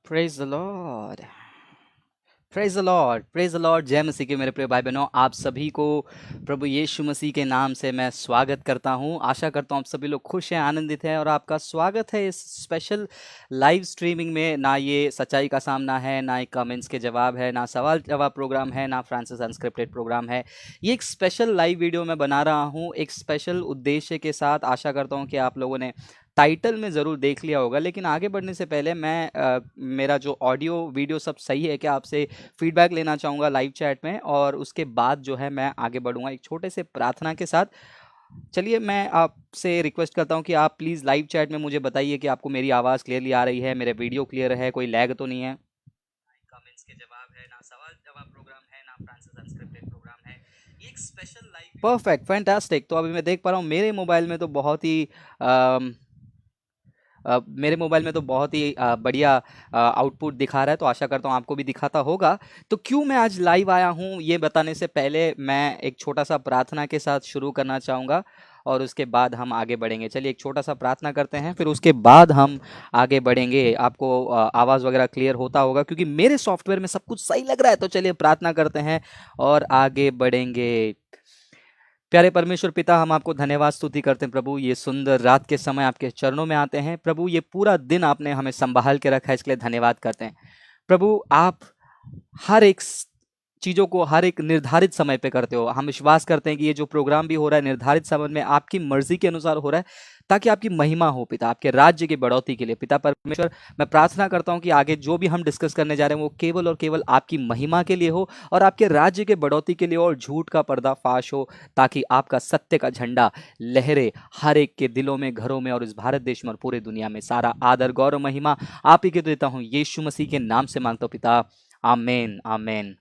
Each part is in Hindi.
Praise the Lord. Praise the Lord, praise the Lord. जय मसीह के मेरे प्रिय भाई बहनों, आप सभी को प्रभु यीशु मसीह के नाम से मैं स्वागत करता हूं। आशा करता हूं आप सभी लोग खुश हैं, आनंदित हैं और आपका स्वागत है इस स्पेशल लाइव स्ट्रीमिंग में। ना ये सच्चाई का सामना है, ना एक कमेंट्स के जवाब है, ना सवाल जवाब प्रोग्राम है, ना फ्रांसिस अनस्क्रिप्टेड प्रोग्राम है। ये एक स्पेशल लाइव वीडियो मैं बना रहा हूँ एक स्पेशल उद्देश्य के साथ। आशा करता हूँ कि आप लोगों ने टाइटल में ज़रूर देख लिया होगा, लेकिन आगे बढ़ने से पहले मैं मेरा जो ऑडियो वीडियो सब सही है क्या, आपसे फीडबैक लेना चाहूँगा लाइव चैट में, और उसके बाद जो है मैं आगे बढ़ूँगा एक छोटे से प्रार्थना के साथ। चलिए, मैं आपसे रिक्वेस्ट करता हूँ कि आप प्लीज़ लाइव चैट में मुझे बताइए कि आपको मेरी आवाज़ क्लियरली आ रही है, मेरे वीडियो क्लियर है, कोई लैग तो नहीं है। कमेंट्स के जवाब है, ना सवाल जवाब प्रोग्राम है, ना फ्रांसिस अनस्क्रिप्टेड प्रोग्राम है। ये एक स्पेशल लाइव परफेक्ट, फैंटास्टिक। तो अभी मैं देख पा रहा हूँ मेरे मोबाइल में तो बहुत ही बढ़िया आउटपुट दिखा रहा है, तो आशा करता हूँ आपको भी दिखाता होगा। तो क्यों मैं आज लाइव आया हूँ ये बताने से पहले मैं एक छोटा सा प्रार्थना के साथ शुरू करना चाहूँगा, और उसके बाद हम आगे बढ़ेंगे। चलिए एक छोटा सा प्रार्थना करते हैं, फिर उसके बाद हम आगे बढ़ेंगे। आपको आवाज़ वगैरह क्लियर होता होगा क्योंकि मेरे सॉफ्टवेयर में सब कुछ सही लग रहा है। तो चलिए प्रार्थना करते हैं और आगे बढ़ेंगे। प्यारे परमेश्वर पिता, हम आपको धन्यवाद स्तुति करते हैं प्रभु। ये सुंदर रात के समय आपके चरणों में आते हैं प्रभु। ये पूरा दिन आपने हमें संभाल के रखा है, इसके लिए धन्यवाद करते हैं प्रभु। आप हर एक चीज़ों को हर एक निर्धारित समय पे करते हो। हम विश्वास करते हैं कि ये जो प्रोग्राम भी हो रहा है निर्धारित समय में आपकी मर्जी के अनुसार हो रहा है, ताकि आपकी महिमा हो पिता, आपके राज्य की बढ़ोतरी के लिए। पिता परमेश्वर, मैं प्रार्थना करता हूँ कि आगे जो भी हम डिस्कस करने जा रहे हैं वो केवल और केवल आपकी महिमा के लिए हो और आपके राज्य के बढ़ोतरी के लिए, और झूठ का पर्दाफाश हो, ताकि आपका सत्य का झंडा लहरे हर एक के दिलों में, घरों में, और इस भारत देश में और पूरे दुनिया में। सारा आदर गौरव महिमा आप ही के देता हूँ, यीशु मसीह के नाम से मांगता हूँ पिता, आमेन आमेन।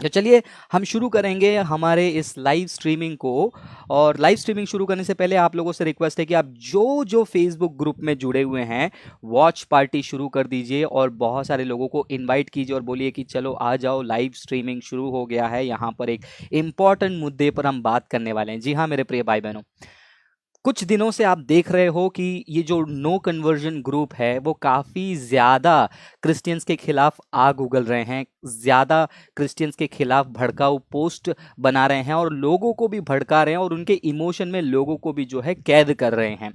तो चलिए हम शुरू करेंगे हमारे इस लाइव स्ट्रीमिंग को। और लाइव स्ट्रीमिंग शुरू करने से पहले आप लोगों से रिक्वेस्ट है कि आप जो जो फेसबुक ग्रुप में जुड़े हुए हैं, वॉच पार्टी शुरू कर दीजिए और बहुत सारे लोगों को इनवाइट कीजिए और बोलिए कि चलो आ जाओ, लाइव स्ट्रीमिंग शुरू हो गया है। यहाँ पर एक इम्पॉर्टेंट मुद्दे पर हम बात करने वाले हैं। जी हाँ मेरे प्रिय भाई बहनों, कुछ दिनों से आप देख रहे हो कि ये जो नो कन्वर्जन ग्रुप है वो काफ़ी ज़्यादा क्रिश्चियंस के खिलाफ आग उगल रहे हैं, ज़्यादा क्रिश्चियंस के खिलाफ भड़काऊ पोस्ट बना रहे हैं और लोगों को भी भड़का रहे हैं और उनके इमोशन में लोगों को भी जो है कैद कर रहे हैं।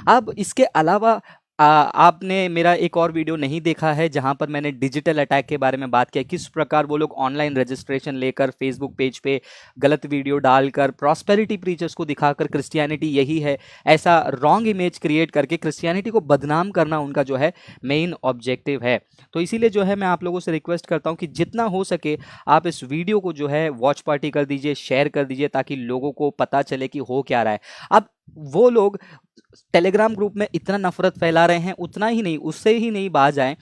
अब इसके अलावा आपने मेरा एक और वीडियो नहीं देखा है जहां पर मैंने डिजिटल अटैक के बारे में बात किया, किस प्रकार वो लोग ऑनलाइन रजिस्ट्रेशन लेकर फेसबुक पेज पे गलत वीडियो डालकर प्रॉस्पेरिटी प्रीचर्स को दिखाकर क्रिश्चियनिटी यही है ऐसा रॉन्ग इमेज क्रिएट करके क्रिश्चियनिटी को बदनाम करना उनका जो है मेन ऑब्जेक्टिव है। तो इसीलिए जो है मैं आप लोगों से रिक्वेस्ट करता हूं कि जितना हो सके आप इस वीडियो को जो है वॉच पार्टी कर दीजिए, शेयर कर दीजिए, ताकि लोगों को पता चले कि हो क्या रहा है। अब वो लोग टेलीग्राम ग्रुप में इतना नफरत फैला रहे हैं, उतना ही नहीं, उससे ही नहीं बाज आए,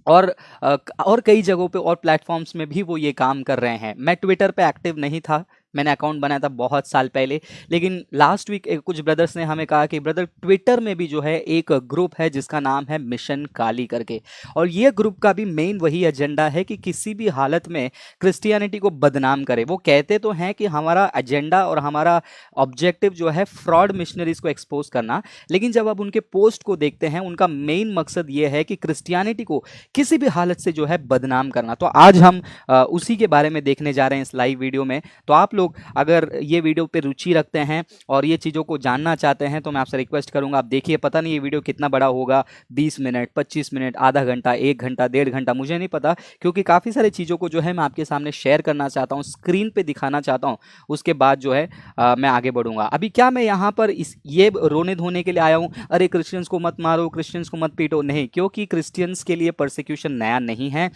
और और कई जगहों पे और प्लेटफॉर्म्स में भी वो ये काम कर रहे हैं। मैं ट्विटर पे एक्टिव नहीं था, मैंने अकाउंट बनाया था बहुत साल पहले, लेकिन लास्ट वीक कुछ ब्रदर्स ने हमें कहा कि ब्रदर ट्विटर में भी जो है एक ग्रुप है जिसका नाम है मिशन काली करके, और ये ग्रुप का भी मेन वही एजेंडा है कि किसी भी हालत में क्रिश्चियनिटी को बदनाम करे। वो कहते तो हैं कि हमारा एजेंडा और हमारा ऑब्जेक्टिव जो है फ्रॉड मिशनरीज को एक्सपोज करना, लेकिन जब आप उनके पोस्ट को देखते हैं उनका मेन मकसद ये है कि क्रिश्चियनिटी को किसी भी हालत से जो है बदनाम करना। तो आज हम उसी के बारे में देखने जा रहे हैं इस लाइव वीडियो में। तो आप लोग अगर ये वीडियो पे रुचि रखते हैं और ये चीज़ों को जानना चाहते हैं तो मैं आपसे रिक्वेस्ट करूंगा, आप देखिए। पता नहीं ये वीडियो कितना बड़ा होगा, 20 मिनट, 25 मिनट, आधा घंटा, 1 घंटा, 1.5 घंटा, मुझे नहीं पता, क्योंकि काफ़ी सारी चीज़ों को जो है मैं आपके सामने शेयर करना चाहता हूँ, स्क्रीन पे दिखाना चाहता हूँ। उसके बाद जो है मैं आगे बढ़ूंगा। अभी क्या मैं यहाँ पर ये रोने धोने के लिए आया हूँ, अरे क्रिश्चियंस को मत मारो, क्रिश्चियंस को मत पीटो? नहीं, क्योंकि क्रिश्चियंस के लिए परसिक्यूशन नया नहीं है।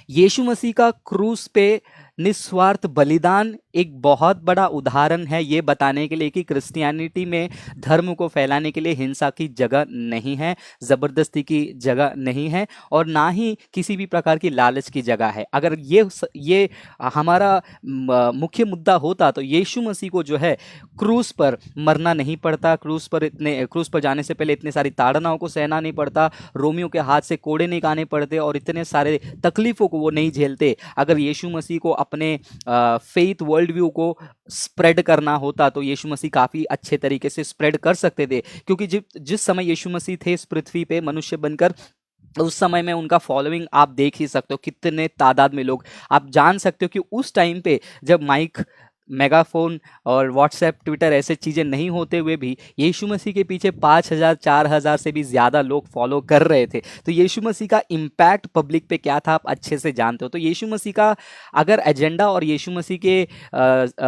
यीशु मसीह का क्रूस पे निस्वार्थ बलिदान एक बहुत बड़ा उदाहरण है ये बताने के लिए कि क्रिश्चियनिटी में धर्म को फैलाने के लिए हिंसा की जगह नहीं है, ज़बरदस्ती की जगह नहीं है, और ना ही किसी भी प्रकार की लालच की जगह है। अगर ये हमारा मुख्य मुद्दा होता तो यीशु मसीह को जो है क्रूस पर मरना नहीं पड़ता, क्रूस पर जाने से पहले इतने सारी ताड़नाओं को सहना नहीं पड़ता, रोमियों के हाथ से कोड़े नहीं खाने पड़ते, और इतने सारे तकलीफ़ों को वो नहीं झेलते। अगर यीशु मसीह को अपने फेथ वर्ल्ड व्यू को स्प्रेड करना होता तो यीशु मसीह काफ़ी अच्छे तरीके से स्प्रेड कर सकते थे, क्योंकि जिस समय यीशु मसीह थे इस पृथ्वी पे मनुष्य बनकर, उस समय में उनका फॉलोइंग आप देख ही सकते हो, कितने तादाद में लोग। आप जान सकते हो कि उस टाइम पे जब माइक, मेगाफोन और व्हाट्सएप, ट्विटर ऐसे चीज़ें नहीं होते हुए भी यीशु मसीह के पीछे 5,000 4,000 से भी ज़्यादा लोग फॉलो कर रहे थे। तो यीशु मसीह का इम्पैक्ट पब्लिक पे क्या था, आप अच्छे से जानते हो। तो यीशु मसीह का अगर एजेंडा और यीशु मसीह के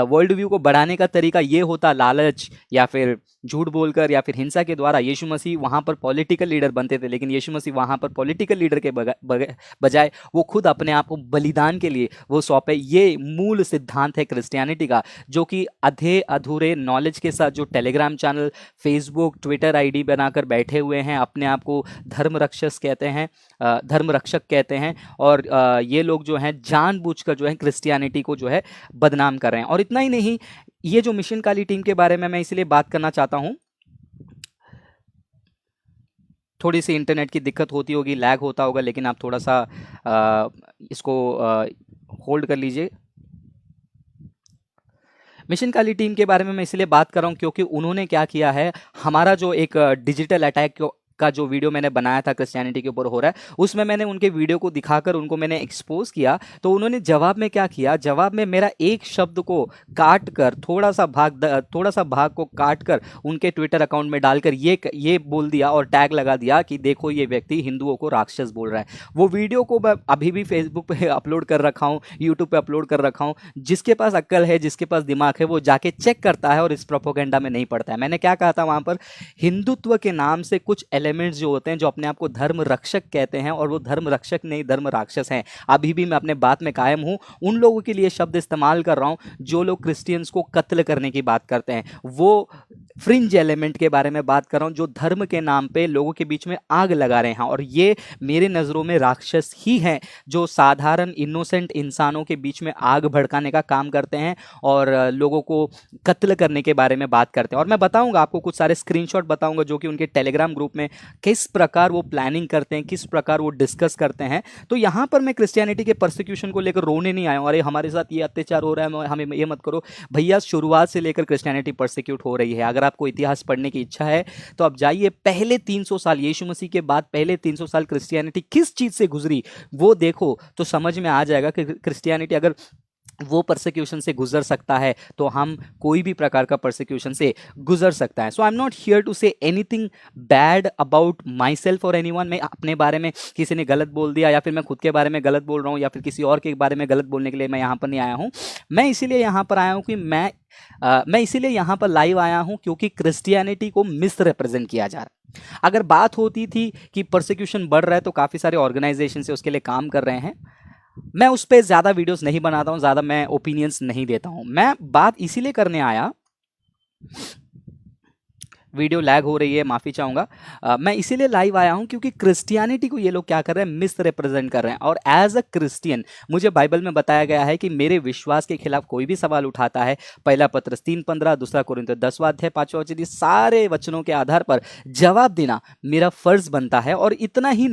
वर्ल्ड व्यू को बढ़ाने का तरीका ये होता लालच या फिर झूठ बोलकर या फिर हिंसा के द्वारा, यीशु मसीह वहाँ पर पॉलिटिकल लीडर बनते थे। लेकिन यीशु मसीह वहाँ पर पॉलिटिकल लीडर के बजाय वो खुद अपने आप को बलिदान के लिए वो सौंपे। ये मूल सिद्धांत है क्रिश्चियनिटी का, जो कि आधे अधूरे नॉलेज के साथ जो Telegram channel, Facebook, Twitter ID बनाकर बैठे हुए हैं, अपने आप को धर्म रक्षक कहते हैं, धर्म रक्षक कहते हैं। और ये लोग जो हैं जानबूझकर जो है क्रिश्चियनिटी को जो है बदनाम कर रहे हैं। और इतना ही नहीं, ये जो मिशन काली टीम के बारे में मैं इसलिए बात करना चाहता हूं, थोड़ी सी इंटरनेट की दिक्कत होती होगी, लैग होता होगा, लेकिन आप थोड़ा सा इसको होल्ड कर लीजिए। मिशन काली टीम के बारे में मैं इसलिए बात कर रहा हूँ क्योंकि उन्होंने क्या किया है, हमारा जो एक डिजिटल अटैक का जो वीडियो मैंने बनाया था क्रिश्चियनिटी के ऊपर हो रहा है, उसमें मैंने उनके वीडियो को दिखाकर उनको मैंने एक्सपोज किया। तो उन्होंने जवाब में क्या किया, जवाब में मेरा एक शब्द को काट कर, थोड़ा सा भाग को काट कर उनके ट्विटर अकाउंट में डालकर ये बोल दिया और टैग लगा दिया कि देखो ये व्यक्ति हिंदुओं को राक्षस बोल रहा है। वो वीडियो को मैं अभी भी फेसबुक पे अपलोड कर रखा हूँ, यूट्यूब पे अपलोड कर रखा हूँ। जिसके पास अक्ल है, जिसके पास दिमाग है, वो जाके चेक करता है और इस प्रोपोगेंडा में नहीं पड़ता है। मैंने क्या कहा था वहां पर, हिंदुत्व के नाम से कुछ एलिमेंट्स जो होते हैं, जो अपने आप को धर्म रक्षक कहते हैं, और वो धर्म रक्षक नहीं धर्म राक्षस हैं। अभी भी मैं अपने बात में कायम हूं। उन लोगों के लिए शब्द इस्तेमाल कर रहा हूं जो लोग क्रिश्चियंस को कत्ल करने की बात करते हैं। वो फ्रिंज एलिमेंट के बारे में बात कर रहा हूं जो धर्म के नाम पे लोगों के बीच में आग लगा रहे हैं। और ये मेरे नज़रों में राक्षस ही हैं, जो साधारण इनोसेंट इंसानों के बीच में आग भड़काने का काम करते हैं और लोगों को कत्ल करने के बारे में बात करते हैं। और मैं बताऊंगा आपको, कुछ सारे स्क्रीनशॉट बताऊंगा जो कि उनके टेलीग्राम ग्रुप में किस प्रकार वो प्लानिंग करते हैं, किस प्रकार वो डिस्कस करते हैं। तो यहाँ पर मैं क्रिश्चियनिटी के परसिक्यूशन को लेकर रोने नहीं आया हूँ, अरे हमारे साथ ये अत्याचार हो रहा है, हमें ये मत करो। भैया, शुरुआत से लेकर क्रिश्चियनिटी परसिक्यूट हो रही है। अगर आपको इतिहास पढ़ने की इच्छा है तो आप जाइए, पहले 300 साल यीशु मसीह के बाद पहले 300 साल क्रिश्चियनिटी किस चीज़ से गुजरी वो देखो, तो समझ में आ जाएगा कि क्रिश्चियनिटी अगर वो परसिक्यूशन से गुजर सकता है तो हम कोई भी प्रकार का परसिक्यूशन से गुजर सकता है। So I am not here to say anything bad about myself और एनीवन। मैं अपने बारे में किसी ने गलत बोल दिया या फिर मैं खुद के बारे में गलत बोल रहा हूँ या फिर किसी और के बारे में गलत बोलने के लिए मैं यहाँ पर नहीं आया हूँ। मैं इसीलिए यहाँ पर आया हूँ कि मैं इसीलिए यहाँ पर लाइव आया हूँ क्योंकि क्रिश्चियनिटी को मिस रिप्रेजेंट किया जा रहा है। अगर बात होती थी कि परसिक्यूशन बढ़ रहा है तो काफ़ी सारे ऑर्गेनाइजेशन से उसके लिए काम कर रहे हैं। मैं उस पर ज़्यादा वीडियोस नहीं बनाता हूँ, ज़्यादा मैं ओपिनियंस नहीं देता हूँ। मैं बात इसीलिए करने आया, वीडियो लैग हो रही है, माफ़ी चाहूँगा। मैं इसीलिए लाइव आया हूँ क्योंकि क्रिश्चियनिटी को ये लोग क्या कर रहे हैं, मिस रिप्रेजेंट कर रहे हैं। और एज अ क्रिश्चियन मुझे बाइबल में बताया गया है कि मेरे विश्वास के खिलाफ कोई भी सवाल उठाता है, पहला पत्रस 3:15, दूसरा कोरिन्थियों 10वां अध्याय 5वां वचन, सारे वचनों के आधार पर जवाब देना मेरा फर्ज बनता है। और इतना ही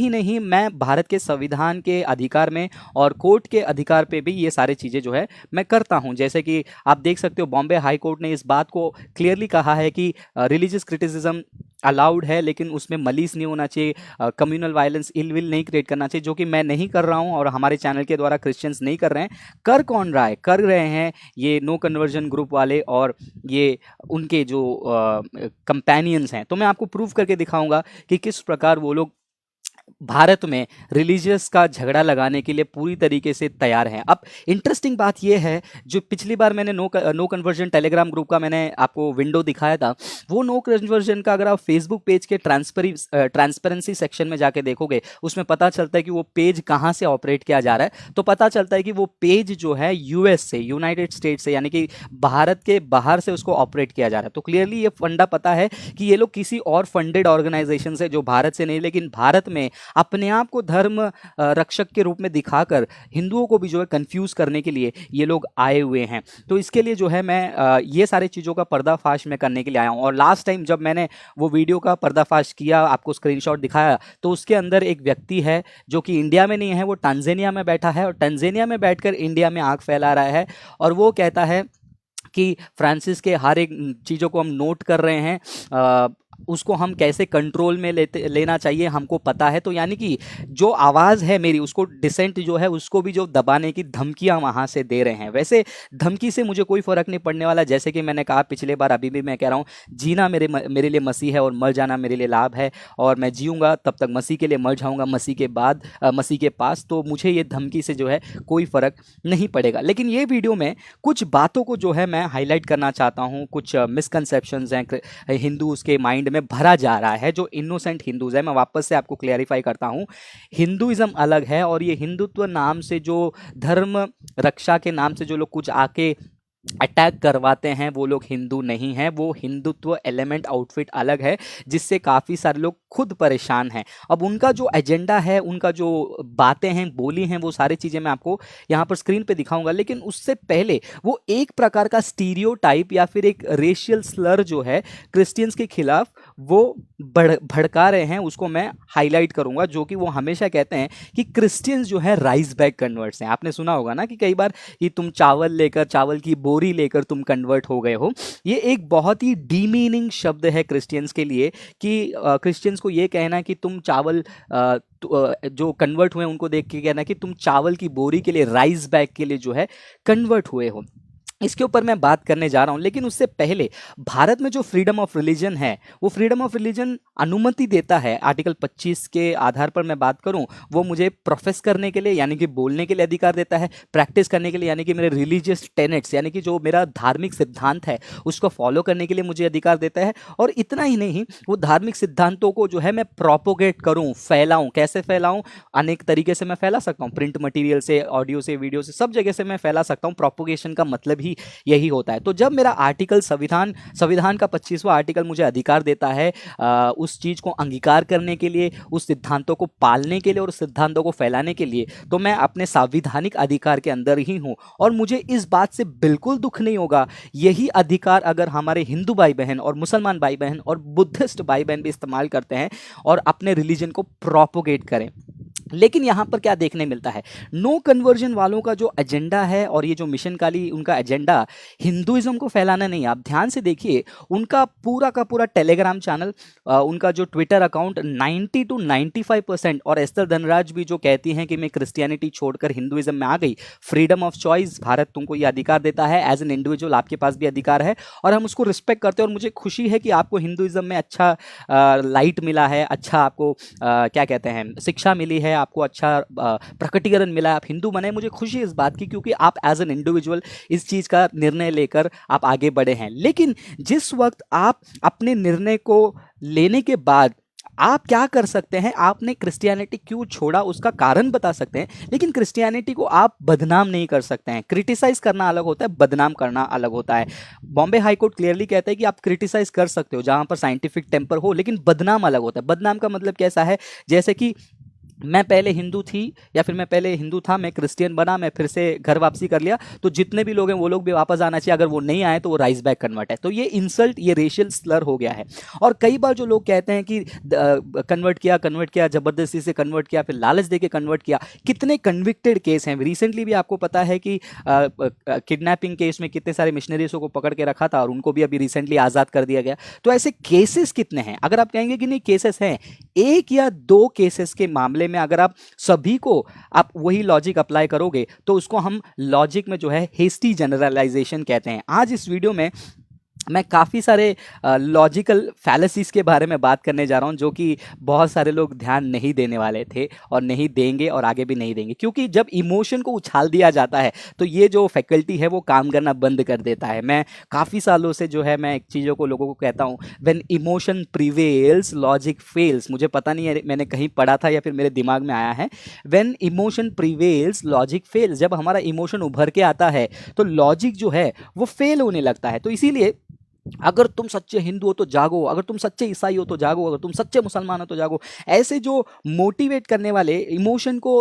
नहीं, मैं भारत के संविधान के अधिकार में और कोर्ट के अधिकार पे भी ये सारी चीज़ें जो है मैं करता हूँ। जैसे कि आप देख सकते हो, बॉम्बे हाई कोर्ट ने इस बात को क्लियरली कहा है कि रिलीजियस क्रिटिसिज्म अलाउड है, लेकिन उसमें मलीस नहीं होना चाहिए, कम्युनल वायलेंस, इल विल नहीं क्रिएट करना चाहिए, जो कि मैं नहीं कर रहा हूं और हमारे चैनल के द्वारा क्रिश्चियंस नहीं कर रहे हैं। कर कौन रहा है? कर रहे हैं ये नो कन्वर्जन ग्रुप वाले और ये उनके जो कंपेनियंस हैं। तो मैं आपको प्रूव करके दिखाऊंगा कि किस प्रकार वो लोग भारत में रिलीजियस का झगड़ा लगाने के लिए पूरी तरीके से तैयार हैं। अब इंटरेस्टिंग बात यह है, जो पिछली बार मैंने नो कन्वर्जन टेलीग्राम ग्रुप का मैंने आपको विंडो दिखाया था, वो नो कन्वर्जन का अगर आप फेसबुक पेज के ट्रांसपेरेंसी सेक्शन में जाके देखोगे, उसमें पता चलता है कि वो पेज कहाँ से ऑपरेट किया जा रहा है। तो पता चलता है कि वो पेज जो है यूएस से, यूनाइटेड स्टेट से, यानी कि भारत के बाहर से उसको ऑपरेट किया जा रहा है। तो क्लियरली ये फंडा पता है कि ये लोग किसी और फंडेड ऑर्गेनाइजेशन से, जो भारत से नहीं, लेकिन भारत में अपने आप को धर्म रक्षक के रूप में दिखाकर हिंदुओं को भी जो है कंफ्यूज करने के लिए ये लोग आए हुए हैं। तो इसके लिए जो है मैं ये सारी चीज़ों का पर्दाफाश मैं करने के लिए आया हूँ। और लास्ट टाइम जब मैंने वो वीडियो का पर्दाफाश किया, आपको स्क्रीनशॉट दिखाया, तो उसके अंदर एक व्यक्ति है जो कि इंडिया में नहीं है, वो टांजानिया में बैठा है और टांजानिया में बैठकर इंडिया में आग फैला रहा है। और वो कहता है कि फ्रांसिस के हर एक चीज़ों को हम नोट कर रहे हैं, उसको हम कैसे कंट्रोल में लेना चाहिए हमको पता है। तो यानी कि जो आवाज़ है मेरी उसको डिसेंट जो है उसको भी जो दबाने की धमकियां वहां से दे रहे हैं। वैसे धमकी से मुझे कोई फर्क नहीं पड़ने वाला, जैसे कि मैंने कहा पिछले बार, अभी भी मैं कह रहा हूँ, जीना मेरे लिए मसीह है और मर जाना मेरे लिए लाभ है। और मैं जीऊँगा तब तक मसीह के लिए, मर जाऊँगा मसीह के बाद मसीह के पास। तो मुझे ये धमकी से जो है कोई फ़र्क नहीं पड़ेगा। लेकिन ये वीडियो में कुछ बातों को जो है मैं हाईलाइट करना चाहता हूँ। कुछ मिसकंसेप्शंस हैं हिंदूज़ के माइंड में भरा जा रहा है, जो इनोसेंट हिंदूज़ है। मैं वापस से आपको क्लियरिफाई करता हूँ, हिंदुइज़्म अलग है और ये हिंदुत्व नाम से जो धर्म रक्षा के नाम से जो लोग कुछ आके अटैक करवाते हैं वो लोग हिंदू नहीं हैं। वो हिंदुत्व एलिमेंट आउटफिट अलग है जिससे काफ़ी सारे लोग खुद परेशान हैं। अब उनका जो एजेंडा है, उनका जो बातें हैं बोली हैं, वो सारी चीज़ें मैं आपको यहाँ पर स्क्रीन पे दिखाऊंगा। लेकिन उससे पहले वो एक प्रकार का स्टीरियोटाइप या फिर एक रेशियल स्लर जो है क्रिश्चियंस के खिलाफ वो भड़का रहे हैं, उसको मैं हाईलाइट करूंगा। जो कि वो हमेशा कहते हैं कि क्रिश्चियंस जो है राइस बैग कन्वर्ट्स हैं। आपने सुना होगा ना कि कई बार कि तुम चावल की बोरी लेकर तुम कन्वर्ट हो गए हो। ये एक बहुत ही डीमीनिंग शब्द है क्रिश्चियंस के लिए कि क्रिश्चियंस को ये कहना कि तुम चावल जो कन्वर्ट हुए उनको देख के कहना कि तुम चावल की बोरी के लिए, राइस बैग के लिए जो है कन्वर्ट हुए हो। इसके ऊपर मैं बात करने जा रहा हूं। लेकिन उससे पहले भारत में जो फ्रीडम ऑफ रिलीजन है, वो फ्रीडम ऑफ रिलीजन अनुमति देता है। आर्टिकल 25 के आधार पर मैं बात करूं, वो मुझे प्रोफेस करने के लिए यानी कि बोलने के लिए अधिकार देता है, प्रैक्टिस करने के लिए यानी कि मेरे रिलीजियस टेनेट्स यानी कि जो मेरा धार्मिक सिद्धांत है उसको फॉलो करने के लिए मुझे अधिकार देता है। और इतना ही नहीं, वो धार्मिक सिद्धांतों को जो है मैं प्रोपोगेट करूँ, फैलाऊँ। कैसे फैलाऊँ? अनेक तरीके से मैं फैला सकता हूँ, प्रिंट मटीरियल से, ऑडियो से, वीडियो से, सब जगह से मैं फैला सकता हूँ। प्रोपोगेशन का मतलब यही होता है। तो जब मेरा आर्टिकल संविधान का 25वां आर्टिकल मुझे अधिकार देता है उस चीज को अंगीकार करने के लिए, उस सिद्धांतों को पालने के लिए और उस सिद्धांतों को फैलाने के लिए, तो मैं अपने संवैधानिक अधिकार के अंदर ही हूं। और मुझे इस बात से बिल्कुल दुख नहीं होगा यही अधिकार अगर हमारे हिंदू भाई बहन और मुसलमान भाई बहन और बुद्धिस्ट भाई बहन भी इस्तेमाल करते हैं और अपने रिलीजन को प्रोपोगेट करें। लेकिन यहाँ पर क्या देखने मिलता है, नो कन्वर्जन वालों का जो एजेंडा है और ये जो मिशन काली उनका एजेंडा हिंदुइज्म को फैलाना नहीं है। आप ध्यान से देखिए, उनका पूरा का पूरा टेलीग्राम चैनल, उनका जो ट्विटर अकाउंट 90 to 95%, और एस्तर धनराज भी जो कहती हैं कि मैं क्रिश्चियनिटी छोड़कर हिंदुइज्म में आ गई, फ्रीडम ऑफ चॉइस, भारत तुमको ये अधिकार देता है, एज एन इंडिविजुअल आपके पास भी अधिकार है और हम उसको रिस्पेक्ट करते हैं। और मुझे खुशी है कि आपको हिंदुइज्म में अच्छा लाइट मिला है, अच्छा आपको क्या कहते हैं शिक्षा मिली है, आपको अच्छा प्रकटीकरण मिला है, आप हिंदू बने। मुझे खुशी है इस बात की क्योंकि आप एज एन इंडिविजुअल इस चीज़ का निर्णय लेकर आप आगे बढ़े हैं। लेकिन जिस वक्त आप अपने निर्णय को लेने के बाद आप क्या कर सकते हैं, आपने क्रिश्चियनिटी क्यों छोड़ा उसका कारण बता सकते हैं, लेकिन क्रिश्चियनिटी को आप बदनाम नहीं कर सकते हैं। क्रिटिसाइज करना अलग होता है, बदनाम करना अलग होता है। बॉम्बे हाई कोर्ट क्लियरली कहता है कि आप क्रिटिसाइज कर सकते हो जहां पर साइंटिफिक टेम्पर हो, लेकिन बदनाम अलग होता है। बदनाम का मतलब कैसा है, जैसे कि मैं पहले हिंदू थी या फिर मैं पहले हिंदू था, मैं क्रिश्चियन बना, मैं फिर से घर वापसी कर लिया, तो जितने भी लोग हैं वो लोग भी वापस आना चाहिए। अगर वो नहीं आए तो वो राइस बैक कन्वर्ट है। तो ये इंसल्ट, ये रेशियल स्लर हो गया है। और कई बार जो लोग कहते हैं कि कन्वर्ट किया जबरदस्ती से कन्वर्ट किया, फिर लालच दे के कन्वर्ट किया, कितने कन्विक्टेड केस हैं। रिसेंटली भी आपको पता है कि किडनैपिंग केस में कितने सारे मिशनरीजों को पकड़ के रखा था और उनको भी अभी रिसेंटली आज़ाद कर दिया गया। तो ऐसे केसेस कितने हैं? अगर आप कहेंगे कि नहीं केसेस हैं, एक या दो केसेस के मामले में अगर आप सभी को आप वही लॉजिक अप्लाई करोगे तो उसको हम लॉजिक में जो है हेस्टी जनरलाइजेशन कहते हैं। आज इस वीडियो में मैं काफ़ी सारे लॉजिकल फैलेसीज के बारे में बात करने जा रहा हूं जो कि बहुत सारे लोग ध्यान नहीं देने वाले थे और नहीं देंगे और आगे भी नहीं देंगे, क्योंकि जब इमोशन को उछाल दिया जाता है तो ये जो फैकल्टी है वो काम करना बंद कर देता है। मैं काफ़ी सालों से जो है मैं एक चीज़ों को लोगों को कहता हूँ, when emotion prevails logic fails. मुझे पता नहीं है मैंने कहीं पढ़ा था या फिर मेरे दिमाग में आया है, when emotion prevails logic fails. जब हमारा इमोशन उभर के आता है तो लॉजिक जो है वो फेल होने लगता है। तो इसीलिए अगर तुम सच्चे हिंदू हो तो जागो, अगर तुम सच्चे ईसाई हो तो जागो, अगर तुम सच्चे मुसलमान हो तो जागो, ऐसे जो मोटिवेट करने वाले, इमोशन को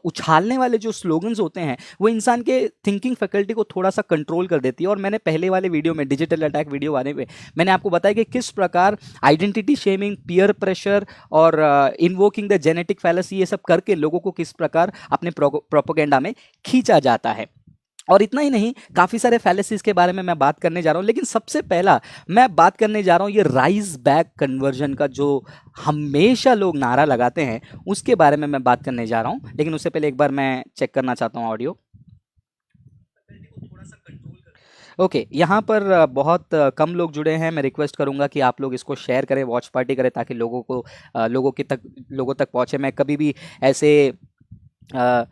उछालने वाले जो स्लोगन्स होते हैं वो इंसान के थिंकिंग फैकल्टी को थोड़ा सा कंट्रोल कर देती है। और मैंने पहले वाले वीडियो में, डिजिटल अटैक वीडियो वाले में, मैंने आपको बताया कि किस प्रकार आइडेंटिटी शेमिंग, पीयर प्रेशर और इन्वोकिंग द जेनेटिक फैलेसी, ये सब करके लोगों को किस प्रकार अपने प्रोपोगेंडा में खींचा जाता है। और इतना ही नहीं, काफ़ी सारे फैलेसीज के बारे में मैं बात करने जा रहा हूँ, लेकिन सबसे पहला मैं बात करने जा रहा हूँ ये राइज बैक कन्वर्जन का, जो हमेशा लोग नारा लगाते हैं, उसके बारे में मैं बात करने जा रहा हूँ। लेकिन उससे पहले एक बार मैं चेक करना चाहता हूँ ऑडियो। ओके, यहाँ पर बहुत कम लोग जुड़े हैं। मैं रिक्वेस्ट करूंगा कि आप लोग इसको शेयर करें, वॉच पार्टी करें, ताकि लोगों तक पहुँचे। मैं कभी भी ऐसे अ,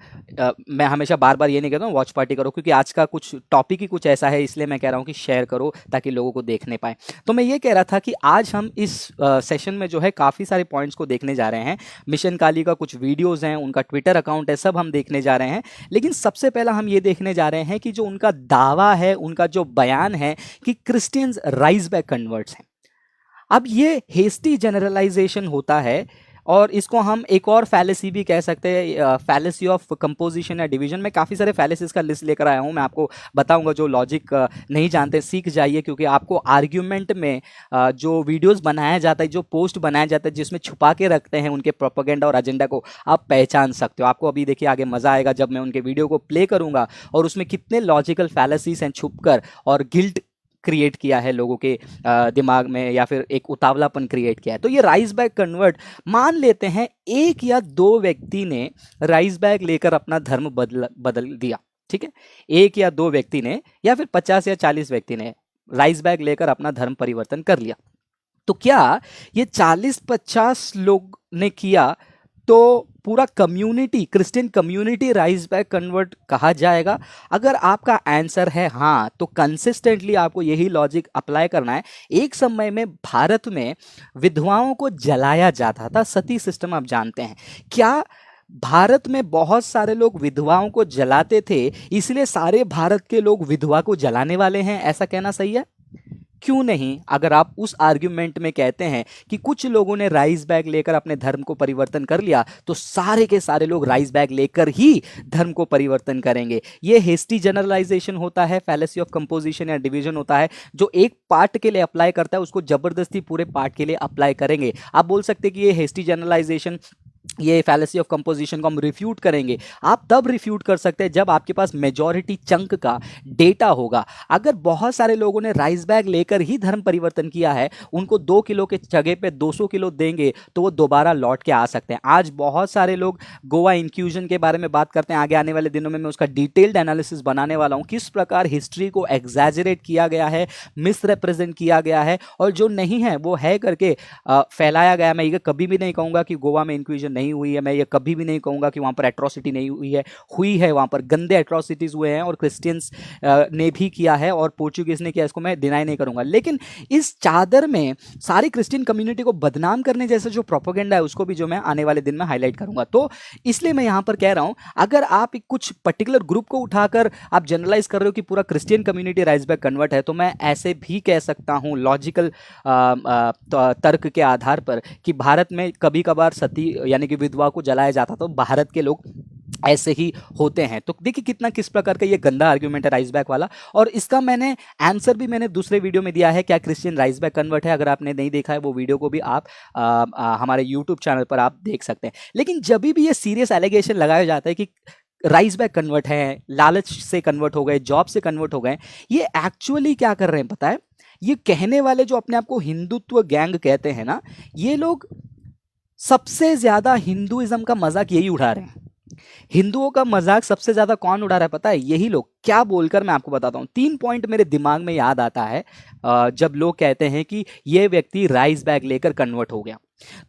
मैं हमेशा बार बार ये नहीं कहता हूँ वॉच पार्टी करो, क्योंकि आज का कुछ टॉपिक ही कुछ ऐसा है, इसलिए मैं कह रहा हूँ कि शेयर करो ताकि लोगों को देखने पाए। तो मैं ये कह रहा था कि आज हम इस सेशन में जो है काफ़ी सारे पॉइंट्स को देखने जा रहे हैं। मिशन काली का कुछ वीडियोज़ हैं, उनका ट्विटर अकाउंट है, सब हम देखने जा रहे हैं। लेकिन सबसे पहला हम ये देखने जा रहे हैं कि जो उनका दावा है, उनका जो बयान है कि क्रिश्चियंस राइज बैक कन्वर्ट्स हैं। अब ये हेस्टी जनरलाइजेशन होता है, और इसको हम एक और फैलेसी भी कह सकते हैं, फैलेसी ऑफ कंपोजिशन या डिवीजन। मैं काफ़ी सारे फैलेसीज का लिस्ट लेकर आया हूँ, मैं आपको बताऊंगा। जो लॉजिक नहीं जानते सीख जाइए, क्योंकि आपको आर्ग्यूमेंट में जो वीडियोस बनाया जाता है, जो पोस्ट बनाया जाता है, जिसमें छुपा के रखते हैं उनके प्रोपेगेंडा और एजेंडा को, आप पहचान सकते हो। आपको अभी देखिए आगे मज़ा आएगा जब मैं उनके वीडियो को प्ले करूँगा और उसमें कितने लॉजिकल फैलेसीज हैं छुपकर, और गिल्ट क्रिएट किया है लोगों के दिमाग में, या फिर एक उतावलापन क्रिएट किया है। तो ये राइज बैक कन्वर्ट, मान लेते हैं एक या दो व्यक्ति ने राइज बैक लेकर अपना धर्म बदल दिया, ठीक है। एक या दो व्यक्ति ने, या फिर 50 या 40 व्यक्ति ने राइज बैक लेकर अपना धर्म परिवर्तन कर लिया। तो क्या ये 40-50 लोग ने किया तो पूरा community, Christian community rise back convert कहा जाएगा? अगर आपका आंसर है हाँ, तो कंसिस्टेंटली आपको यही लॉजिक अप्लाई करना है। एक समय में भारत में विधवाओं को जलाया जाता था, सती सिस्टम आप जानते हैं। क्या भारत में बहुत सारे लोग विधवाओं को जलाते थे, इसलिए सारे भारत के लोग विधवा को जलाने वाले हैं, ऐसा कहना सही है? क्यों नहीं? अगर आप उस आर्ग्यूमेंट में कहते हैं कि कुछ लोगों ने राइज बैक लेकर अपने धर्म को परिवर्तन कर लिया, तो सारे के सारे लोग राइज बैक लेकर ही धर्म को परिवर्तन करेंगे। ये हेस्टी जनरलाइजेशन होता है, फैलेसी ऑफ कंपोजिशन या डिवीजन होता है। जो एक पार्ट के लिए अप्लाई करता है, उसको जबरदस्ती पूरे पार्ट के लिए अप्लाई करेंगे। आप बोल सकते हैं कि ये हेस्टी जनरलाइजेशन, ये फैलेसी ऑफ कंपोजिशन को हम रिफ्यूट करेंगे। आप तब रिफ्यूट कर सकते हैं जब आपके पास मेजॉरिटी चंक का डेटा होगा। अगर बहुत सारे लोगों ने राइज बैक लेकर ही धर्म परिवर्तन किया है, उनको 2 किलो के जगह पे 200 किलो देंगे तो वो दोबारा लौट के आ सकते हैं। आज बहुत सारे लोग गोवा इंक्लूजन के बारे में बात करते हैं। आगे आने वाले दिनों में मैं उसका डिटेल्ड एनालिसिस बनाने वाला हूँ, किस प्रकार हिस्ट्री को एग्जैजरेट किया गया है, मिसरिप्रेजेंट किया गया है, और जो नहीं है वो है करके फैलाया गया। मैं ये कभी भी नहीं कहूँगा कि गोवा में इंक्लूजन नहीं हुई है, मैं ये कभी भी नहीं कहूँगा कि वहाँ पर एट्रोसिटी नहीं हुई है। वहाँ पर गंदे एट्रोसिटीज़ हुए हैं, और क्रिश्चियंस ने भी किया है, और पोर्चुगीज ने किया, इसको मैं डिनाई नहीं करूँगा। लेकिन इस चादर में सारी क्रिश्चियन कम्युनिटी को बदनाम करने जैसे जो प्रोपेगेंडा है, उसको भी जो मैं आने वाले दिन में हाईलाइट करूँगा। तो इसलिए मैं यहाँ पर कह रहा हूँ, अगर आप कुछ पर्टिकुलर ग्रुप को उठाकर आप जनरलाइज कर रहे हो कि पूरा Christian community rise back convert है, तो मैं ऐसे भी कह सकता हूँ लॉजिकल तर्क के आधार पर कि भारत में कभी कभार सती यानी कि विधवा को जलाया जाता, तो भारत के लोग ऐसे ही होते हैं। तो देखिए कितना किस प्रकार का ये गंदा आर्ग्यूमेंट है राइज बैक वाला, और इसका मैंने आंसर भी मैंने दूसरे वीडियो में दिया है, क्या क्रिश्चियन राइज बैक कन्वर्ट है। अगर आपने नहीं देखा है वो वीडियो को भी आप हमारे यूट्यूब चैनल पर आप देख सकते हैं। लेकिन जब भी ये सीरियस एलिगेशन लगाया जाता है कि राइज बैक कन्वर्ट है, लालच से कन्वर्ट हो गए, जॉब से कन्वर्ट हो गए, ये एक्चुअली क्या कर रहे हैं पता है? ये कहने वाले जो अपने आप को हिंदुत्व गैंग कहते हैं ना, ये लोग सबसे ज्यादा हिंदुइज्म का मजाक यही उड़ा रहे हैं। हिंदुओं का मजाक सबसे ज्यादा कौन उड़ा रहा है पता है? यही लोग। क्या बोलकर मैं आपको बताता हूँ। 3 पॉइंट मेरे दिमाग में याद आता है जब लोग कहते हैं कि ये व्यक्ति राइज बैक लेकर कन्वर्ट हो गया।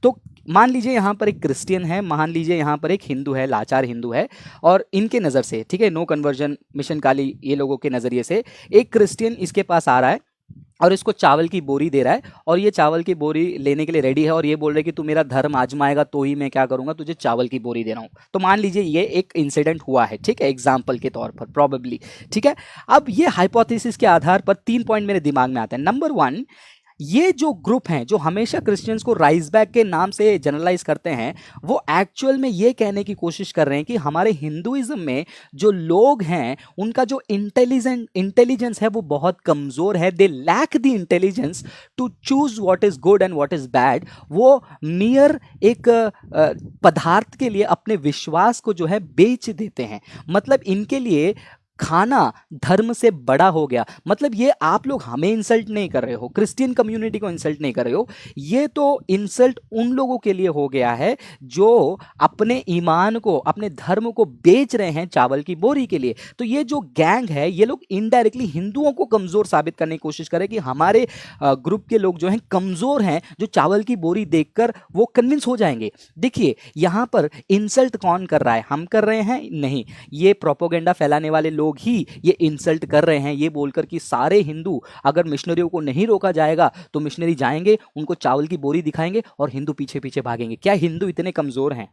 तो मान लीजिए यहाँ पर एक क्रिश्चियन है, मान लीजिए यहाँ पर एक हिंदू है, लाचार हिंदू है, और इनके नज़र से, ठीक है, नो कन्वर्जन मिशन काली ये लोगों के नज़रिए से, एक क्रिश्चियन इसके पास आ रहा है और इसको चावल की बोरी दे रहा है, और ये चावल की बोरी लेने के लिए रेडी है, और ये बोल रहे कि तू मेरा धर्म आजमाएगा तो ही मैं क्या करूंगा, तुझे चावल की बोरी दे रहा हूं। तो मान लीजिए ये एक इंसिडेंट हुआ है, ठीक है, एग्जाम्पल के तौर पर, प्रॉबेबली, ठीक है। अब ये हाइपोथेसिस के आधार पर 3 पॉइंट मेरे दिमाग में आते हैं। नंबर 1, ये जो ग्रुप हैं जो हमेशा क्रिश्चियंस को राइज बैक के नाम से जनरलाइज करते हैं, वो एक्चुअल में ये कहने की कोशिश कर रहे हैं कि हमारे हिंदुइज्म में जो लोग हैं उनका जो इंटेलिजेंस है वो बहुत कमजोर है। They lack the intelligence to choose what is good and what is bad. वो नियर एक पदार्थ के लिए अपने विश्वास को जो है बेच देते हैं। मतलब इनके लिए खाना धर्म से बड़ा हो गया। मतलब ये आप लोग हमें इंसल्ट नहीं कर रहे हो, क्रिश्चियन कम्युनिटी को इंसल्ट नहीं कर रहे हो, ये तो इंसल्ट उन लोगों के लिए हो गया है जो अपने ईमान को, अपने धर्म को बेच रहे हैं चावल की बोरी के लिए। तो ये जो गैंग है, ये लोग इनडायरेक्टली हिंदुओं को कमजोर साबित करने की कोशिश कर रहे हैं कि हमारे ग्रुप के लोग जो हैं कमजोर हैं, जो चावल की बोरी देखकर वो कन्विंस हो जाएंगे। देखिए यहां पर इंसल्ट कौन कर रहा है, हम कर रहे हैं? नहीं, ये प्रोपोगेंडा फैलाने वाले लोग ही ये इंसल्ट कर रहे हैं, ये बोलकर कि सारे हिंदू, अगर मिशनरियों को नहीं रोका जाएगा तो मिशनरी जाएंगे, उनको चावल की बोरी दिखाएंगे और हिंदू पीछे पीछे भागेंगे। क्या हिंदू इतने कमजोर हैं?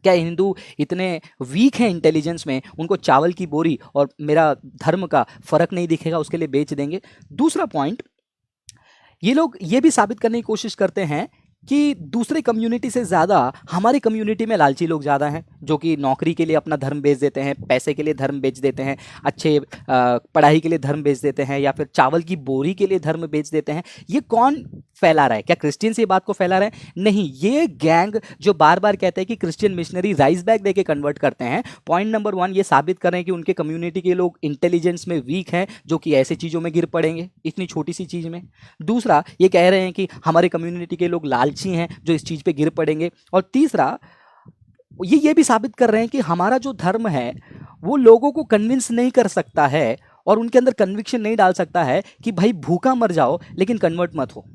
क्या हिंदू इतने वीक हैं इंटेलिजेंस में, उनको चावल की बोरी और मेरा धर्म का फर्क नहीं दिखेगा उसके लिए बेच देंगे? दूसरा पॉइंट, ये लोग ये भी साबित करने की कोशिश करते हैं कि दूसरे कम्युनिटी से ज़्यादा हमारी कम्युनिटी में लालची लोग ज़्यादा हैं, जो कि नौकरी के लिए अपना धर्म बेच देते हैं, पैसे के लिए धर्म बेच देते हैं, अच्छे पढ़ाई के लिए धर्म बेच देते हैं, या फिर चावल की बोरी के लिए धर्म बेच देते हैं। ये कौन फैला रहा है? क्या क्रिश्चियन से बात को फैला रहे हैं? नहीं, ये गैंग जो बार बार कहते हैं कि क्रिश्चियन मिशनरी राइस बैग देके कन्वर्ट करते हैं, पॉइंट नंबर 1 ये साबित कर रहे हैं कि उनके कम्युनिटी के लोग इंटेलिजेंस में वीक हैं, जो कि ऐसे चीज़ों में गिर पड़ेंगे इतनी छोटी सी चीज़ में। दूसरा, ये कह रहे हैं कि हमारे कम्युनिटी के लोग लालची हैं जो इस चीज़ पे गिर पड़ेंगे। और तीसरा, ये भी साबित कर रहे हैं कि हमारा जो धर्म है वो लोगों को कन्विंस नहीं कर सकता है और उनके अंदर कन्विक्शन नहीं डाल सकता है कि भाई भूखा मर जाओ लेकिन कन्वर्ट मत हो।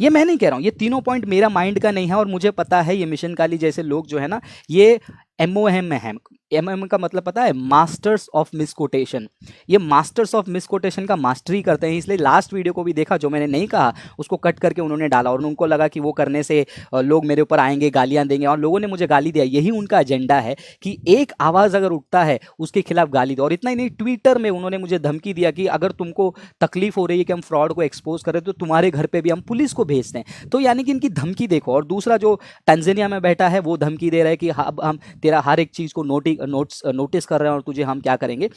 ये मैं नहीं कह रहा हूँ, ये तीनों पॉइंट मेरा माइंड का नहीं है और मुझे पता है ये मिशन काली जैसे लोग जो है ना, ये MOM में है। MOM का मतलब पता है? Masters of misquotation. ये मास्टर्स ऑफ मिसकोटेशन का मास्टरी करते हैं, इसलिए लास्ट वीडियो को भी देखा जो मैंने नहीं कहा उसको कट करके उन्होंने डाला और उनको लगा कि वो करने से लोग मेरे ऊपर आएंगे, गालियां देंगे, और लोगों ने मुझे गाली दिया। यही उनका एजेंडा है कि एक आवाज़ अगर उठता है उसके खिलाफ गाली दो। और इतना ही नहीं, ट्विटर में उन्होंने मुझे धमकी दिया कि अगर तुमको तकलीफ हो रही है कि हम फ्रॉड को एक्सपोज करें तो तुम्हारे घर पर भी हम पुलिस को भेजते हैं। तो यानी कि इनकी धमकी देखो। और दूसरा जो तंजानिया में बैठा है वो धमकी दे रहा है कि अब हम तेरा हर एक चीज़ को नोटिस कर रहे हैं और तुझे हम क्या करेंगे,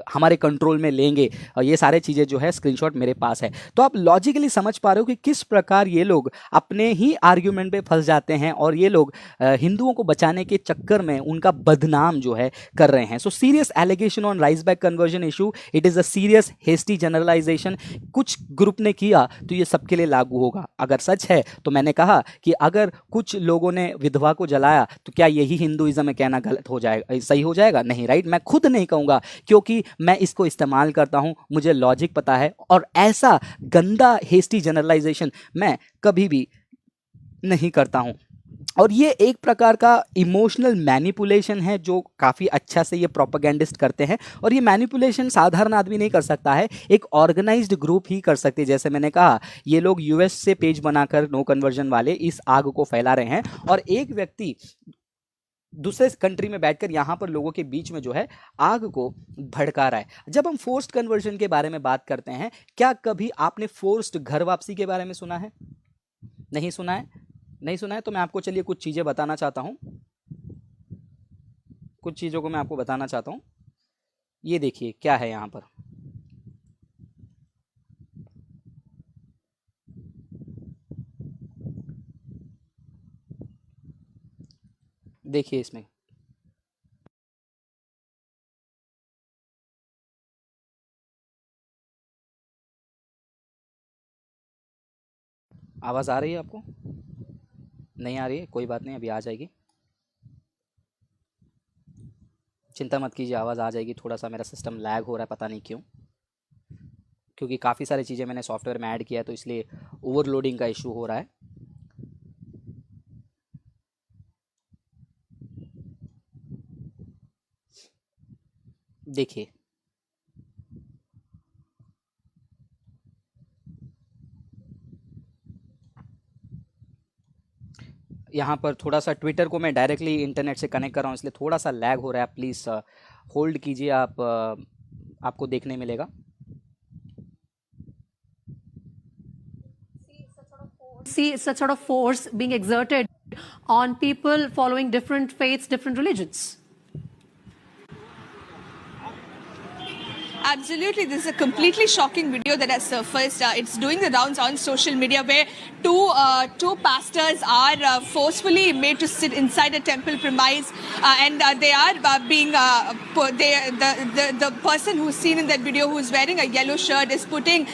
हमारे कंट्रोल में लेंगे। और ये सारे चीज़ें जो है स्क्रीनशॉट मेरे पास है। तो आप लॉजिकली समझ पा रहे हो कि किस प्रकार ये लोग अपने ही आर्ग्यूमेंट पे फंस जाते हैं और ये लोग हिंदुओं को बचाने के चक्कर में उनका बदनाम जो है कर रहे हैं। So serious allegation on rice bag conversion issue, it is a serious hasty generalisation. कुछ ग्रुप ने किया तो ये सबके लिए लागू होगा। अगर सच है तो मैंने कहा कि अगर कुछ लोगों ने विधवा को जलाया तो क्या यही हिंदुइज्म में कहना गलत हो जाएगा, सही हो जाएगा? नहीं, राइट? मैं खुद नहीं कहूँगा क्योंकि मैं इसको इस्तेमाल करता हूं, मुझे लॉजिक पता है, और ऐसा गंदा हेस्टी जनरलाइजेशन मैं कभी भी नहीं करता हूं। और ये एक प्रकार का इमोशनल मैनिपुलेशन है जो काफ़ी अच्छा से ये प्रोपेगेंडिस्ट करते हैं। और ये मैनिपुलेशन साधारण आदमी नहीं कर सकता है, एक ऑर्गेनाइज्ड ग्रुप ही कर सकते हैं। जैसे मैंने कहा, ये लोग US से पेज बनाकर नो कन्वर्जन वाले इस आग को फैला रहे हैं और एक व्यक्ति दूसरे कंट्री में बैठकर यहाँ पर लोगों के बीच में जो है आग को भड़का रहा है। जब हम फोर्स्ड कन्वर्जन के बारे में बात करते हैं, क्या कभी आपने फोर्स्ड घर वापसी के बारे में सुना है? नहीं सुना है? नहीं सुना है तो मैं आपको चलिए कुछ चीज़ें बताना चाहता हूँ। कुछ चीज़ों को मैं आपको बताना चाहता हूँ। ये देखिए क्या है यहाँ पर। देखिए इसमें आवाज़ आ रही है आपको? नहीं आ रही है? कोई बात नहीं, अभी आ जाएगी, चिंता मत कीजिए, आवाज़ आ जाएगी। थोड़ा सा मेरा सिस्टम लैग हो रहा है, पता नहीं क्यों, क्योंकि काफ़ी सारी चीज़ें मैंने सॉफ्टवेयर में ऐड किया है तो इसलिए ओवरलोडिंग का इशू हो रहा है। देखिए यहाँ पर थोड़ा सा ट्विटर को मैं डायरेक्टली इंटरनेट से कनेक्ट कर रहा हूँ इसलिए थोड़ा सा लैग हो रहा है। प्लीज़ होल्ड कीजिए, आप आपको देखने मिलेगा। See such sort of force being exerted on people following different faiths, different religions. Absolutely, this is a completely shocking video that has surfaced. It's doing the rounds on social media where two pastors are forcefully made to sit inside a temple premise, and they are being the person who's seen in that video, who's wearing a yellow shirt, is putting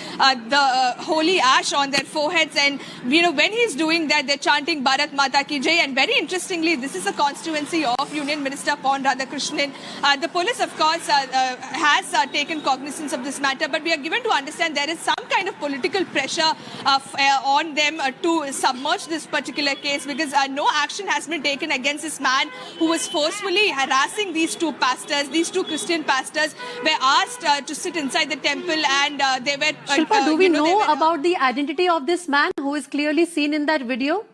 the holy ash on their foreheads, and when he's doing that, they're chanting Bharat Mata Ki Jai. And very interestingly, this is a constituency of Union Minister Pon Radhakrishnan. The police, of course, has taken cognizance of this matter, but we are given to understand there is some kind of political pressure on them to submerge this particular case, because no action has been taken against this man who was forcefully harassing these two pastors. These two Christian pastors were asked to sit inside the temple, and they were. Shilpa, do we know about the identity of this man who is clearly seen in that video?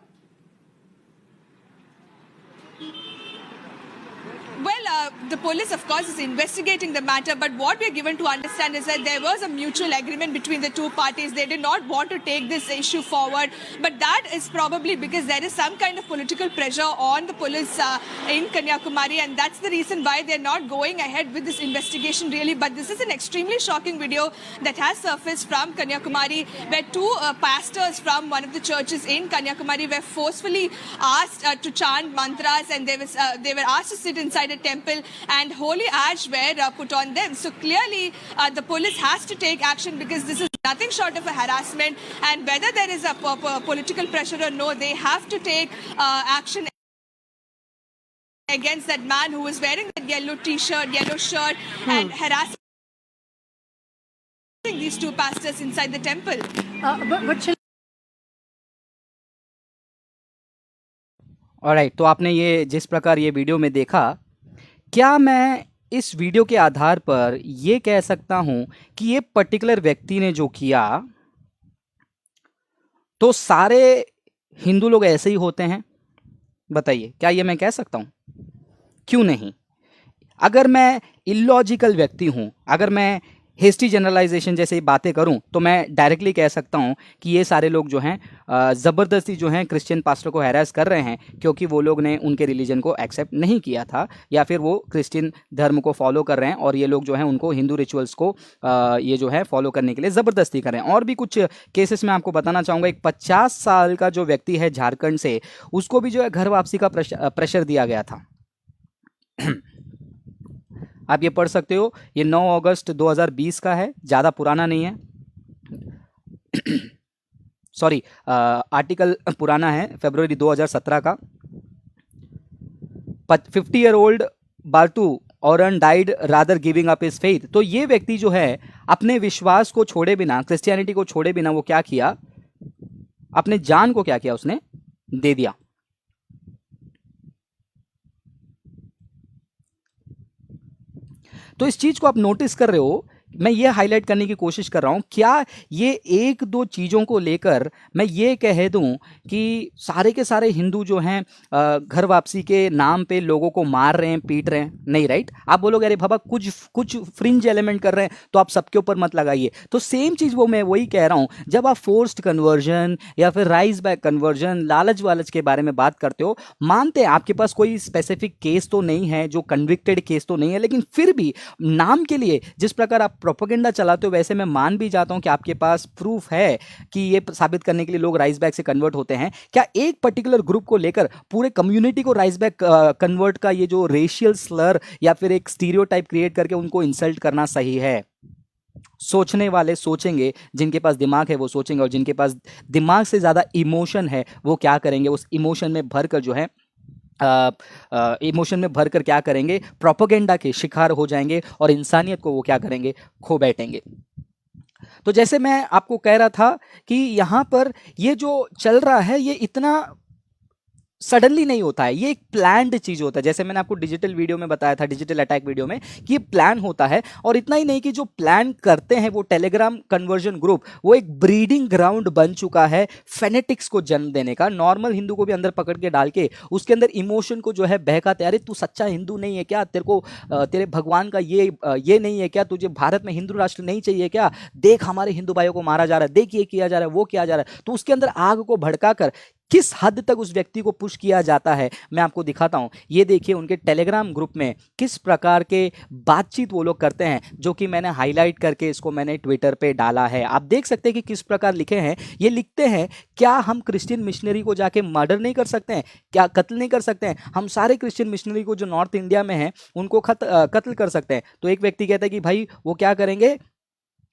Well, the police, of course, is investigating the matter, but what we are given to understand is that there was a mutual agreement between the two parties. They did not want to take this issue forward, but that is probably because there is some kind of political pressure on the police in Kanyakumari, and that's the reason why they're not going ahead with this investigation, really. But this is an extremely shocking video that has surfaced from Kanyakumari, where two pastors from one of the churches in Kanyakumari were forcefully asked to chant mantras, and they were asked to sit inside a temple, and holy ash were put on them. So clearly the police has to take action, because this is nothing short of a harassment, and whether there is a political pressure or no, they have to take action against that man who is wearing that yellow shirt and harassing these two pastors inside the temple. Alright, तो आपने ये जिस प्रकार ये वीडियो में देखा, क्या मैं इस वीडियो के आधार पर ये कह सकता हूं कि ये पर्टिकुलर व्यक्ति ने जो किया, तो सारे हिंदू लोग ऐसे ही होते हैं? बताइए, क्या ये मैं कह सकता हूं? क्यों नहीं? अगर मैं इलॉजिकल व्यक्ति हूं, अगर मैं हेस्टी जनरलाइजेशन जैसे बातें करूं, तो मैं डायरेक्टली कह सकता हूं कि ये सारे लोग जो हैं ज़बरदस्ती जो हैं क्रिश्चियन पास्टर को हैरेस कर रहे हैं, क्योंकि वो लोग ने उनके रिलीजन को एक्सेप्ट नहीं किया था, या फिर वो क्रिश्चियन धर्म को फॉलो कर रहे हैं, और ये लोग जो हैं उनको हिंदू रिचुअल्स को ये जो है फॉलो करने के लिए ज़बरदस्ती कर रहे हैं। और भी कुछ केसेस में आपको बताना चाहूँगा। एक 50 साल का जो व्यक्ति है झारखंड से, उसको भी जो है घर वापसी का प्रेशर दिया गया था। आप ये पढ़ सकते हो, ये 9 अगस्त 2020 का है, ज़्यादा पुराना नहीं है। सॉरी, आर्टिकल पुराना है, फरवरी 2017 का। 50-year-old बाल्टू औरन died rather giving up his faith. तो ये व्यक्ति जो है अपने विश्वास को छोड़े बिना, क्रिश्चियनिटी को छोड़े बिना, वो क्या किया? अपने जान को क्या किया? उसने दे दिया। तो इस चीज को आप नोटिस कर रहे हो, मैं ये हाईलाइट करने की कोशिश कर रहा हूं। क्या ये एक दो चीज़ों को लेकर मैं ये कह दूं कि सारे के सारे हिंदू जो हैं घर वापसी के नाम पे लोगों को मार रहे हैं, पीट रहे हैं? नहीं, राइट? आप बोलोगे अरे बाबा कुछ फ्रिंज एलिमेंट कर रहे हैं तो आप सबके ऊपर मत लगाइए। तो सेम चीज़ वो मैं वही कह रहा हूं, जब आप फोर्स्ड कन्वर्जन या फिर राइज बैक कन्वर्जन, लालच वालच के बारे में बात करते हो, मानते हैं आपके पास कोई स्पेसिफिक केस तो नहीं है, जो कन्विक्टेड केस तो नहीं है, लेकिन फिर भी नाम के लिए जिस प्रकार आप प्रोपेगेंडा चलाते हो, वैसे मैं मान भी जाता हूं कि आपके पास प्रूफ है कि ये साबित करने के लिए लोग राइज बैक से कन्वर्ट होते हैं। क्या एक पर्टिकुलर ग्रुप को लेकर पूरे कम्युनिटी को राइज बैक कन्वर्ट का ये जो रेशियल स्लर या फिर एक स्टीरियोटाइप क्रिएट करके उनको इंसल्ट करना सही है? सोचने वाले सोचेंगे, जिनके पास दिमाग है वो सोचेंगे, और जिनके पास दिमाग से ज्यादा इमोशन है वो क्या करेंगे? उस इमोशन में भरकर जो है इमोशन में भरकर क्या करेंगे? प्रोपेगेंडा के शिकार हो जाएंगे और इंसानियत को वो क्या करेंगे? खो बैठेंगे। तो जैसे मैं आपको कह रहा था कि यहां पर ये जो चल रहा है ये इतना सडनली नहीं होता है, ये एक प्लान्ड चीज होता है। जैसे मैंने आपको डिजिटल वीडियो में बताया था, डिजिटल अटैक वीडियो में, कि ये प्लान होता है। और इतना ही नहीं कि जो प्लान करते हैं वो टेलीग्राम कन्वर्जन ग्रुप, वो एक ब्रीडिंग ग्राउंड बन चुका है फेनेटिक्स को जन्म देने का। नॉर्मल हिंदू को भी अंदर पकड़ के डाल के उसके अंदर इमोशन को जो है बहकाते, अरे तू सच्चा हिंदू नहीं है क्या? तेरे को तेरे भगवान का ये नहीं है क्या? तुझे भारत में हिंदू राष्ट्र नहीं चाहिए क्या? देख हमारे हिंदू भाइयों को मारा जा रहा है, देख ये किया जा रहा है, वो किया जा रहा है। तो उसके अंदर आग को भड़का कर किस हद तक उस व्यक्ति को पुश किया जाता है मैं आपको दिखाता हूं। ये देखिए उनके टेलीग्राम ग्रुप में किस प्रकार के बातचीत वो लोग करते हैं, जो कि मैंने हाईलाइट करके इसको मैंने ट्विटर पे डाला है। आप देख सकते हैं कि किस प्रकार लिखे हैं। ये लिखते हैं, क्या हम क्रिश्चियन मिशनरी को जाके मर्डर नहीं कर सकते हैं, क्या कत्ल नहीं कर सकते हैं? हम सारे क्रिश्चियन मिशनरी को जो नॉर्थ इंडिया में है उनको कत्ल कर सकते हैं। तो एक व्यक्ति कहता है कि भाई वो क्या करेंगे,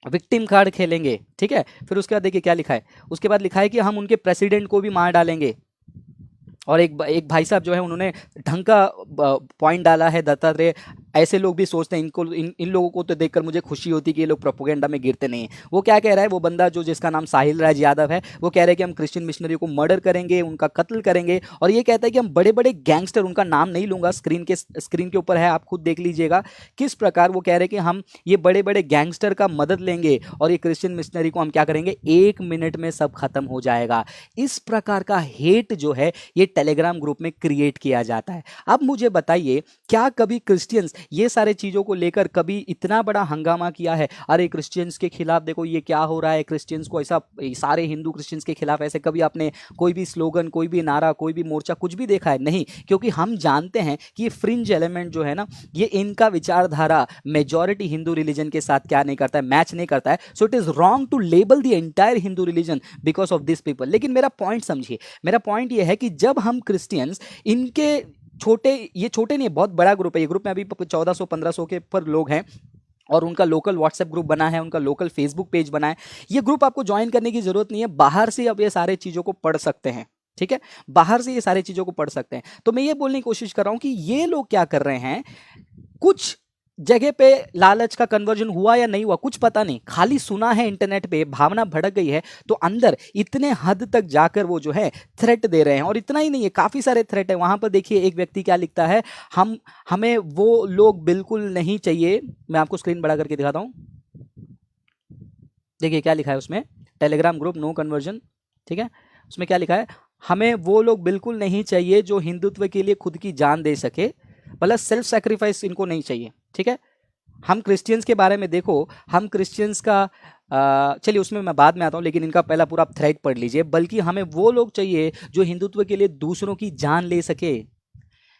विक्टिम कार्ड खेलेंगे, ठीक है। फिर उसके बाद देखिए क्या लिखा है, उसके बाद लिखा है कि हम उनके प्रेसिडेंट को भी मार डालेंगे। और एक भाई साहब जो है उन्होंने ढंग का पॉइंट डाला है, दत्तात्रेय। ऐसे लोग भी सोचते हैं, इन लोगों को तो देखकर मुझे खुशी होती है कि ये लोग प्रोपोगेंडा में गिरते नहीं हैं। वो क्या कह रहा है, वो बंदा जो जिसका नाम साहिल राज यादव है, वो कह रहा है कि हम क्रिश्चियन मिशनरी को मर्डर करेंगे, उनका कत्ल करेंगे। और ये कहता है कि हम बड़े बड़े गैंगस्टर, उनका नाम नहीं लूंगा, स्क्रीन के ऊपर है, आप खुद देख लीजिएगा किस प्रकार वो कह रहे हैं कि हम ये बड़े बड़े गैंगस्टर का मदद लेंगे और ये क्रिश्चियन मिशनरी को हम क्या करेंगे, 1 मिनट में सब खत्म हो जाएगा। इस प्रकार का हेट जो है ये टेलीग्राम ग्रुप में क्रिएट किया जाता है। अब मुझे बताइए, क्या कभी क्रिश्चियंस ये सारे चीजों को लेकर कभी इतना बड़ा हंगामा किया है, अरे क्रिश्चियंस के खिलाफ देखो ये क्या हो रहा है, क्रिश्चियंस को ऐसा, सारे हिंदू क्रिश्चियंस के खिलाफ ऐसे कभी आपने कोई भी स्लोगन, कोई भी नारा, कोई भी मोर्चा कुछ भी देखा है? नहीं, क्योंकि हम जानते हैं कि ये फ्रिंज एलिमेंट जो है ना, ये इनका विचारधारा मेजॉरिटी हिंदू रिलीजन के साथ क्या नहीं करता है, मैच नहीं करता है। So it is wrong to label the entire Hindu religion because of this people. लेकिन मेरा पॉइंट समझिए, मेरा पॉइंट ये है कि जब हम क्रिश्चियंस, इनके ये छोटे नहीं है, बहुत बड़ा ग्रुप है ये ग्रुप में अभी 1400-1500 के पर लोग हैं और उनका लोकल व्हाट्सएप ग्रुप बना है, उनका लोकल फेसबुक पेज बना है। ये ग्रुप आपको ज्वाइन करने की जरूरत नहीं है, बाहर से अब ये सारे चीजों को पढ़ सकते हैं, ठीक है, बाहर से ये सारी चीजों को पढ़ सकते हैं। तो मैं ये बोलने की कोशिश कर रहा हूं कि ये लोग क्या कर रहे हैं, कुछ जगह पे लालच का कन्वर्जन हुआ या नहीं हुआ कुछ पता नहीं, खाली सुना है इंटरनेट पे, भावना भड़क गई है, तो अंदर इतने हद तक जाकर वो जो है थ्रेट दे रहे हैं। और इतना ही नहीं है, काफी सारे थ्रेट है वहां पर। देखिए एक व्यक्ति क्या लिखता है, हमें वो लोग बिल्कुल नहीं चाहिए। मैं आपको स्क्रीन बड़ा करके दिखाता हूं, देखिए क्या लिखा है उसमें, टेलीग्राम ग्रुप नो कन्वर्जन, ठीक है। उसमें क्या लिखा है, हमें वो लोग बिल्कुल नहीं चाहिए जो हिंदुत्व के लिए खुद की जान दे सके, प्लस सेल्फ सैक्रिफाइस इनको नहीं चाहिए, ठीक है। हम क्रिश्चियंस के बारे में देखो, हम क्रिश्चियंस का चलिए उसमें मैं बाद में आता हूं, लेकिन इनका पहला पूरा थ्रेड पढ़ लीजिए। बल्कि हमें वो लोग चाहिए जो हिंदुत्व के लिए दूसरों की जान ले सके।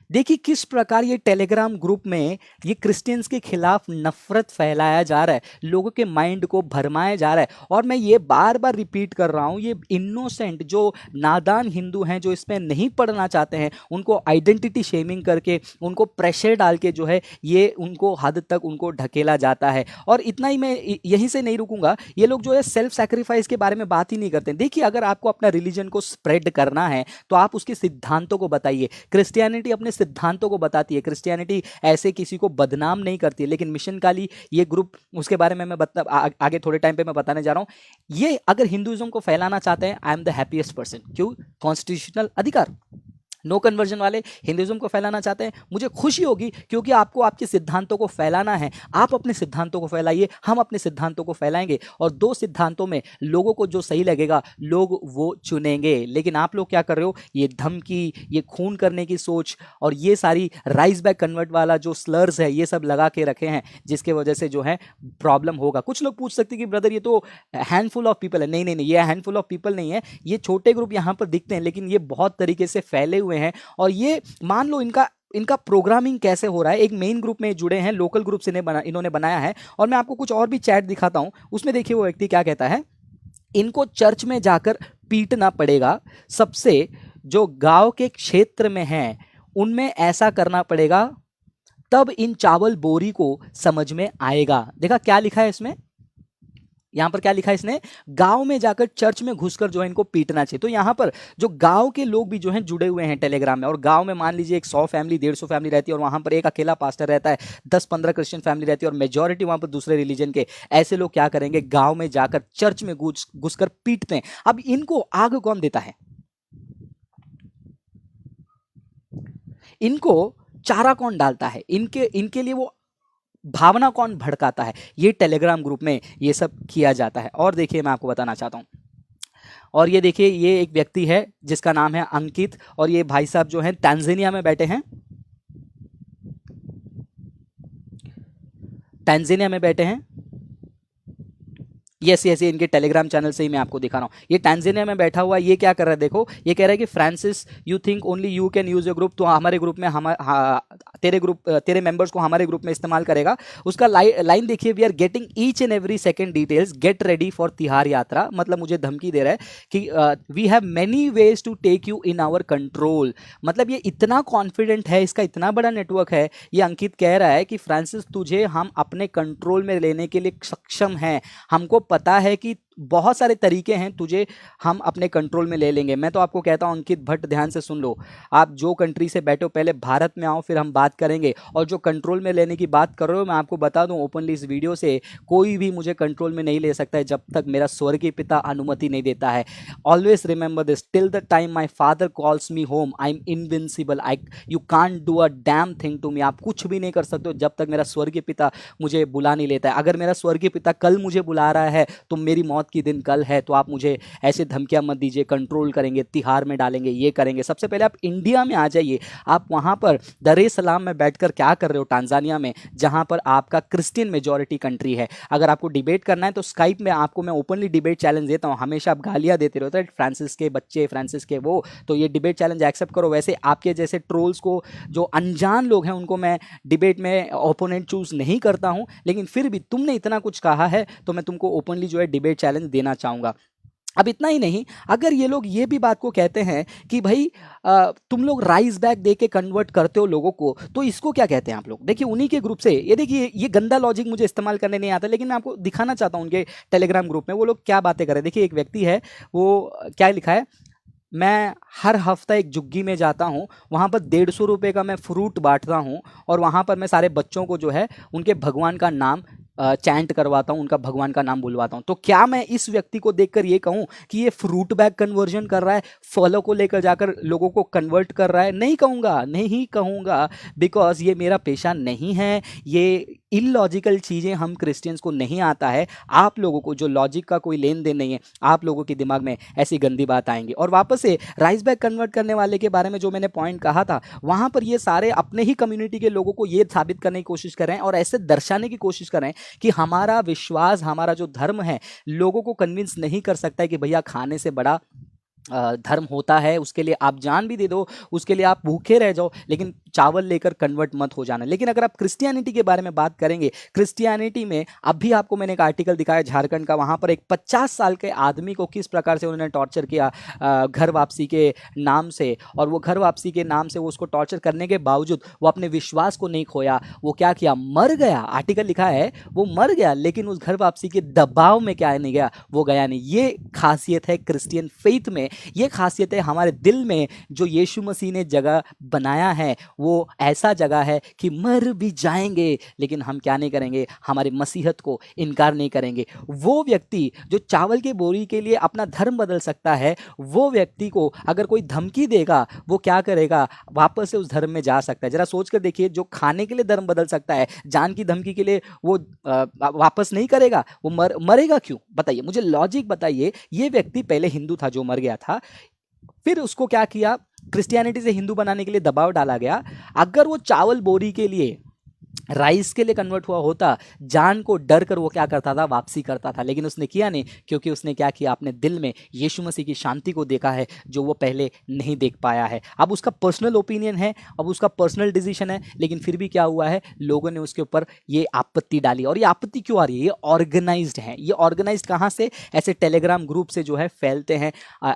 देखिए किस प्रकार ये टेलीग्राम ग्रुप में ये क्रिश्चियंस के खिलाफ नफरत फैलाया जा रहा है, लोगों के माइंड को भरमाया जा रहा है। और मैं ये बार बार रिपीट कर रहा हूं, ये इनोसेंट जो नादान हिंदू हैं, जो इसमें नहीं पढ़ना चाहते हैं, उनको आइडेंटिटी शेमिंग करके, उनको प्रेशर डाल के जो है ये उनको हद तक उनको ढकेला जाता है। और इतना ही, मैं यहीं से नहीं रुकूंगा, ये लोग जो है सेल्फ सैक्रिफाइस के बारे में बात ही नहीं करते। देखिए अगर आपको अपना रिलीजन को स्प्रेड करना है तो आप उसके सिद्धांतों को बताइए। क्रिश्चियनिटी अपने सिद्धांतों को बताती है, क्रिश्चियनिटी ऐसे किसी को बदनाम नहीं करती है। लेकिन मिशन काली ये ग्रुप, उसके बारे में मैं आगे थोड़े टाइम पे मैं बताने जा रहा हूं। ये अगर हिंदुइज्म को फैलाना चाहते हैं, I am the happiest person. क्यों? कॉन्स्टिट्यूशनल अधिकार। नो कन्वर्जन वाले हिंदुइज्म को फैलाना चाहते हैं, मुझे खुशी होगी, क्योंकि आपको आपके सिद्धांतों को फैलाना है। आप अपने सिद्धांतों को फैलाइए, हम अपने सिद्धांतों को फैलाएंगे, और दो सिद्धांतों में लोगों को जो सही लगेगा लोग वो चुनेंगे। लेकिन आप लोग क्या कर रहे हो, ये धमकी, ये खून करने की सोच और ये सारी राइज बैक कन्वर्ट वाला जो स्लर्स है ये सब लगा के रखे हैं, जिसके वजह से जो है प्रॉब्लम होगा। कुछ लोग पूछ सकते हैं कि ब्रदर ये तो हैंडफुल ऑफ पीपल है। नहीं नहीं नहीं, ये हैंडफुल ऑफ पीपल नहीं है, ये छोटे ग्रुप यहाँ पर दिखते हैं, लेकिन ये बहुत तरीके से फैले हुए हैं। और ये मान लो इनका प्रोग्रामिंग कैसे हो रहा है, एक मेन ग्रुप में जुड़े हैं, लोकल ग्रुप से इन्होंने बनाया है। और मैं आपको कुछ और भी चैट दिखाता हूं, उसमें देखिए वो व्यक्ति क्या कहता है, इनको चर्च में जाकर पीटना पड़ेगा, सबसे जो गांव के क्षेत्र में हैं उनमें ऐसा करना पड़ेगा, तब इन चावल बोरी को समझ में आएगा। देखा क्या लिखा है इसमें, यहां पर क्या लिखा है इसने, गांव में जाकर चर्च में घुसकर जो है इनको पीटना चाहिए। तो यहां पर जो गांव के लोग भी जो हैं जुड़े हुए हैं टेलीग्राम में, और गांव में मान लीजिए 100 फैमिली 150 फैमिली रहती है, और वहां पर एक अकेला पास्टर रहता है, 10-15 क्रिश्चियन फैमिली रहती है, और मेजॉरिटी वहां पर दूसरे रिलीजन के। ऐसे लोग क्या करेंगे, गांव में जाकर चर्च में घुसकर पीटते हैं। अब इनको आग कौन देता है, इनको चारा कौन डालता है, इनके लिए वो भावना कौन भड़काता है, ये टेलीग्राम ग्रुप में ये सब किया जाता है। और देखिए मैं आपको बताना चाहता हूं, और ये देखिए ये एक व्यक्ति है जिसका नाम है अंकित, और ये भाई साहब जो हैं तंजानिया में बैठे हैं, तंजानिया में बैठे हैं। यस यस, ये इनके टेलीग्राम चैनल से ही मैं आपको दिखा रहा हूँ। ये टैंजानिया में बैठा हुआ है, ये क्या कर रहा है देखो, ये कह रहा है कि Francis you think only you can use your group, तो हमारे ग्रुप में तेरे मेंबर्स को हमारे ग्रुप में इस्तेमाल करेगा। उसका लाइन देखिए, we are getting each and every second details, get ready for Tihar यात्रा, मतलब मुझे धमकी दे रहा है कि we have many ways to take you in our control. मतलब ये इतना कॉन्फिडेंट है, इसका इतना बड़ा नेटवर्क है। ये अंकित कह रहा है कि फ्रांसिस तुझे हम अपने कंट्रोल में लेने के लिए सक्षम हैं, हमको पता है कि बहुत सारे तरीके हैं, तुझे हम अपने कंट्रोल में ले लेंगे। मैं तो आपको कहता हूं अंकित भट्ट, ध्यान से सुन लो, आप जो कंट्री से बैठो पहले भारत में आओ, फिर हम बात करेंगे। और जो कंट्रोल में लेने की बात कर रहे हो, मैं आपको बता दूं ओपनली इस वीडियो से, कोई भी मुझे कंट्रोल में नहीं ले सकता है जब तक मेरा स्वर्गीय पिता अनुमति नहीं देता है। Always remember this, till the time my father calls me home I am invincible, you can't do a damn thing to me. आप कुछ भी नहीं कर सकते हो जब तक मेरा स्वर्गीय पिता मुझे बुला नहीं लेता है। अगर मेरा स्वर्गीय पिता कल मुझे बुला रहा है तो मेरी मौत की दिन कल है, तो आप मुझे ऐसे धमकियां मत दीजिए, कंट्रोल करेंगे, तिहार में डालेंगे, ये करेंगे। सबसे पहले आप इंडिया में आ जाइए। आप वहां पर दर ए सलाम में बैठकर क्या कर रहे हो टांजानिया में, जहां पर आपका क्रिश्चियन मेजॉरिटी कंट्री है। अगर आपको डिबेट करना है तो स्काइप में आपको मैं ओपनली डिबेट चैलेंज देता हूं। हमेशा आप गालियां देते रहते हो फ्रांसिस के बच्चे, फ्रांसिस के वो, तो ये डिबेट चैलेंज एक्सेप्ट करो। वैसे आपके जैसे ट्रोल्स को, जो अनजान लोग हैं, उनको मैं डिबेट में ओपोनेंट चूज नहीं करता हूं, लेकिन फिर भी तुमने इतना कुछ कहा है तो मैं तुमको ओपनली जो है डिबेट चैलेंज देना चाहूंगा। अब इतना ही नहीं, अगर ये लोग ये भी बात को कहते हैं कि भाई तुम लोग राइस बैग दे के कन्वर्ट करते हो लोगों को, तो इसको क्या कहते हैं आप लोग? देखिए उन्हीं के ग्रुप से, ये देखिए ये गंदा लॉजिक मुझे इस्तेमाल करने नहीं आता, लेकिन मैं आपको दिखाना चाहता हूँ उनके टेलीग्राम ग्रुप में वो लोग क्या बातें कर रहे हैं। देखिए एक व्यक्ति है, वो क्या लिखा है, मैं हर हफ्ता एक झुग्गी में जाता हूँ, वहाँ पर 150 रुपये का मैं फ्रूट बांटता हूँ, और वहाँ पर मैं सारे बच्चों को जो है उनके भगवान का नाम चैंट करवाता हूँ, उनका भगवान का नाम बुलवाता हूँ। तो क्या मैं इस व्यक्ति को देखकर ये कहूँ कि ये फ्रूट बैग कन्वर्जन कर रहा है, फलों को लेकर जाकर लोगों को कन्वर्ट कर रहा है? नहीं कहूँगा, नहीं कहूँगा, बिकॉज ये मेरा पेशा नहीं है। ये इलॉजिकल चीज़ें हम क्रिश्चियंस को नहीं आता है। आप लोगों को जो लॉजिक का कोई लेन देन नहीं है, आप लोगों के दिमाग में ऐसी गंदी बात आएंगी। और वापस से राइस बैग कन्वर्ट करने वाले के बारे में जो मैंने पॉइंट कहा था, वहाँ पर ये सारे अपने ही कम्युनिटी के लोगों को ये साबित करने की कोशिश कर रहे हैं और ऐसे दर्शाने की कोशिश कर रहे हैं कि हमारा विश्वास, हमारा जो धर्म है, लोगों को कन्विंस नहीं कर सकता है कि भैया खाने से बड़ा धर्म होता है। उसके लिए आप जान भी दे दो, उसके लिए आप भूखे रह जाओ, लेकिन चावल लेकर कन्वर्ट मत हो जाना। लेकिन अगर आप क्रिश्चियनिटी के बारे में बात करेंगे, क्रिश्चियनिटी में अभी आपको मैंने एक आर्टिकल दिखाया झारखंड का, वहाँ पर एक 50 साल के आदमी को किस प्रकार से उन्होंने टॉर्चर किया घर वापसी के नाम से। और वो घर वापसी के नाम से वो उसको टॉर्चर करने के बावजूद वो अपने विश्वास को नहीं खोया। वो क्या किया, मर गया। आर्टिकल लिखा है वो मर गया, लेकिन उस घर वापसी के दबाव में क्या नहीं गया, वो गया नहीं। ये खासियत है क्रिश्चियन फेथ में, ये खासियत है हमारे दिल में। जो यीशु मसीह ने जगह बनाया है वो ऐसा जगह है कि मर भी जाएंगे लेकिन हम क्या नहीं करेंगे, हमारे मसीहत को इनकार नहीं करेंगे। वो व्यक्ति जो चावल के बोरी के लिए अपना धर्म बदल सकता है, वो व्यक्ति को अगर कोई धमकी देगा, वो क्या करेगा, वापस से उस धर्म में जा सकता है। जरा सोच कर देखिए, जो खाने के लिए धर्म बदल सकता है, जान की धमकी के लिए वो वापस नहीं करेगा, वो मरेगा क्यों? बताइए मुझे, लॉजिक बताइए। ये व्यक्ति पहले हिंदू था जो मर गया था, फिर उसको क्या किया, क्रिश्चियनिटी से हिंदू बनाने के लिए दबाव डाला गया। अगर वो चावल बोरी के लिए, राइस के लिए कन्वर्ट हुआ होता, जान को डर कर वो क्या करता था, वापसी करता था। लेकिन उसने किया नहीं, क्योंकि उसने क्या किया, अपने दिल में यीशु मसीह की शांति को देखा है जो वो पहले नहीं देख पाया है। अब उसका पर्सनल ओपिनियन है, अब उसका पर्सनल डिसीजन है, लेकिन फिर भी क्या हुआ है, लोगों ने उसके ऊपर ये आपत्ति डाली। और ये आपत्ति क्यों आ रही है, ये ऑर्गेनाइज्ड है। ये ऑर्गेनाइज्ड कहाँ से, ऐसे टेलीग्राम ग्रुप से जो है फैलते हैं,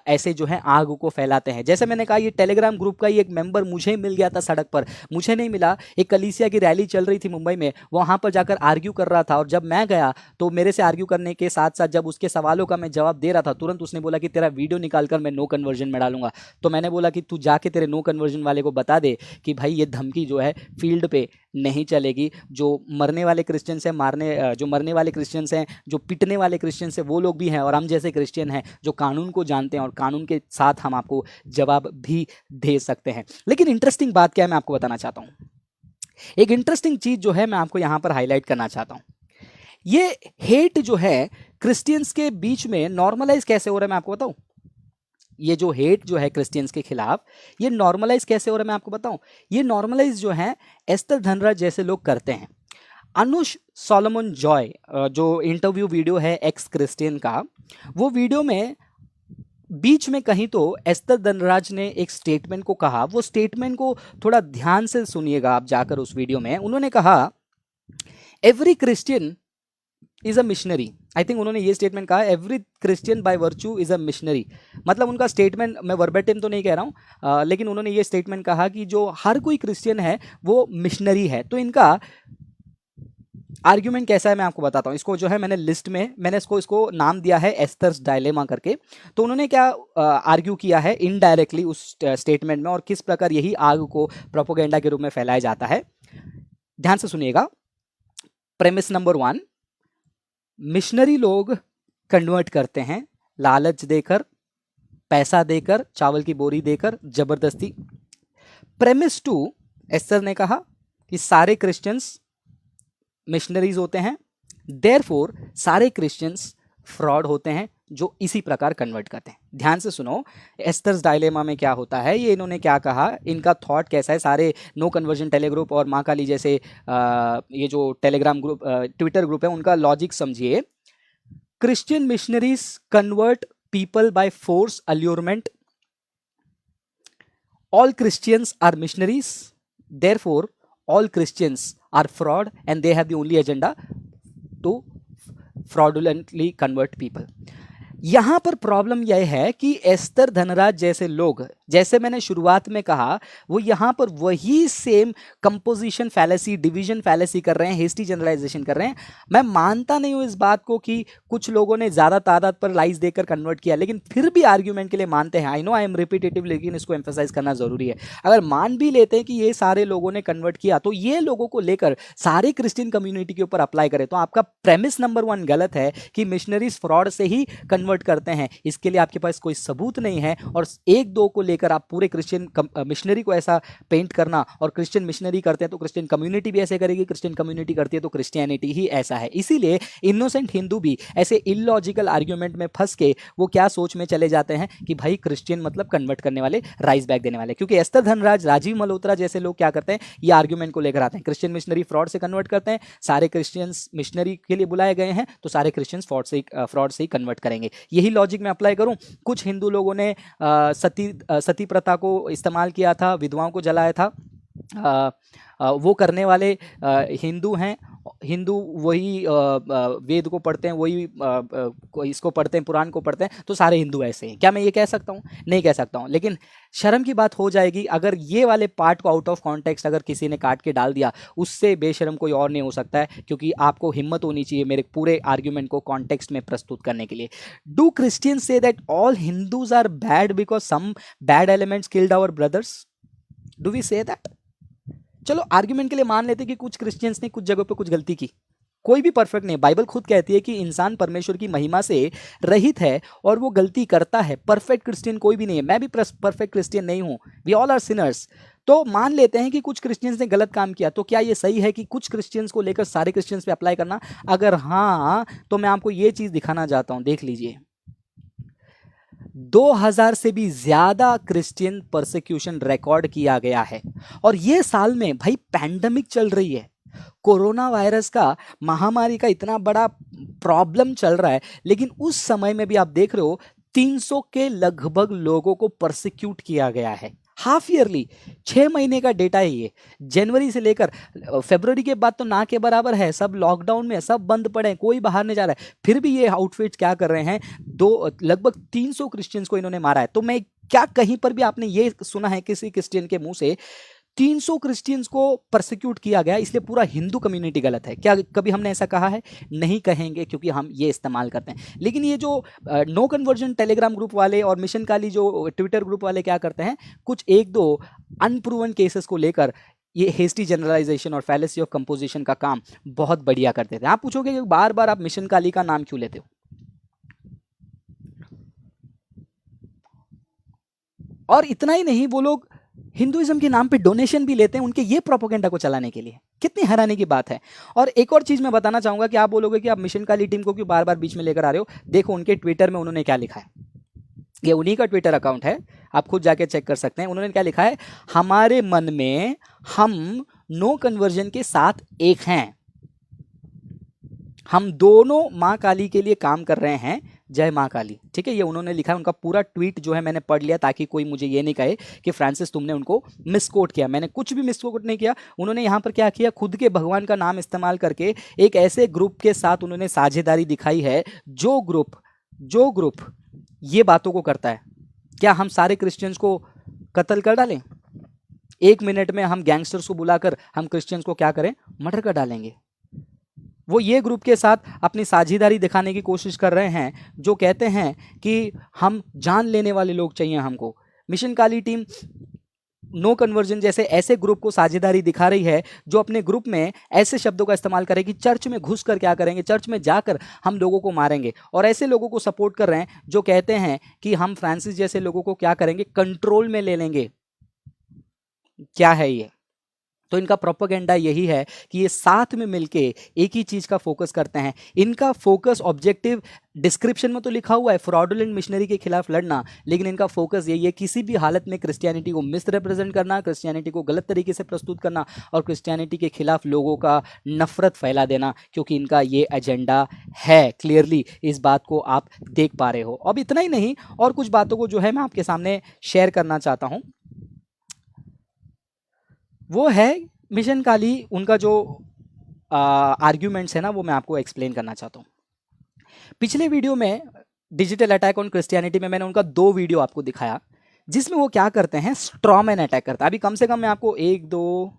ऐसे जो है आग को फैलाते हैं। जैसे मैंने कहा, ये टेलीग्राम ग्रुप का ही एक मेंबर मुझे मिल गया था सड़क पर, मुझे नहीं मिला। एक कलीसिया की रैली चल रही थी मुंबई में, वहां पर जाकर आर्ग्यू कर रहा था, और जब मैं गया तो मेरे से आर्ग्यू करने के साथ साथ जब उसके सवालों का मैं जवाब दे रहा था, तुरंत उसने बोला कि तेरा वीडियो निकालकर मैं नो कन्वर्जन में डालूंगा। तो मैंने बोला कि तू जाके तेरे नो कन्वर्जन वाले को बता दे कि भाई ये धमकी जो है फील्ड पे नहीं चलेगी। जो मरने वाले क्रिश्चियंस हैं, जो मरने वाले क्रिश्चियंस हैं, जो पिटने वाले क्रिश्चियंस हैं, वो लोग भी हैं, और हम जैसे क्रिश्चियन हैं जो कानून को जानते हैं, और कानून के साथ हम आपको जवाब भी दे सकते हैं। लेकिन इंटरेस्टिंग बात क्या है, मैं आपको बताना चाहता हूँ। एक इंटरेस्टिंग चीज जो है मैं आपको यहां पर हाईलाइट करना चाहता हूं। ये हेट जो है क्रिश्चियंस के बीच में नॉर्मलाइज कैसे हो रहा है, मैं आपको बताऊं। ये जो हेट जो है क्रिश्चियंस के खिलाफ, ये नॉर्मलाइज कैसे हो रहा है, मैं आपको बताऊं। ये नॉर्मलाइज जो है एस्तर धनराज जैसे लोग करते हैं। अनुष सोलोमन जॉय जो इंटरव्यू वीडियो है एक्स क्रिश्चियन का, वो वीडियो में बीच में कहीं तो एस्तर धनराज ने एक स्टेटमेंट को कहा, वो स्टेटमेंट को थोड़ा ध्यान से सुनिएगा आप जाकर उस वीडियो में। उन्होंने कहा every Christian is a missionary. I think उन्होंने ये स्टेटमेंट कहा every Christian by virtue is a missionary. मतलब उनका स्टेटमेंट मैं वर्बेटिम तो नहीं कह रहा हूँ, लेकिन उन्होंने ये स्टेटमेंट कहा कि जो हर कोई क्रिश्चियन है वो मिशनरी है। तो इनका आर्ग्यूमेंट कैसा है मैं आपको बताता हूँ। इसको जो है मैंने लिस्ट में मैंने इसको नाम दिया है एस्थर्स डायलेमा करके। तो उन्होंने क्या आर्ग्यू किया है इनडायरेक्टली उस स्टेटमेंट में, और किस प्रकार यही आग को प्रोपोगेंडा के रूप में फैलाया जाता है। ध्यान से सुनिएगा। प्रेमिस नंबर 1, मिशनरी लोग कन्वर्ट करते हैं लालच देकर, पैसा देकर, चावल की बोरी देकर, जबरदस्ती। प्रेमिस 2, एस्थर ने कहा कि सारे क्रिश्चियंस मिशनरीज होते हैं, देयरफॉर सारे क्रिश्चियंस फ्रॉड होते हैं जो इसी प्रकार कन्वर्ट करते हैं। ध्यान से सुनो एस्थर्स डायलेमा में क्या होता है, ये इन्होंने क्या कहा, इनका थॉट कैसा है। सारे नो कन्वर्जन टेलीग्रुप और माँ काली जैसे ये जो टेलीग्राम ग्रुप ट्विटर ग्रुप है उनका लॉजिक समझिए। Christian missionaries convert people by force allurement, all Christians are missionaries, therefore all Christians are fraud and they have the only agenda to fraudulently convert people। यहां पर प्रॉब्लम यह है कि एस्तर धनराज जैसे लोग, जैसे मैंने शुरुआत में कहा, वो यहां पर वही same composition fallacy, division fallacy कर रहे हैं, हेस्टी जनरलाइजेशन कर रहे हैं। मैं मानता नहीं हूं इस बात को कि कुछ लोगों ने ज्यादा तादाद पर लाइज देकर कन्वर्ट किया, लेकिन फिर भी आर्ग्यूमेंट के लिए मानते हैं। I know I am repetitive, लेकिन इसको एम्फेसाइज करना जरूरी है। अगर मान भी लेते हैं कि ये सारे लोगों ने कन्वर्ट किया, तो ये लोगों को लेकर सारे क्रिश्चियन कम्युनिटी के ऊपर अप्लाई करें तो आपका प्रेमिस नंबर 1 गलत है कि मिशनरीज फ्रॉड से ही कन्वर्ट करते हैं। इसके लिए आपके पास कोई सबूत नहीं है, और एक दो को लेकर आप पूरे क्रिश्चियन मिशनरी को ऐसा पेंट करना, और क्रिश्चियन मिशनरी करते हैं तो क्रिश्चियन कम्युनिटी भी ऐसे करेगी, क्रिश्चियन कम्युनिटी करती है तो क्रिश्चियनिटी ही ऐसा है। इसीलिए इनोसेंट हिंदू भी ऐसे इलॉजिकल आर्ग्यूमेंट में फंस के वो क्या सोच में चले जाते हैं कि भाई क्रिश्चियन मतलब कन्वर्ट करने वाले, राइज बैक देने वाले। क्योंकि एस्तर धनराज, राजीव मल्होत्रा जैसे लोग क्या करते हैं, ये आर्ग्यूमेंट को लेकर आते हैं क्रिश्चियन मिशनरी फ्रॉड से कन्वर्ट करते हैं, सारे क्रिश्चियंस मिशनरी के लिए बुलाए गए हैं तो सारे क्रिश्चियंस फ्रॉड से ही कन्वर्ट करेंगे। यही लॉजिक में अप्लाई करूं। कुछ हिंदू लोगों ने सती प्रथा को इस्तेमाल किया था, विधवाओं को जलाया था। वो करने वाले हिंदू हैं, हिंदू वही वेद को पढ़ते हैं, वही इसको पढ़ते हैं, पुराण को पढ़ते हैं, तो सारे हिंदू ऐसे हैं। क्या मैं ये कह सकता हूँ? नहीं कह सकता हूँ। लेकिन शर्म की बात हो जाएगी अगर ये वाले पार्ट को आउट ऑफ कॉन्टेक्स्ट अगर किसी ने काट के डाल दिया, उससे बेशर्म कोई और नहीं हो सकता है। क्योंकि आपको हिम्मत होनी चाहिए मेरे पूरे आर्ग्यूमेंट को कॉन्टेक्स्ट में प्रस्तुत करने के लिए। Do Christians say that all Hindus are bad because some bad elements killed our brothers? Do we say that? चलो आर्ग्यूमेंट के लिए मान लेते कि कुछ क्रिश्चियंस ने कुछ जगह पे कुछ गलती की, कोई भी परफेक्ट नहीं। बाइबल खुद कहती है कि इंसान परमेश्वर की महिमा से रहित है और वो गलती करता है। परफेक्ट क्रिश्चियन कोई भी नहीं है, मैं भी परफेक्ट क्रिश्चियन नहीं हूं। We all are sinners. तो मान लेते हैं कि कुछ क्रिश्चियंस ने गलत काम किया, तो क्या ये सही है कि कुछ क्रिश्चियंस को लेकर सारे क्रिश्चियंस पे अप्लाई करना? अगर हाँ, तो मैं आपको ये चीज दिखाना चाहता हूं, देख लीजिए। 2000 से भी ज्यादा क्रिश्चियन परसिक्यूशन रिकॉर्ड किया गया है। और ये साल में भाई पैंडेमिक चल रही है, कोरोना वायरस का, महामारी का इतना बड़ा प्रॉब्लम चल रहा है, लेकिन उस समय में भी आप देख रहे हो 300 के लगभग लोगों को परसिक्यूट किया गया है। हाफ ईयरली, 6 महीने का डेटा है ये। जनवरी से लेकर फरवरी के बाद तो ना के बराबर है, सब लॉकडाउन में, सब बंद पड़े हैं, कोई बाहर नहीं जा रहा है। फिर भी ये आउटफिट्स क्या कर रहे हैं, लगभग 300 क्रिश्चियंस को इन्होंने मारा है। तो मैं क्या कहीं पर भी आपने ये सुना है किसी क्रिश्चियन के मुंह से 300 क्रिश्चियंस को परसिक्यूट किया गया, इसलिए पूरा हिंदू कम्युनिटी गलत है? क्या कभी हमने ऐसा कहा है? नहीं कहेंगे, क्योंकि हम ये इस्तेमाल करते हैं। लेकिन ये जो नो कन्वर्जन टेलीग्राम ग्रुप वाले और मिशन काली जो ट्विटर ग्रुप वाले क्या करते हैं, कुछ एक दो अनप्रूवन केसेस को लेकर ये हेस्टी जनरलाइजेशन और फैलेसी ऑफ कंपोजिशन का काम बहुत बढ़िया करते थे। आप पूछोगे कि बार बार आप मिशन काली का नाम क्यों लेते हो? और इतना ही नहीं, वो लोग हिंदुइज्म के नाम पे डोनेशन भी लेते हैं उनके ये प्रोपेगेंडा को चलाने के लिए। कितनी हैरानी की बात है। और एक और चीज मैं बताना चाहूंगा कि आप बोलोगे कि आप मिशन काली टीम को क्यों बार बार बीच में लेकर आ रहे हो। देखो उनके ट्विटर में उन्होंने क्या लिखा है, ये उन्हीं का ट्विटर अकाउंट है, आप खुद जाके चेक कर सकते हैं। उन्होंने क्या लिखा है, हमारे मन में हम नो कन्वर्जन के साथ एक हैं। हम दोनों माँ काली के लिए काम कर रहे हैं, जय माँ काली। ठीक है, ये उन्होंने लिखा है। उनका पूरा ट्वीट जो है मैंने पढ़ लिया, ताकि कोई मुझे ये नहीं कहे कि फ्रांसिस तुमने उनको मिसकोट किया। मैंने कुछ भी मिसकोट नहीं किया। उन्होंने यहाँ पर क्या किया, खुद के भगवान का नाम इस्तेमाल करके एक ऐसे ग्रुप के साथ उन्होंने साझेदारी दिखाई है, जो ग्रुप ये बातों को करता है। क्या हम सारे क्रिश्चियंस को कत्ल कर डालें? 1 मिनट में हम गैंगस्टर्स को बुलाकर हम क्रिश्चियंस को क्या करें, मर्डर कर डालेंगे। वो ये ग्रुप के साथ अपनी साझेदारी दिखाने की कोशिश कर रहे हैं, जो कहते हैं कि हम जान लेने वाले लोग चाहिए हमको। Mission Kali team no conversion जैसे ऐसे ग्रुप को साझेदारी दिखा रही है, जो अपने ग्रुप में ऐसे शब्दों का इस्तेमाल करेगी, चर्च में घुस कर क्या करेंगे, चर्च में जाकर हम लोगों को मारेंगे। और ऐसे लोगों को सपोर्ट कर रहे हैं जो कहते हैं कि हम फ्रांसिस जैसे लोगों को क्या करेंगे, कंट्रोल में ले लेंगे। क्या है ये? तो इनका प्रोपेगेंडा यही है कि ये साथ में मिलके एक ही चीज का फोकस करते हैं। इनका फोकस, ऑब्जेक्टिव डिस्क्रिप्शन में तो लिखा हुआ है फ्रॉडुलेंट मिशनरी के खिलाफ लड़ना, लेकिन इनका फोकस यही है किसी भी हालत में क्रिश्चियनिटी को मिस रिप्रेजेंट करना, क्रिश्चियनिटी को गलत तरीके से प्रस्तुत करना और क्रिश्चियनिटी के खिलाफ लोगों का नफरत फैला देना, क्योंकि इनका ये एजेंडा है। क्लियरली इस बात को आप देख पा रहे हो। अब इतना ही नहीं, और कुछ बातों को जो है मैं आपके सामने शेयर करना चाहता हूं। वो है मिशन काली, उनका जो आर्ग्यूमेंट्स है ना, वो मैं आपको एक्सप्लेन करना चाहता हूँ। पिछले वीडियो में डिजिटल अटैक ऑन क्रिश्चियनिटी में मैंने उनका 2 वीडियो आपको दिखाया, जिसमें वो क्या करते हैं, स्ट्रॉमैन अटैक करता है। अभी कम से कम मैं आपको 1 2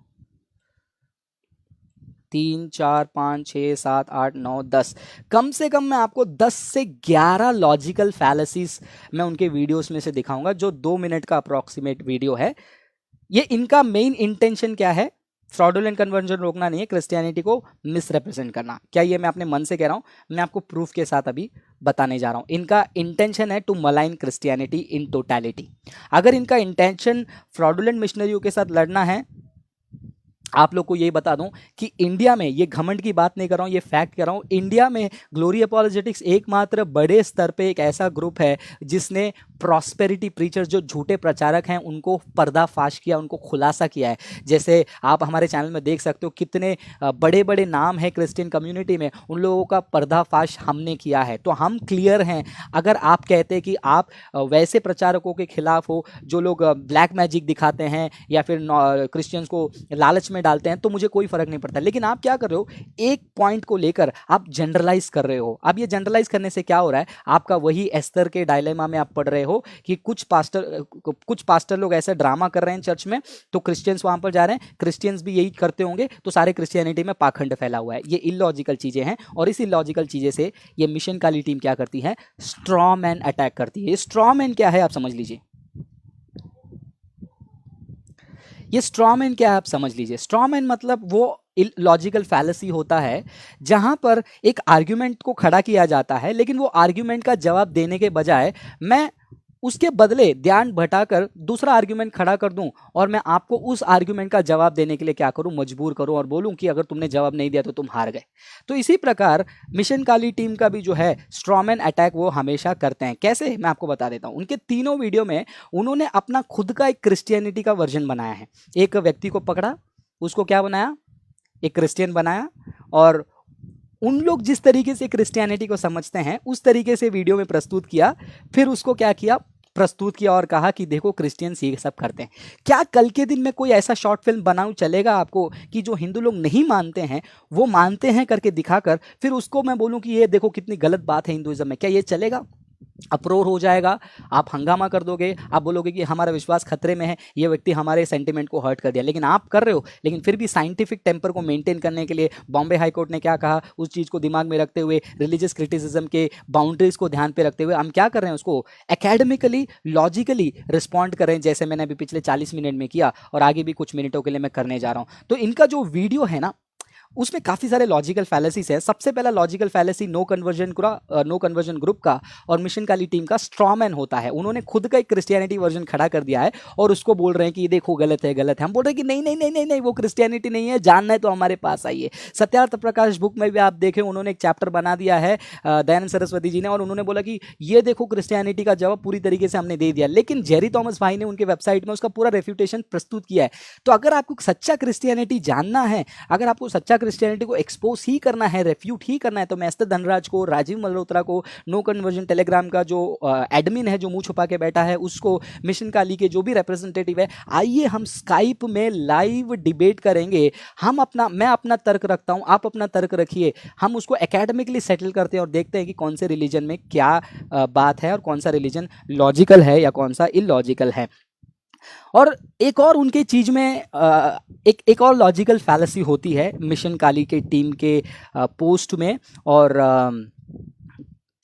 3 4 5 6 7 8 9 10 कम से कम मैं आपको 10 से 11 लॉजिकल फैलेसीज मैं उनके वीडियोस में से दिखाऊंगा, जो 2 मिनट का अप्रॉक्सीमेट वीडियो है। ये इनका मेन इंटेंशन क्या है, फ्रॉडुलेंट कन्वर्जन रोकना नहीं है, क्रिश्चियनिटी को मिसरिप्रेजेंट करना। क्या ये मैं अपने मन से कह रहा हूं? मैं आपको प्रूफ के साथ अभी बताने जा रहा हूं। इनका इंटेंशन है to malign Christianity in totality. अगर इनका इंटेंशन फ्रॉडुलेंट मिशनरियों के साथ लड़ना है, आप लोग को ये बता दूं कि इंडिया में, ये घमंड की बात नहीं कर रहा हूं, ये फैक्ट कर रहा हूं, इंडिया में ग्लोरी अपॉलोजेटिक्स एकमात्र बड़े स्तर पे एक ऐसा ग्रुप है जिसने प्रॉस्पेरिटी प्रीचर्स, जो झूठे प्रचारक हैं, उनको पर्दाफाश किया, उनको खुलासा किया है। जैसे आप हमारे चैनल में देख सकते हो कितने बड़े बड़े नाम हैं क्रिश्चियन कम्युनिटी में, उन लोगों का पर्दाफाश हमने किया है। तो हम क्लियर हैं। अगर आप कहते हैं कि आप वैसे प्रचारकों के खिलाफ हो जो लोग ब्लैक मैजिक दिखाते हैं या फिर क्रिश्चियंस को लालच में डालते हैं, तो मुझे कोई फर्क नहीं पड़ता। लेकिन आप क्या कर रहे हो, एक पॉइंट को लेकर आप जनरलाइज कर रहे हो। अब ये जनरलाइज करने से क्या हो रहा है, आपका वही एस्तर के डायलेमा में आप पढ़ रहे हो कि कुछ पास्टर लोग ऐसे ड्रामा कर रहे हैं चर्च में, तो क्रिश्चियंस वहां पर जा रहे हैं, क्रिश्चियंस भी यही करते होंगे, तो सारे क्रिश्चियनिटी में पाखंड फैला हुआ है। ये इलॉजिकल चीजें हैं, और इस इलॉजिकल चीजें से ये मिशन काली टीम क्या करती है, स्ट्रॉ मैन अटैक करती है। स्ट्रॉ मैन क्या है आप समझ लीजिए। ये स्ट्रॉमैन क्या है आप समझ लीजिए। स्ट्रॉमैन मतलब वो लॉजिकल फैलेसी होता है जहां पर एक आर्ग्यूमेंट को खड़ा किया जाता है, लेकिन वो आर्ग्यूमेंट का जवाब देने के बजाय मैं उसके बदले ध्यान भटाकर दूसरा आर्ग्यूमेंट खड़ा कर दूं, और मैं आपको उस आर्ग्यूमेंट का जवाब देने के लिए क्या करूं, मजबूर करूं और बोलूं कि अगर तुमने जवाब नहीं दिया तो तुम हार गए। तो इसी प्रकार मिशन काली टीम का भी जो है स्ट्रॉमैन अटैक वो हमेशा करते हैं। कैसे, मैं आपको बता देता हूं। उनके तीनों वीडियो में उन्होंने अपना खुद का एक क्रिश्चियनिटी का वर्जन बनाया है। एक व्यक्ति को पकड़ा, उसको क्या बनाया, एक क्रिश्चियन बनाया, और उन लोग जिस तरीके से क्रिश्चियनिटी को समझते हैं उस तरीके से वीडियो में प्रस्तुत किया। फिर उसको क्या किया, प्रस्तुत किया और कहा कि देखो क्रिश्चियंस ये सब करते हैं। क्या कल के दिन में कोई ऐसा शॉर्ट फिल्म बनाऊं, चलेगा आपको, कि जो हिंदू लोग नहीं मानते हैं वो मानते हैं करके दिखाकर फिर उसको मैं बोलूं कि ये देखो कितनी गलत बात है हिंदुइज्म में? क्या ये चलेगा? अप्रोर हो जाएगा, आप हंगामा कर दोगे, आप बोलोगे कि हमारा विश्वास खतरे में है, ये व्यक्ति हमारे सेंटिमेंट को हर्ट कर दिया। लेकिन आप कर रहे हो, लेकिन फिर भी साइंटिफिक टेम्पर को मेंटेन करने के लिए बॉम्बे हाई कोर्ट ने क्या कहा, उस चीज़ को दिमाग में रखते हुए, रिलीजियस क्रिटिसिज्म के बाउंड्रीज को ध्यान पे रखते हुए हम क्या कर रहे हैं, उसको एकेडमिकली लॉजिकली रिस्पॉन्ड कर रहे हैं, जैसे मैंने अभी पिछले 40 मिनट में किया और आगे भी कुछ मिनटों के लिए मैं करने जा रहा हूँ। तो इनका जो वीडियो है ना, उसमें काफ़ी सारे लॉजिकल फैलेसीज है। सबसे पहला logical fallacy no conversion group का और मिशन काली टीम का स्ट्रॉमैन होता है। उन्होंने खुद का एक क्रिश्चियनिटी वर्जन खड़ा कर दिया है और उसको बोल रहे हैं कि ये देखो गलत है, गलत है। हम बोल रहे हैं कि नहीं नहीं नहीं नहीं नहीं, वो क्रिश्चियनिटी नहीं है, जानना है तो हमारे पास आइए। सत्यार्थ प्रकाश बुक में भी आप देखें, उन्होंने एक चैप्टर बना दिया है दयानंद सरस्वती जी ने, और उन्होंने बोला कि ये देखो क्रिश्चियनिटी का जवाब पूरी तरीके से हमने दे दिया। लेकिन जेरी थॉमस भाई ने उनके वेबसाइट में उसका पूरा रेफ्यूटेशन प्रस्तुत किया है। तो अगर आपको सच्चा क्रिश्चियनिटी जानना है, अगर आपको सच्चा क्रिश्चियनिटी को एक्सपोज ही करना है, रेफ्यूट ही करना है, तो मैं एस्तर धनराज को, राजीव मल्होत्रा को, नो कन्वर्जन टेलीग्राम का जो एडमिन है जो मुंह छुपा के बैठा है उसको, मिशन काली के जो भी रिप्रेजेंटेटिव है, आइए हम स्काइप में लाइव डिबेट करेंगे। मैं अपना तर्क रखता हूं, आप अपना तर्क रखिए, हम उसको एकेडमिकली सेटल करते हैं और देखते हैं कि कौन से रिलीजन में क्या बात है और कौन सा रिलीजन लॉजिकल है या कौन सा इलॉजिकल है। और एक और उनके चीज में एक और लॉजिकल फैलेसी होती है मिशन काली के टीम के पोस्ट में और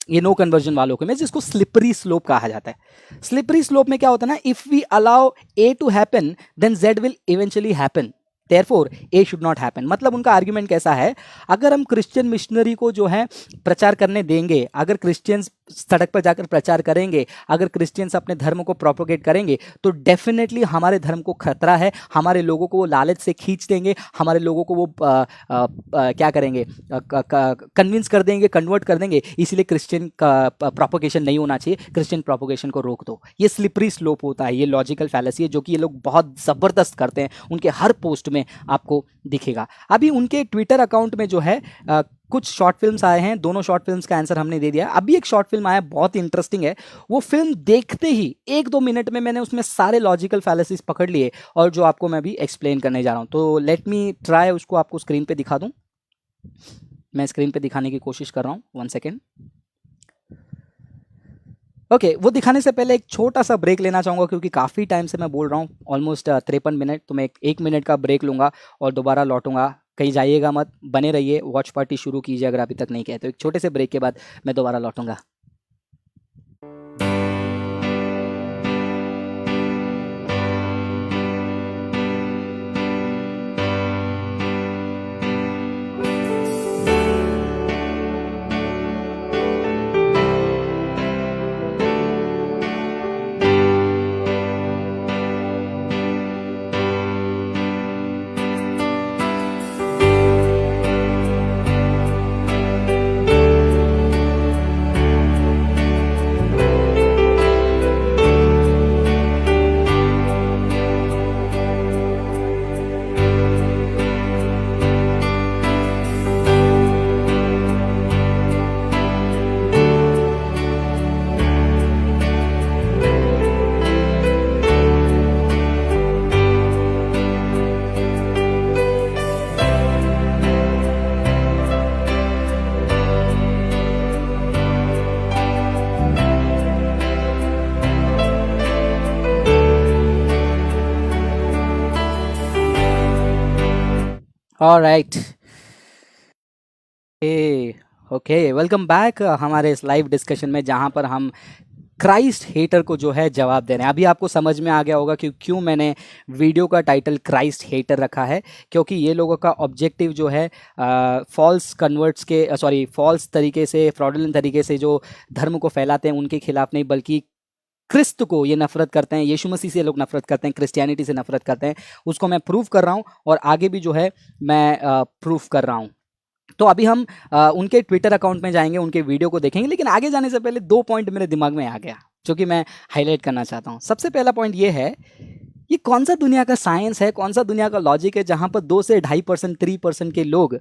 ये नो कन्वर्जन वालों के में, जिसको स्लिपरी स्लोप कहा जाता है। स्लिपरी स्लोप में क्या होता है ना, if we allow A to happen then Z will eventually happen, therefore A should not happen. मतलब उनका आर्ग्यूमेंट कैसा है, अगर हम क्रिश्चियन मिशनरी को जो है प्रचार करने देंगे, अगर क्रिश्चियंस सड़क पर जाकर प्रचार करेंगे, अगर क्रिश्चियंस अपने धर्म को प्रोपोगेट करेंगे, तो डेफिनेटली हमारे धर्म को खतरा है, हमारे लोगों को वो लालच से खींच देंगे, हमारे लोगों को वो क्या करेंगे, कन्विंस कर देंगे, कन्वर्ट कर देंगे, इसलिए क्रिश्चियन का प्रोपोगेशन नहीं होना चाहिए, क्रिश्चियन प्रोपोगेशन को रोक दो। ये स्लिपरी स्लोप होता है, ये लॉजिकल फैलेसी है जो कि ये लोग बहुत ज़बरदस्त करते हैं, उनके हर पोस्ट में आपको दिखेगा। अभी उनके ट्विटर अकाउंट में जो है कुछ शॉर्ट फिल्म्स आए हैं, दोनों शॉर्ट फिल्म्स का आंसर हमने दे दिया। अभी एक शॉर्ट फिल्म आया, बहुत इंटरेस्टिंग है, वो फिल्म देखते ही 1-2 मिनट में मैंने उसमें सारे लॉजिकल फैलेसीज पकड़ लिए और जो आपको मैं अभी एक्सप्लेन करने जा रहा हूं, तो लेट मी ट्राई उसको आपको स्क्रीन पे दिखा दूं। मैं स्क्रीन पे दिखाने की कोशिश कर रहा हूं, 1 सेकेंड। ओके, वो दिखाने से पहले एक छोटा सा ब्रेक लेना चाहूँगा क्योंकि काफ़ी टाइम से मैं बोल रहा हूँ, ऑलमोस्ट 53 मिनट, तो मैं 1 मिनट का ब्रेक लूँगा और दोबारा लौटूंगा। कहीं जाइएगा मत, बने रहिए, वॉच पार्टी शुरू कीजिए अगर अभी तक नहीं किया तो। एक छोटे से ब्रेक के बाद मैं दोबारा लौटूंगा। ऑलराइट, ओके, वेलकम बैक हमारे इस लाइव डिस्कशन में जहां पर हम क्राइस्ट हेटर को जो है जवाब दे रहे हैं। अभी आपको समझ में आ गया होगा कि क्यों मैंने वीडियो का टाइटल क्राइस्ट हेटर रखा है, क्योंकि ये लोगों का ऑब्जेक्टिव जो है फॉल्स कन्वर्ट्स के फॉल्स तरीके से, फ्रॉडुलेंट तरीके से जो धर्म को फैलाते हैं उनके खिलाफ नहीं, बल्कि क्रिस्त को ये नफरत करते हैं, यीशु मसीह से लोग नफरत करते हैं, क्रिश्चियनिटी से नफरत करते हैं। उसको मैं प्रूव कर रहा हूँ और आगे भी जो है मैं प्रूफ कर रहा हूँ। तो अभी हम उनके ट्विटर अकाउंट में जाएंगे, उनके वीडियो को देखेंगे, लेकिन आगे जाने से पहले 2 पॉइंट मेरे दिमाग में आ गया जो कि मैं हाईलाइट करना चाहता हूँ। सबसे पहला पॉइंट ये है, ये कौन सा दुनिया का साइंस है, कौन सा दुनिया का लॉजिक है जहां पर 2 से 2.5%, 3% के लोग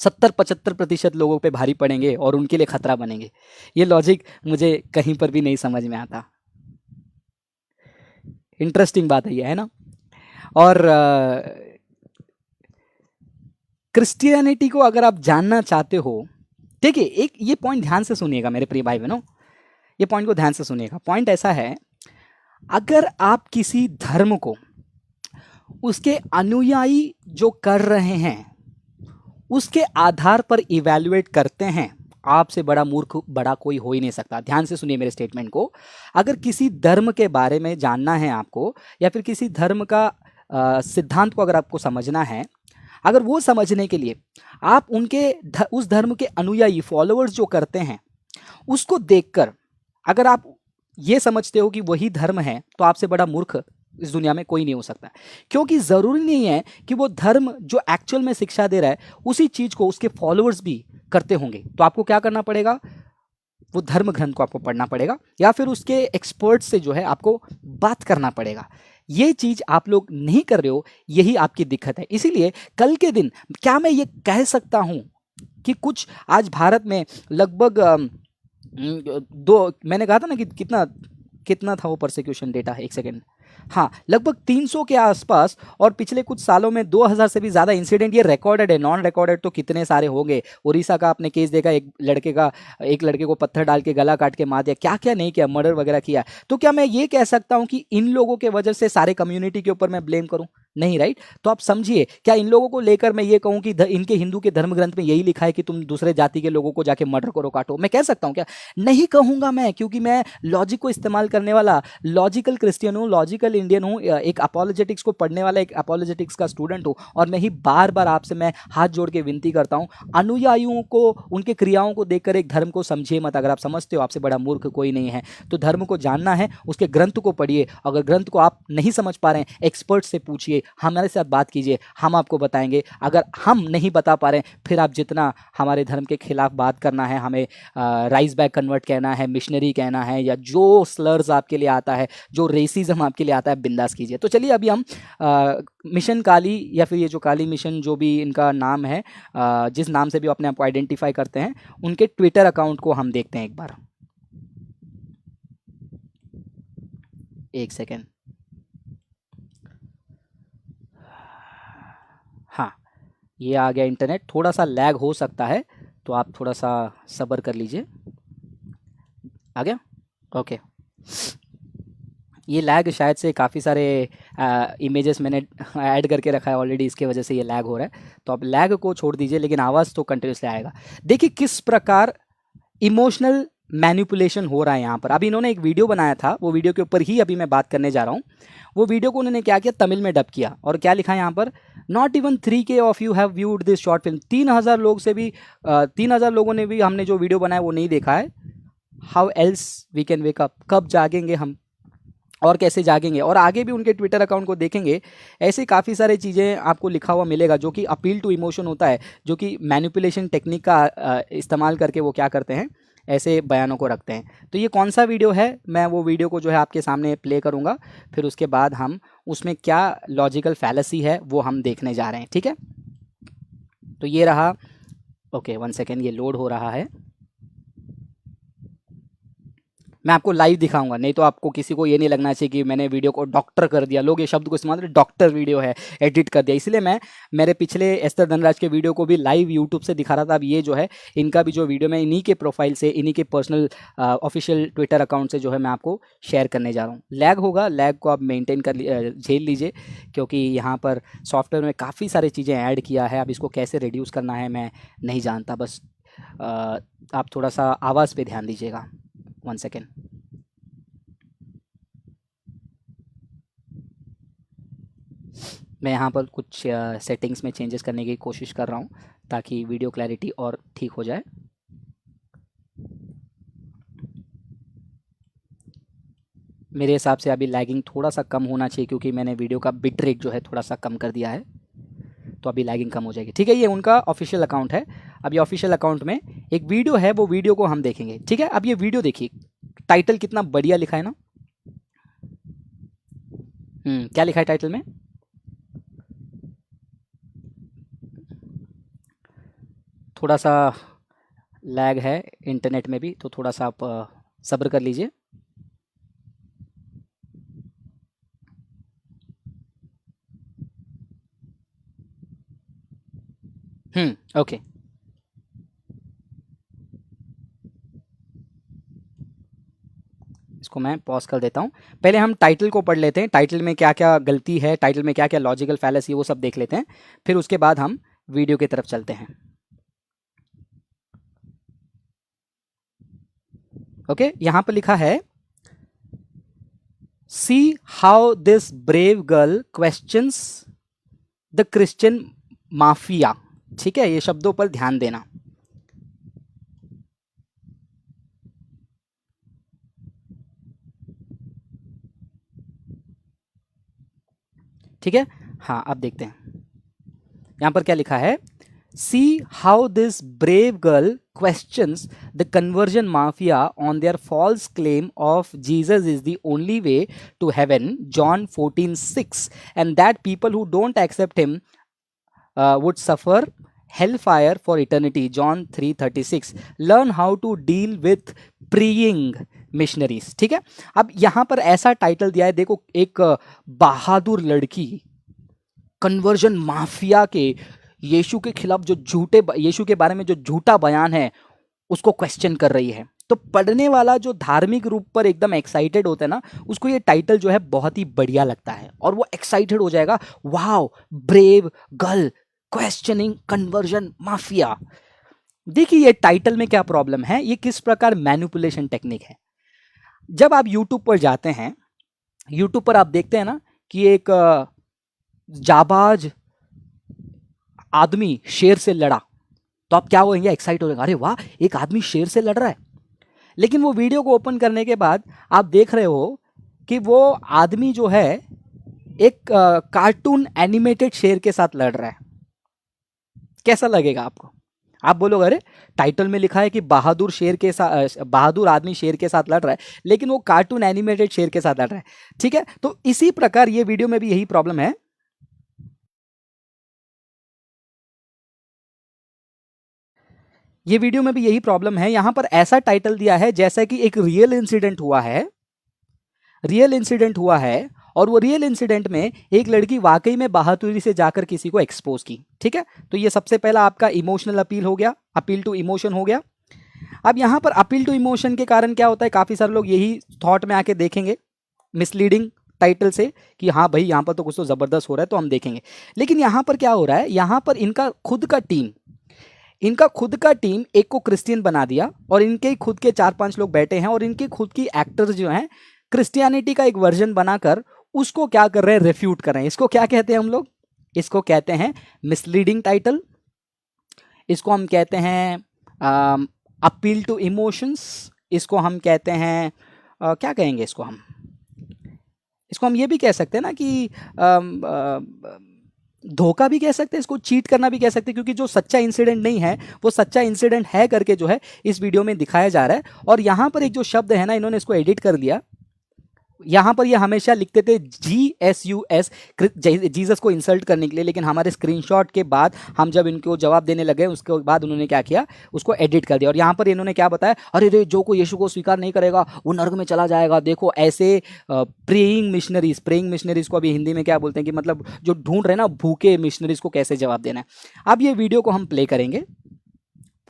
70-75% लोगों पे भारी पड़ेंगे और उनके लिए खतरा बनेंगे। ये लॉजिक मुझे कहीं पर भी नहीं समझ में आता। इंटरेस्टिंग बात है ना। और क्रिश्चियनिटी को अगर आप जानना चाहते हो, देखिए एक ये पॉइंट ध्यान से सुनिएगा मेरे प्रिय भाई बहनों, ये पॉइंट को ध्यान से सुनिएगा। पॉइंट ऐसा है, अगर आप किसी धर्म को उसके अनुयायी जो कर रहे हैं उसके आधार पर इवैल्यूएट करते हैं, आपसे बड़ा मूर्ख बड़ा कोई हो ही नहीं सकता। ध्यान से सुनिए मेरे स्टेटमेंट को। अगर किसी धर्म के बारे में जानना है आपको, या फिर किसी धर्म का सिद्धांत को अगर आपको समझना है, अगर वो समझने के लिए आप उस धर्म के अनुयायी, फॉलोअर्स जो करते हैं उसको देखकर अगर आप ये समझते हो कि वही धर्म है, तो आपसे बड़ा मूर्ख इस दुनिया में कोई नहीं हो सकता। क्योंकि ज़रूरी नहीं है कि वो धर्म जो एक्चुअल में शिक्षा दे रहा है उसी चीज़ को उसके फॉलोअर्स भी करते होंगे। तो आपको क्या करना पड़ेगा, वो धर्म ग्रंथ को आपको पढ़ना पड़ेगा या फिर उसके एक्सपर्ट से जो है आपको बात करना पड़ेगा। ये चीज आप लोग नहीं कर रहे हो, यही आपकी दिक्कत है। इसीलिए कल के दिन क्या मैं ये कह सकता हूं कि कुछ आज भारत में लगभग दो, मैंने कहा था ना कि कितना कितना था वो परसिक्यूशन डेटा, एक सेकेंड, हाँ लगभग 300 के आसपास, और पिछले कुछ सालों में 2000 से भी ज़्यादा इंसिडेंट ये रिकॉर्डेड है। नॉन रिकॉर्डेड तो कितने सारे होंगे। उड़ीसा का आपने केस देखा, एक लड़के को पत्थर डाल के गला काट के मार दिया, क्या क्या नहीं किया, मर्डर वगैरह किया। तो क्या मैं ये कह सकता हूँ कि इन लोगों के वजह से सारे कम्युनिटी के ऊपर मैं ब्लेम करूँ? नहीं, राइट। तो आप समझिए, क्या इन लोगों को लेकर मैं ये कहूँ कि इनके हिंदू के धर्म ग्रंथ में यही लिखा है कि तुम दूसरे जाति के लोगों को जाके मर्डर करो, काटो? मैं कह सकता हूँ क्या? नहीं कहूंगा मैं, क्योंकि मैं लॉजिक को इस्तेमाल करने वाला लॉजिकल क्रिश्चियन हूँ, लॉजिकल इंडियन हूँ, एक अपोलोजेटिक्स को पढ़ने वाला एक अपोलोजेटिक्स का स्टूडेंट हूँ। और मैं ही बार बार आपसे मैं हाथ जोड़ के विनती करता हूँ, अनुयायियों को उनके क्रियाओं को देखकर एक धर्म को समझिए मत। अगर आप समझते हो, आपसे बड़ा मूर्ख कोई नहीं है। तो धर्म को जानना है, उसके ग्रंथ को पढ़िए। अगर ग्रंथ को आप नहीं समझ पा रहे हैं, एक्सपर्ट से पूछिए, हमारे साथ बात कीजिए, हम आपको बताएंगे। अगर हम नहीं बता पा रहे हैं, फिर आप जितना हमारे धर्म के खिलाफ बात करना है, हमें राइज बैक कन्वर्ट कहना है, मिशनरी कहना है, या जो स्लर्स आपके लिए आता है, जो रेसिज्म आपके लिए आता है, बिंदास कीजिए। तो चलिए अभी हम मिशन काली, या फिर ये जो काली मिशन जो भी इनका नाम है, जिस नाम से भी अपने आप को आइडेंटिफाई करते हैं, उनके ट्विटर अकाउंट को हम देखते हैं एक बार। एक सेकेंड, हाँ ये आ गया इंटरनेट। थोड़ा सा लैग हो सकता है, तो आप थोड़ा सा सब्र कर लीजिए। आ गया, ओके। ये लैग शायद से काफ़ी सारे इमेजेस मैंने ऐड करके रखा है ऑलरेडी, इसके वजह से ये लैग हो रहा है। तो आप लैग को छोड़ दीजिए, लेकिन आवाज़ तो कंटिन्यूसली आएगा। देखिए किस प्रकार इमोशनल मैनिपुलेशन हो रहा है यहाँ पर। अभी इन्होंने एक वीडियो बनाया था, वो वीडियो के ऊपर ही अभी मैं बात करने जा रहा हूँ। वो वीडियो को उन्होंने क्या किया, तमिल में डब किया, और क्या लिखा है यहाँ पर, not even 3K of you have viewed this short film. 3000 लोग से भी 3000 लोगों ने भी हमने जो वीडियो बनाया वो नहीं देखा है। How else we can wake up, कब जागेंगे हम, और कैसे जागेंगे। और आगे भी उनके ट्विटर अकाउंट को देखेंगे, ऐसे काफ़ी सारी चीज़ें आपको लिखा हुआ मिलेगा, जो कि अपील टू इमोशन होता है, जो कि मैनिपुलेशन टेक्निक का इस्तेमाल करके वो क्या करते हैं, ऐसे बयानों को रखते हैं। तो ये कौन सा वीडियो है, मैं वो वीडियो को जो है आपके सामने प्ले करूँगा, फिर उसके बाद हम उसमें क्या लॉजिकल फैलेसी है वो हम देखने जा रहे हैं, ठीक है। तो ये रहा, ओके 1 सेकेंड, ये लोड हो रहा है। मैं आपको लाइव दिखाऊंगा, नहीं तो आपको किसी को ये नहीं लगना चाहिए कि मैंने वीडियो को डॉक्टर कर दिया। लोग ये शब्द को इस्तेमाल करते, डॉक्टर वीडियो है, एडिट कर दिया। इसलिए मैं मेरे पिछले एस्तर धनराज के वीडियो को भी लाइव यूट्यूब से दिखा रहा था। अब ये जो है इनका भी जो वीडियो, मैं इन्हीं के प्रोफाइल से, इन्हीं के पर्सनल ऑफिशियल ट्विटर अकाउंट से जो है मैं आपको शेयर करने जा रहा हूँ। लैग होगा, लैग को आप मेनटेन कर झेल लीजिए, क्योंकि यहाँ पर सॉफ्टवेयर में काफ़ी सारी चीज़ें ऐड किया है। अब इसको कैसे रिड्यूस करना है मैं नहीं जानता, बस आप थोड़ा सा आवाज़ पे ध्यान दीजिएगा। 1 सेकेंड, मैं यहाँ पर कुछ सेटिंग्स में चेंजेस करने की कोशिश कर रहा हूँ, ताकि वीडियो क्लैरिटी और ठीक हो जाए। मेरे हिसाब से अभी लैगिंग थोड़ा सा कम होना चाहिए, क्योंकि मैंने वीडियो का बिट रेट जो है थोड़ा सा कम कर दिया है, तो अभी लैगिंग कम हो जाएगी, ठीक है। ये उनका ऑफिशियल अकाउंट है। अब ये ऑफिशियल अकाउंट में एक वीडियो है, वो वीडियो को हम देखेंगे, ठीक है। अब ये वीडियो देखिए, टाइटल कितना बढ़िया लिखा है ना। क्या लिखा है टाइटल में, थोड़ा सा लैग है इंटरनेट में भी, तो थोड़ा सा आप सब्र कर लीजिए। ओके, इसको मैं पॉज कर देता हूँ। पहले हम टाइटल को पढ़ लेते हैं, टाइटल में क्या क्या गलती है, टाइटल में क्या क्या लॉजिकल फैलेसी है, वो सब देख लेते हैं, फिर उसके बाद हम वीडियो की तरफ चलते हैं। ओके, यहाँ पर लिखा है, see how this brave girl questions the Christian mafia. ठीक है, ये शब्दों पर ध्यान देना। ठीक है, हाँ अब देखते हैं यहाँ पर क्या लिखा है। See how this brave girl questions the conversion mafia on their false claim of Jesus is the only way to heaven, John 14:6, and that people who don't accept him would suffer hellfire for eternity, John 3:36. Learn how to deal with preying missionaries. ठीक है, अब यहाँ पर ऐसा टाइटल दिया है, देखो, एक बहादुर लड़की कन्वर्जन माफिया के यीशु के खिलाफ जो झूठे, यीशु के बारे में जो झूठा बयान है उसको क्वेश्चन कर रही है। तो पढ़ने वाला जो धार्मिक रूप पर एकदम एक्साइटेड होता है ना, उसको ये टाइटल जो है बहुत ही बढ़िया लगता है और वो एक्साइटेड हो जाएगा, wow, brave girl questioning conversion mafia. देखिए ये टाइटल में क्या प्रॉब्लम है, ये किस प्रकार मैनिपुलेशन टेक्निक है। जब आप यूट्यूब पर जाते हैं, यूट्यूब पर आप देखते हैं ना कि एक जाबाज आदमी शेर से लड़ा, तो आप क्या होंगे, एक्साइट हो जाएंगे, अरे वाह, एक आदमी शेर से लड़ रहा है। लेकिन वो वीडियो को ओपन करने के बाद आप देख रहे हो कि वो आदमी जो है एक कार्टून एनिमेटेड शेर के साथ लड़ रहा है। कैसा लगेगा आपको? आप बोलोगे अरे टाइटल में लिखा है कि बहादुर शेर के साथ, बहादुर आदमी शेर के साथ लड़ रहा है, लेकिन वो कार्टून एनिमेटेड शेर के साथ लड़ रहा है। ठीक है, तो इसी प्रकार ये वीडियो में भी यही प्रॉब्लम है। ये वीडियो में भी यही प्रॉब्लम है। यहां पर ऐसा टाइटल दिया है जैसा कि एक रियल इंसिडेंट हुआ है, रियल इंसिडेंट हुआ है, और वो रियल इंसिडेंट में एक लड़की वाकई में बहादुरी से जाकर किसी को एक्सपोज की। ठीक है, तो ये सबसे पहला आपका इमोशनल अपील हो गया, अपील टू इमोशन हो गया। अब यहां पर अपील टू इमोशन के कारण क्या होता है, काफी सारे लोग यही थॉट में आके देखेंगे मिसलीडिंग टाइटल से कि हाँ भाई यहाँ पर तो कुछ तो जबरदस्त हो रहा है तो हम देखेंगे। लेकिन यहाँ पर क्या हो रहा है, यहाँ पर इनका खुद का टीम एक को क्रिश्चियन बना दिया और इनके खुद के 4-5 लोग बैठे हैं और इनके खुद की एक्टर्स जो हैं क्रिश्चियनिटी का एक वर्जन बनाकर उसको क्या कर रहे हैं, रेफ्यूट कर रहे हैं। इसको क्या कहते हैं हम लोग, इसको कहते हैं मिसलीडिंग टाइटल, इसको हम कहते हैं अपील टू इमोशंस, इसको हम कहते हैं क्या कहेंगे इसको हम ये भी कह सकते हैं ना कि धोखा भी कह सकते हैं, इसको चीट करना भी कह सकते हैं, क्योंकि जो सच्चा इंसिडेंट नहीं है वो सच्चा इंसिडेंट है करके जो है इस वीडियो में दिखाया जा रहा है। और यहाँ पर एक जो शब्द है ना, इन्होंने इसको एडिट कर दिया। यहाँ पर ये हमेशा लिखते थे GSUS, जीसस को इंसल्ट करने के लिए, लेकिन हमारे स्क्रीनशॉट के बाद हम जब इनको जवाब देने लगे उसके बाद उन्होंने क्या किया, उसको एडिट कर दिया। और यहाँ पर इन्होंने क्या बताया, अरे रे जो कोई यीशु को स्वीकार नहीं करेगा वो नर्क में चला जाएगा। देखो ऐसे प्रेइंग मिशनरीज को अभी हिंदी में क्या बोलते हैं कि मतलब जो ढूंढ रहे ना भूखे मिशनरीज को कैसे जवाब देना है। अब ये वीडियो को हम प्ले करेंगे,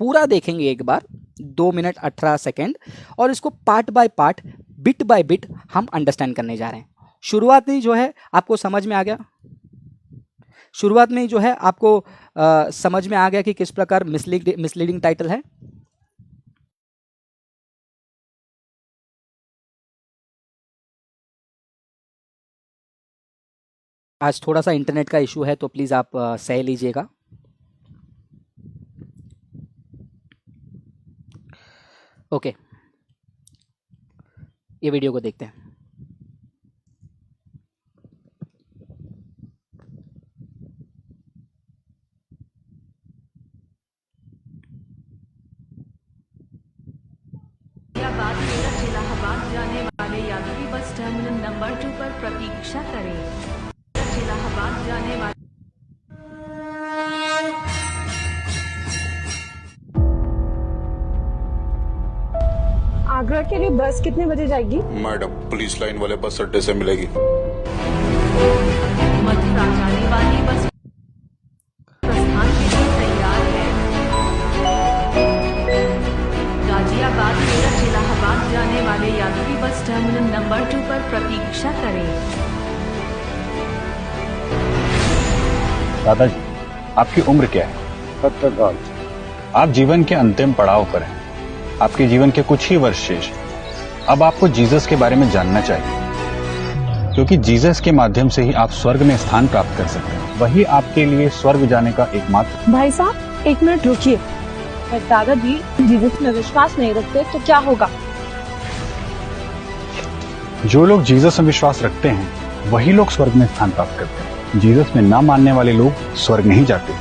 पूरा देखेंगे एक बार 2 मिनट 18 सेकेंड, और इसको part by part, bit by bit हम अंडरस्टैंड करने जा रहे हैं। शुरुआत में जो है आपको समझ में आ गया, शुरुआत में जो है आपको समझ में आ गया कि किस प्रकार मिसलीडिंग टाइटल है। आज थोड़ा सा इंटरनेट का इशू है तो प्लीज आप सह लीजिएगा। ओके, ये वीडियो को देखते हैं। इलाहाबाद मेरठ इलाहाबाद जाने वाले यात्री बस टर्मिनल नंबर 2 पर प्रतीक्षा करें। इलाहाबाद जाने वाले आगरा के लिए बस कितने बजे जाएगी? मैडम पुलिस लाइन वाले बस अड्डे से मिलेगी। मथुरा जाने वाली बस प्रस्थान के लिए तैयार है। गाजियाबाद मेरठ इलाहाबाद जाने वाले यात्री बस टर्मिनल नंबर 2 पर प्रतीक्षा करें। दादाजी, आपकी उम्र क्या है? 70 साल। आप जीवन के अंतिम पड़ाव पर हैं। आपके जीवन के कुछ ही वर्ष शेष। अब आपको जीसस के बारे में जानना चाहिए, क्योंकि जीसस के माध्यम से ही आप स्वर्ग में स्थान प्राप्त कर सकते हैं। वही आपके लिए स्वर्ग जाने का एकमात्र। भाई साहब 1 मिनट रुकिए। दादाजी जीसस में विश्वास नहीं रखते तो क्या होगा? जो लोग जीसस में विश्वास रखते हैं वही लोग स्वर्ग में स्थान प्राप्त करते हैं। जीसस में ना मानने वाले लोग स्वर्ग नहीं जाते।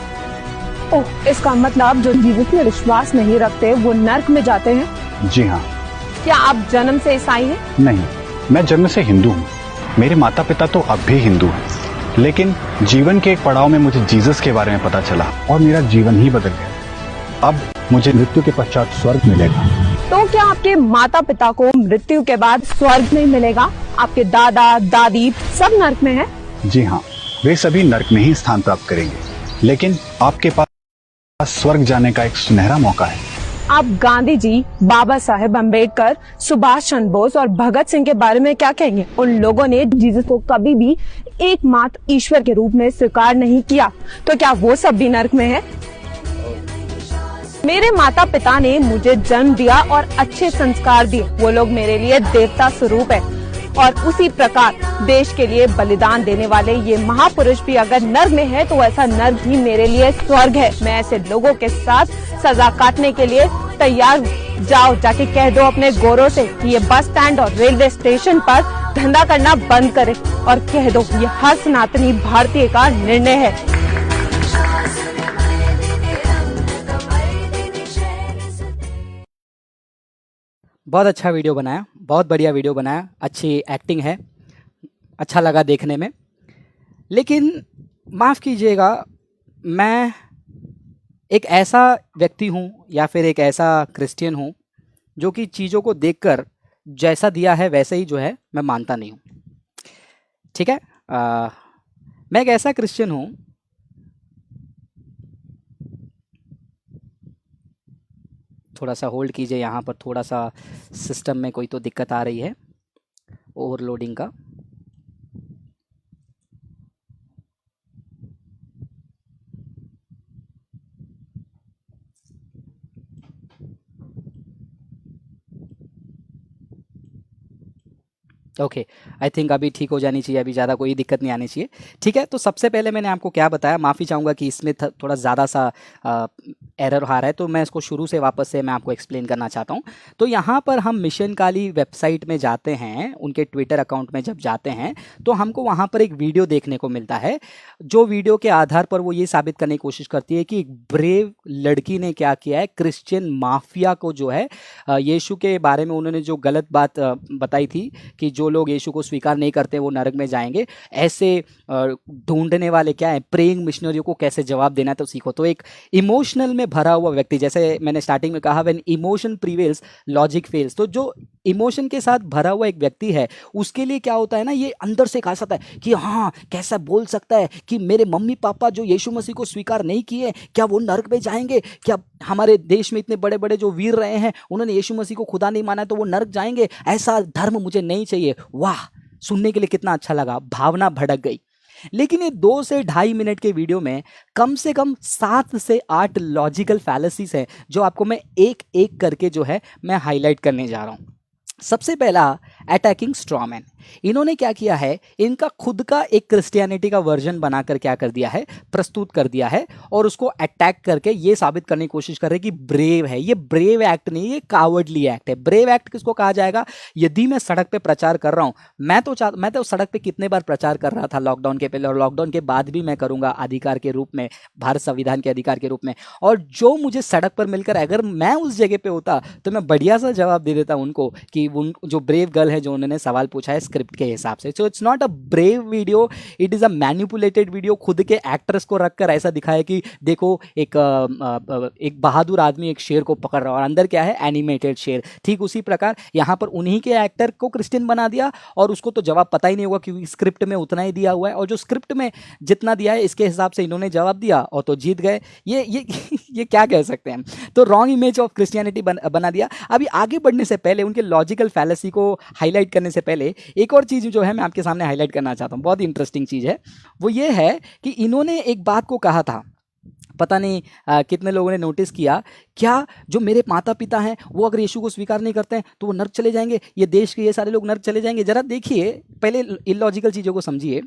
ओह, इसका मतलब जो जीसस में विश्वास नहीं रखते वो नर्क में जाते हैं। जी हाँ। क्या आप जन्म से ईसाई हैं? नहीं, मैं जन्म से हिंदू हूँ। मेरे माता पिता तो अब भी हिंदू हैं, लेकिन जीवन के एक पड़ाव में मुझे जीसस के बारे में पता चला और मेरा जीवन ही बदल गया। अब मुझे मृत्यु के पश्चात स्वर्ग मिलेगा। तो क्या आपके माता पिता को मृत्यु के बाद स्वर्ग नहीं मिलेगा? आपके दादा दादी सब नर्क में हैं? जी हाँ, वे सभी नर्क में ही स्थान प्राप्त करेंगे, लेकिन आपके पास स्वर्ग जाने का एक सुनहरा मौका है। आप गांधी जी, बाबा साहेब अम्बेडकर, सुभाष चंद्र बोस और भगत सिंह के बारे में क्या कहेंगे? उन लोगों ने जीसस को कभी भी एकमात्र ईश्वर के रूप में स्वीकार नहीं किया, तो क्या वो सब भी नर्क में है? मेरे माता पिता ने मुझे जन्म दिया और अच्छे संस्कार दिए। वो लोग मेरे लिए देवता स्वरूप है और उसी प्रकार देश के लिए बलिदान देने वाले ये महापुरुष भी अगर नर्क में है तो ऐसा नर्क ही मेरे लिए स्वर्ग है। मैं ऐसे लोगों के साथ सजा काटने के लिए तैयार हूँ। जाओ जाके कह दो अपने गोरों से कि ये बस स्टैंड और रेलवे स्टेशन पर धंधा करना बंद करे और कह दो ये हर सनातनी भारतीय का निर्णय है। बहुत अच्छा वीडियो बनाया, बहुत बढ़िया वीडियो बनाया, अच्छी एक्टिंग है, अच्छा लगा देखने में। लेकिन माफ़ कीजिएगा, मैं एक ऐसा व्यक्ति हूँ या फिर एक ऐसा क्रिश्चियन हूँ जो कि चीज़ों को देखकर जैसा दिया है वैसे ही जो है मैं मानता नहीं हूँ। ठीक है, मैं एक ऐसा क्रिश्चियन हूँ थोड़ा सा होल्ड कीजिए, यहाँ पर थोड़ा सा सिस्टम में कोई तो दिक्कत आ रही है ओवरलोडिंग का। ओके, आई थिंक अभी ठीक हो जानी चाहिए, अभी ज़्यादा कोई दिक्कत नहीं आनी चाहिए। ठीक है, तो सबसे पहले मैंने आपको क्या बताया, माफ़ी चाहूँगा कि इसमें थोड़ा ज़्यादा सा एरर आ रहा है, तो मैं इसको शुरू से वापस से मैं आपको एक्सप्लेन करना चाहता हूँ। तो यहाँ पर हम मिशन काली वेबसाइट में जाते हैं, उनके ट्विटर अकाउंट में जब जाते हैं तो हमको वहाँ पर एक वीडियो देखने को मिलता है, जो वीडियो के आधार पर वो ये साबित करने की कोशिश करती है कि एक ब्रेव लड़की ने क्या किया है, क्रिश्चियन माफिया को जो है यीशु के बारे में उन्होंने जो गलत बात बताई थी कि जो लोग यीशु को स्वीकार नहीं करते वो नरक में जाएंगे, ऐसे ढूंढने वाले क्या है, प्रेइंग मिशनरियों को कैसे जवाब देना है तो सीखो। तो एक इमोशनल में भरा हुआ व्यक्ति, जैसे मैंने स्टार्टिंग में कहा when emotion prevails logic fails, तो जो इमोशन के साथ भरा हुआ एक व्यक्ति है उसके लिए क्या होता है ना, ये अंदर से कहा सकता है कि हाँ कैसा बोल सकता है कि मेरे मम्मी पापा जो यीशु मसीह को स्वीकार नहीं किए क्या वो नरक में जाएंगे, क्या हमारे देश में इतने बड़े बड़े जो वीर रहे हैं उन्होंने यीशु मसीह को खुदा नहीं माना तो वो नरक जाएंगे, ऐसा धर्म मुझे नहीं चाहिए। वाह, सुनने के लिए कितना अच्छा लगा, भावना भड़क गई। लेकिन ये 2 से 2.5 मिनट के वीडियो में कम से कम 7 से 8 लॉजिकल फैलेसीज हैं जो आपको मैं एक एक करके जो है मैं हाईलाइट करने जा रहा हूं। सबसे पहला अटैकिंग स्ट्रॉमैन। इन्होंने क्या किया है, इनका खुद का एक क्रिश्चियनिटी का वर्जन बनाकर क्या कर दिया है, प्रस्तुत कर दिया है और उसको अटैक करके ये साबित करने की कोशिश कर रहे हैं कि ब्रेव है। ये ब्रेव एक्ट नहीं, ये कावर्डली एक्ट है। ब्रेव एक्ट किसको कहा जाएगा, यदि मैं सड़क पे प्रचार कर रहा हूं, मैं तो सड़क पे कितने बार प्रचार कर रहा था लॉकडाउन के पहले और लॉकडाउन के बाद भी मैं करूंगा अधिकार के रूप में, भारत संविधान के अधिकार के रूप में। और जो मुझे सड़क पर मिलकर अगर मैं उस जगह पे होता तो मैं बढ़िया सा जवाब दे देता उनको कि उन जो ब्रेव गर्ल है जो उन्होंने सवाल पूछा है स्क्रिप्ट के हिसाब से। So it's not a brave video, it is a manipulated video. खुद के एक्टर्स को रखकर ऐसा दिखाया कि देखो एक बहादुर आदमी एक शेर को पकड़ रहा है और अंदर क्या है, एनिमेटेड शेर। ठीक उसी प्रकार यहाँ पर उन्हीं के एक्टर को क्रिश्चियन बना दिया और उसको तो जवाब पता ही नहीं होगा क्योंकि स्क्रिप्ट में उतना ही दिया हुआ है और जो स्क्रिप्ट में जितना दिया है इसके हिसाब से इन्होंने जवाब दिया और तो जीत गए। ये क्या कह सकते हैं, तो रॉन्ग इमेज ऑफ क्रिश्चियनिटी बना दिया। अभी आगे बढ़ने से पहले, उनके लॉजिकल फैलेसी को हाईलाइट करने से पहले एक और चीज़ जो है मैं आपके सामने हाईलाइट करना चाहता हूँ, बहुत ही इंटरेस्टिंग चीज़ है। वो ये है कि इन्होंने एक बात को कहा था, पता नहीं कितने लोगों ने नोटिस किया, क्या जो मेरे माता पिता हैं वो अगर यीशु को स्वीकार नहीं करते हैं तो वो नर्क चले जाएंगे, ये देश के ये सारे लोग नर्क चले जाएंगे। जरा देखिए, पहले इलॉजिकल चीज़ों को समझिए।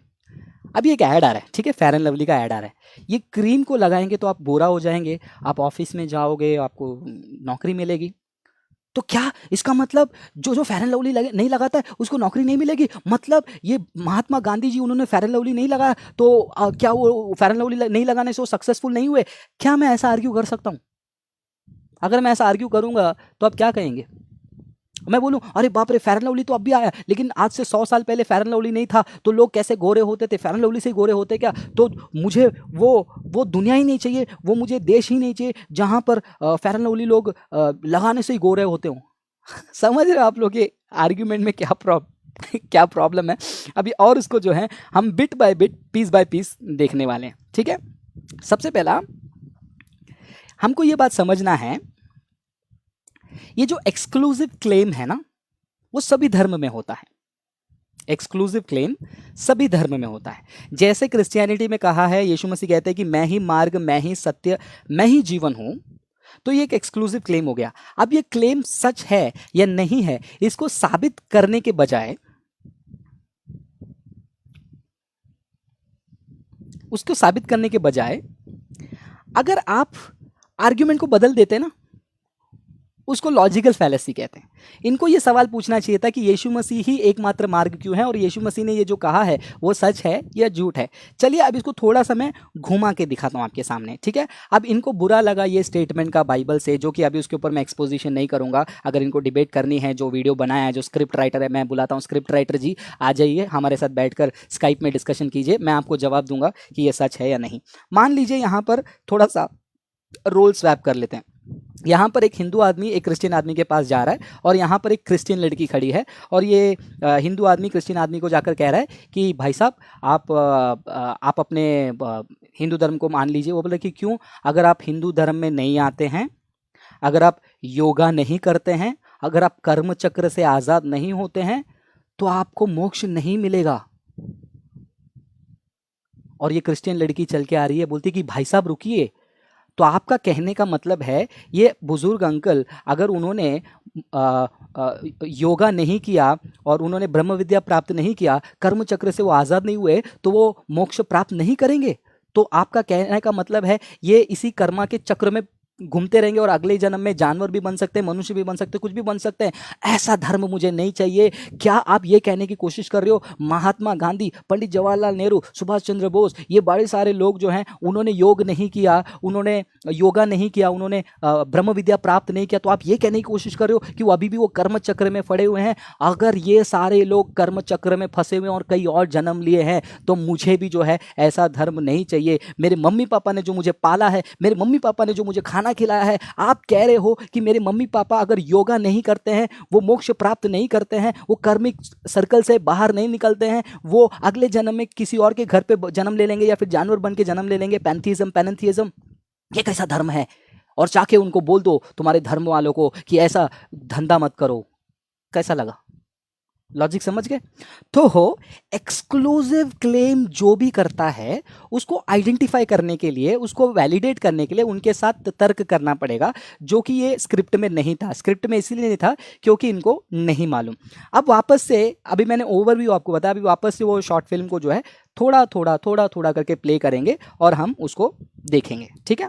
अभी एक ऐड आ रहा है, ठीक है, फेयर एंड लवली का ऐड आ रहा है। ये क्रीम को लगाएंगे तो आप गोरा हो जाएंगे, आप ऑफिस में जाओगे, आपको नौकरी मिलेगी। तो क्या इसका मतलब जो जो फेयर एंड लवली नहीं लगाता है उसको नौकरी नहीं मिलेगी? मतलब ये महात्मा गांधी जी उन्होंने फेयर एंड लवली नहीं लगाया तो क्या वो फेयर एंड लवली नहीं लगाने से वो सक्सेसफुल नहीं हुए? क्या मैं ऐसा आर्ग्यू कर सकता हूँ? अगर मैं ऐसा आर्ग्यू करूंगा तो आप क्या कहेंगे? मैं बोलूं अरे बाप रे फेयर एंड लवली तो अब भी आया, लेकिन आज से 100 साल पहले फेयर एंड लवली नहीं था तो लोग कैसे गोरे होते थे? फेयर एंड लवली से ही गोरे होते क्या? तो मुझे वो दुनिया ही नहीं चाहिए, वो मुझे देश ही नहीं चाहिए जहां पर फेयर एंड लवली लोग लगाने से ही गोरे होते हों। समझ रहे हो आप लोग ये आर्ग्यूमेंट में क्या प्रॉब्लम है? अभी और उसको जो है हम bit by bit, piece by piece देखने वाले हैं, ठीक है? सबसे पहला हमको ये बात समझना है, ये जो एक्सक्लूसिव क्लेम है ना, वो सभी धर्म में होता है। एक्सक्लूसिव क्लेम सभी धर्म में होता है। जैसे क्रिश्चियनिटी में कहा है, यीशु मसीह कहते हैं कि मैं ही मार्ग, मैं ही सत्य, मैं ही जीवन हूं, तो ये एक एक्सक्लूसिव क्लेम हो गया। अब ये क्लेम सच है या नहीं है, इसको साबित करने के बजाय अगर आप आर्ग्यूमेंट को बदल देते ना, उसको लॉजिकल फैलेसी कहते हैं। इनको ये सवाल पूछना चाहिए था कि यीशु मसीह ही एकमात्र मार्ग क्यों है, और यीशु मसीह ने ये जो कहा है वो सच है या झूठ है। चलिए अब इसको थोड़ा सा मैं घुमा के दिखाता हूँ आपके सामने, ठीक है? अब इनको बुरा लगा ये स्टेटमेंट का बाइबल से, जो कि अभी उसके ऊपर मैं एक्सपोजिशन नहीं करूँगा। अगर इनको डिबेट करनी है, जो वीडियो बनाया है, जो स्क्रिप्ट राइटर है, मैं बुलाता हूँ स्क्रिप्ट राइटर जी, आ जाइए हमारे साथ बैठकर स्काइप में डिस्कशन कीजिए, मैं आपको जवाब दूंगा कि ये सच है या नहीं। मान लीजिए यहाँ पर थोड़ा सा रोल स्वैप कर लेते हैं। यहाँ पर एक हिंदू आदमी एक क्रिश्चियन आदमी के पास जा रहा है, और यहाँ पर एक क्रिश्चियन लड़की खड़ी है, और ये हिंदू आदमी क्रिश्चियन आदमी को जाकर कह रहा है कि भाई साहब आप अपने हिंदू धर्म को मान लीजिए। वो बोले कि क्यों? अगर आप हिंदू धर्म में नहीं आते हैं, अगर आप योगा नहीं करते हैं, अगर आप कर्म चक्र से आज़ाद नहीं होते हैं, तो आपको मोक्ष नहीं मिलेगा। और ये क्रिश्चियन लड़की चल के आ रही है, बोलती कि भाई साहब रुकिए, तो आपका कहने का मतलब है ये बुजुर्ग अंकल अगर उन्होंने योगा नहीं किया और उन्होंने ब्रह्म विद्या प्राप्त नहीं किया, कर्म चक्र से वो आज़ाद नहीं हुए, तो वो मोक्ष प्राप्त नहीं करेंगे? तो आपका कहने का मतलब है ये इसी कर्मा के चक्र में घूमते रहेंगे और अगले जन्म में जानवर भी बन सकते हैं, मनुष्य भी बन सकते हैं, कुछ भी बन सकते हैं। ऐसा धर्म मुझे नहीं चाहिए। क्या आप ये कहने की कोशिश कर रहे हो महात्मा गांधी, पंडित जवाहरलाल नेहरू, सुभाष चंद्र बोस, ये बड़े सारे लोग जो हैं उन्होंने योग नहीं किया, उन्होंने योगा नहीं किया, उन्होंने ब्रह्म विद्या प्राप्त नहीं किया, तो आप ये कहने की कोशिश कर रहे हो कि वो अभी भी वो कर्म चक्र में पड़े हुए हैं? अगर ये सारे लोग कर्म चक्र में फंसे हुए हैं और कई और जन्म लिए हैं, तो मुझे भी जो है ऐसा धर्म नहीं चाहिए। मेरे मम्मी पापा ने जो मुझे पाला है, मेरे मम्मी पापा ने जो मुझे खाना खिलाया है, आप कह रहे हो कि मेरे मम्मी पापा अगर योगा नहीं करते हैं, वो मोक्ष प्राप्त नहीं करते हैं, वो कर्मिक सर्कल से बाहर नहीं निकलते हैं, वो अगले जन्म में किसी और के घर पे जन्म ले लेंगे या फिर जानवर बन के जन्म ले लेंगे। पैंथीइज्म, ये कैसा धर्म है? और जाके उनको बोल दो तुम्हारे धर्म वालों को कि ऐसा धंधा मत करो। कैसा लगा? लॉजिक समझ गए? तो हो एक्सक्लूसिव क्लेम जो भी करता है उसको आइडेंटिफाई करने के लिए, उसको वैलिडेट करने के लिए उनके साथ तर्क करना पड़ेगा, जो कि ये स्क्रिप्ट में नहीं था। स्क्रिप्ट में इसीलिए नहीं था क्योंकि इनको नहीं मालूम। अब वापस से, अभी मैंने ओवरव्यू आपको बताया, अभी वापस से वो शॉर्ट फिल्म को जो है थोड़ा थोड़ा करके प्ले करेंगे और हम उसको देखेंगे, ठीक है?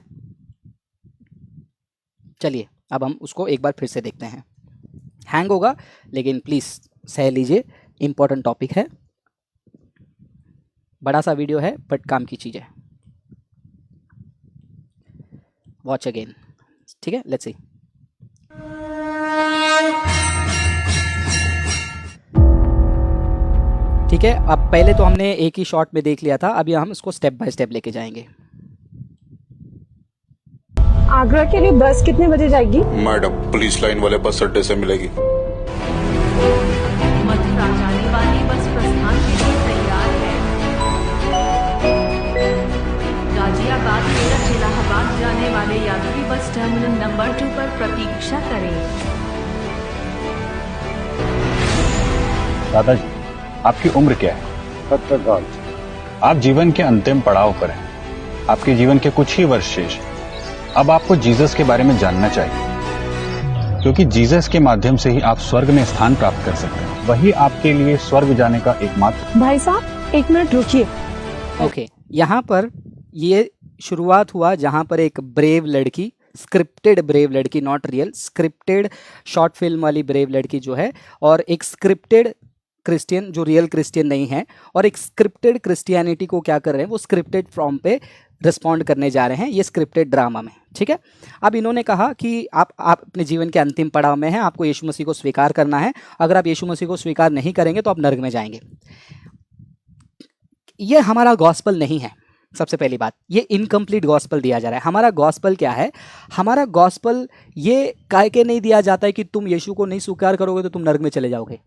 चलिए अब हम उसको एक बार फिर से देखते हैं। हैंग होगा लेकिन प्लीज़ सह लीजिए, इंपॉर्टेंट टॉपिक है, बड़ा सा वीडियो है बट काम की चीज़ है। वॉच अगेन, ठीक है? Let's see. ठीक है, अब पहले तो हमने एक ही शॉट में देख लिया था, अभी हम इसको स्टेप बाय स्टेप लेके जाएंगे। आगरा के लिए बस कितने बजे जाएगी? मैडम पुलिस लाइन वाले बस अड्डे से मिलेगी। मथुरा जाने वाली बस प्रस्थान के लिए तैयार है। गाजियाबाद से इलाहाबाद जाने वाले यात्री बस टर्मिनल नंबर 2 पर प्रतीक्षा करें। दादाजी, आपकी उम्र क्या है? 70 साल। आप जीवन के अंतिम पड़ाव पर हैं। आपके जीवन के कुछ ही वर्ष शेष। अब आपको जीसस के बारे में जानना चाहिए, क्योंकि जीसस के माध्यम से ही आप स्वर्ग में स्थान प्राप्त कर सकते हैं। वही आपके लिए स्वर्ग जाने का एकमात्र। भाई साहब 1 मिनट रुकिए। ओके, यहाँ पर ये शुरुआत हुआ जहाँ पर एक ब्रेव लड़की स्क्रिप्टेड ब्रेव लड़की, not real, scripted short film वाली ब्रेव लड़की जो है, और एक स्क्रिप्टेड क्रिश्चियन जो रियल क्रिश्चियन नहीं है, और एक स्क्रिप्टेड क्रिश्चियनिटी को क्या कर रहे हैं, वो स्क्रिप्टेड फॉर्म पे रिस्पॉन्ड करने जा रहे हैं, ये स्क्रिप्टेड ड्रामा में। ठीक है, अब इन्होंने कहा कि आप अपने जीवन के अंतिम पड़ाव में हैं, आपको यीशु मसीह को स्वीकार करना है, अगर आप यीशु मसीह को स्वीकार नहीं करेंगे तो आप नर्क में जाएंगे। ये हमारा गॉस्पल नहीं है। सबसे पहली बात, ये इनकम्प्लीट गॉस्पल दिया जा रहा है। हमारा गॉस्पल क्या है? हमारा गॉस्पल ये काहे के नहीं दिया जाता है कि तुम यीशु को नहीं स्वीकार करोगे तो तुम नर्क में चले जाओगे।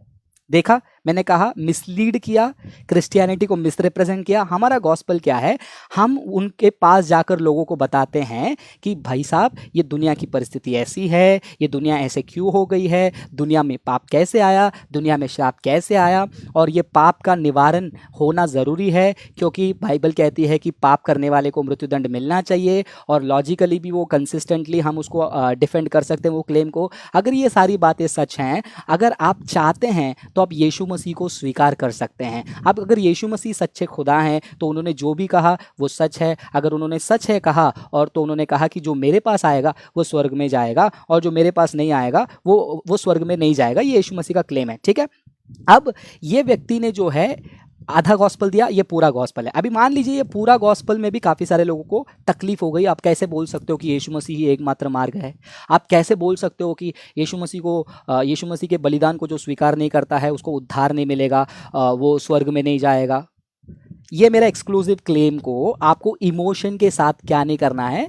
देखा, मैंने कहा मिसलीड किया, क्रिश्चियनिटी को मिसरिप्रेजेंट किया। हमारा गॉस्पल क्या है? हम उनके पास जाकर लोगों को बताते हैं कि भाई साहब, ये दुनिया की परिस्थिति ऐसी है, ये दुनिया ऐसे क्यों हो गई है, दुनिया में पाप कैसे आया, दुनिया में श्राप कैसे आया, और ये पाप का निवारण होना ज़रूरी है, क्योंकि बाइबल कहती है कि पाप करने वाले को मृत्युदंड मिलना चाहिए, और लॉजिकली भी वो कंसिस्टेंटली हम उसको डिफेंड कर सकते हैं वो क्लेम को। अगर ये सारी बातें सच हैं, अगर आप चाहते हैं तो आप यीशु मसीह को स्वीकार कर सकते हैं। अब अगर यीशु मसीह सच्चे खुदा हैं तो उन्होंने जो भी कहा वो सच है। अगर उन्होंने सच है कहा, और तो उन्होंने कहा कि जो मेरे पास आएगा वो स्वर्ग में जाएगा, और जो मेरे पास नहीं आएगा वो स्वर्ग में नहीं जाएगा, ये यीशु मसीह का क्लेम है। ठीक है, अब ये व्यक्ति ने जो है आधा गॉस्पल दिया, ये पूरा गॉस्पल है। अभी मान लीजिए ये पूरा गॉस्पल में भी काफ़ी सारे लोगों को तकलीफ हो गई। आप कैसे बोल सकते हो कि यीशु मसीह ही एकमात्र मार्ग है? आप कैसे बोल सकते हो कि यीशु मसीह के बलिदान को जो स्वीकार नहीं करता है उसको उद्धार नहीं मिलेगा, वो स्वर्ग में नहीं जाएगा? ये मेरा एक्सक्लूसिव क्लेम को आपको इमोशन के साथ क्या नहीं करना है,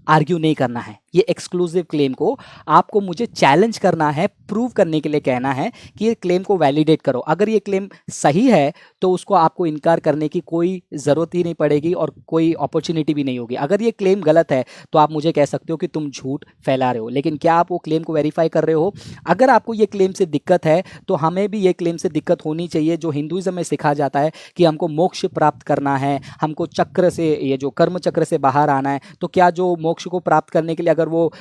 आर्ग्यू नहीं करना है। ये एक्सक्लूसिव क्लेम को आपको मुझे चैलेंज करना है, प्रूव करने के लिए कहना है कि ये क्लेम को वैलिडेट करो। अगर ये क्लेम सही है तो उसको आपको इनकार करने की कोई ज़रूरत ही नहीं पड़ेगी और कोई अपॉर्चुनिटी भी नहीं होगी। अगर ये क्लेम गलत है तो आप मुझे कह सकते हो कि तुम झूठ फैला रहे हो, लेकिन क्या आप वो क्लेम को वेरीफाई कर रहे हो? अगर आपको ये क्लेम से दिक्कत है तो हमें भी ये क्लेम से दिक्कत होनी चाहिए। जो हिंदुइज्म में सिखाया जाता है कि हमको मोक्ष प्राप्त करना है, हमको चक्र से, ये जो कर्म चक्र से बाहर आना है, तो क्या जो मोक्ष को प्राप्त करने के लिए अगर वो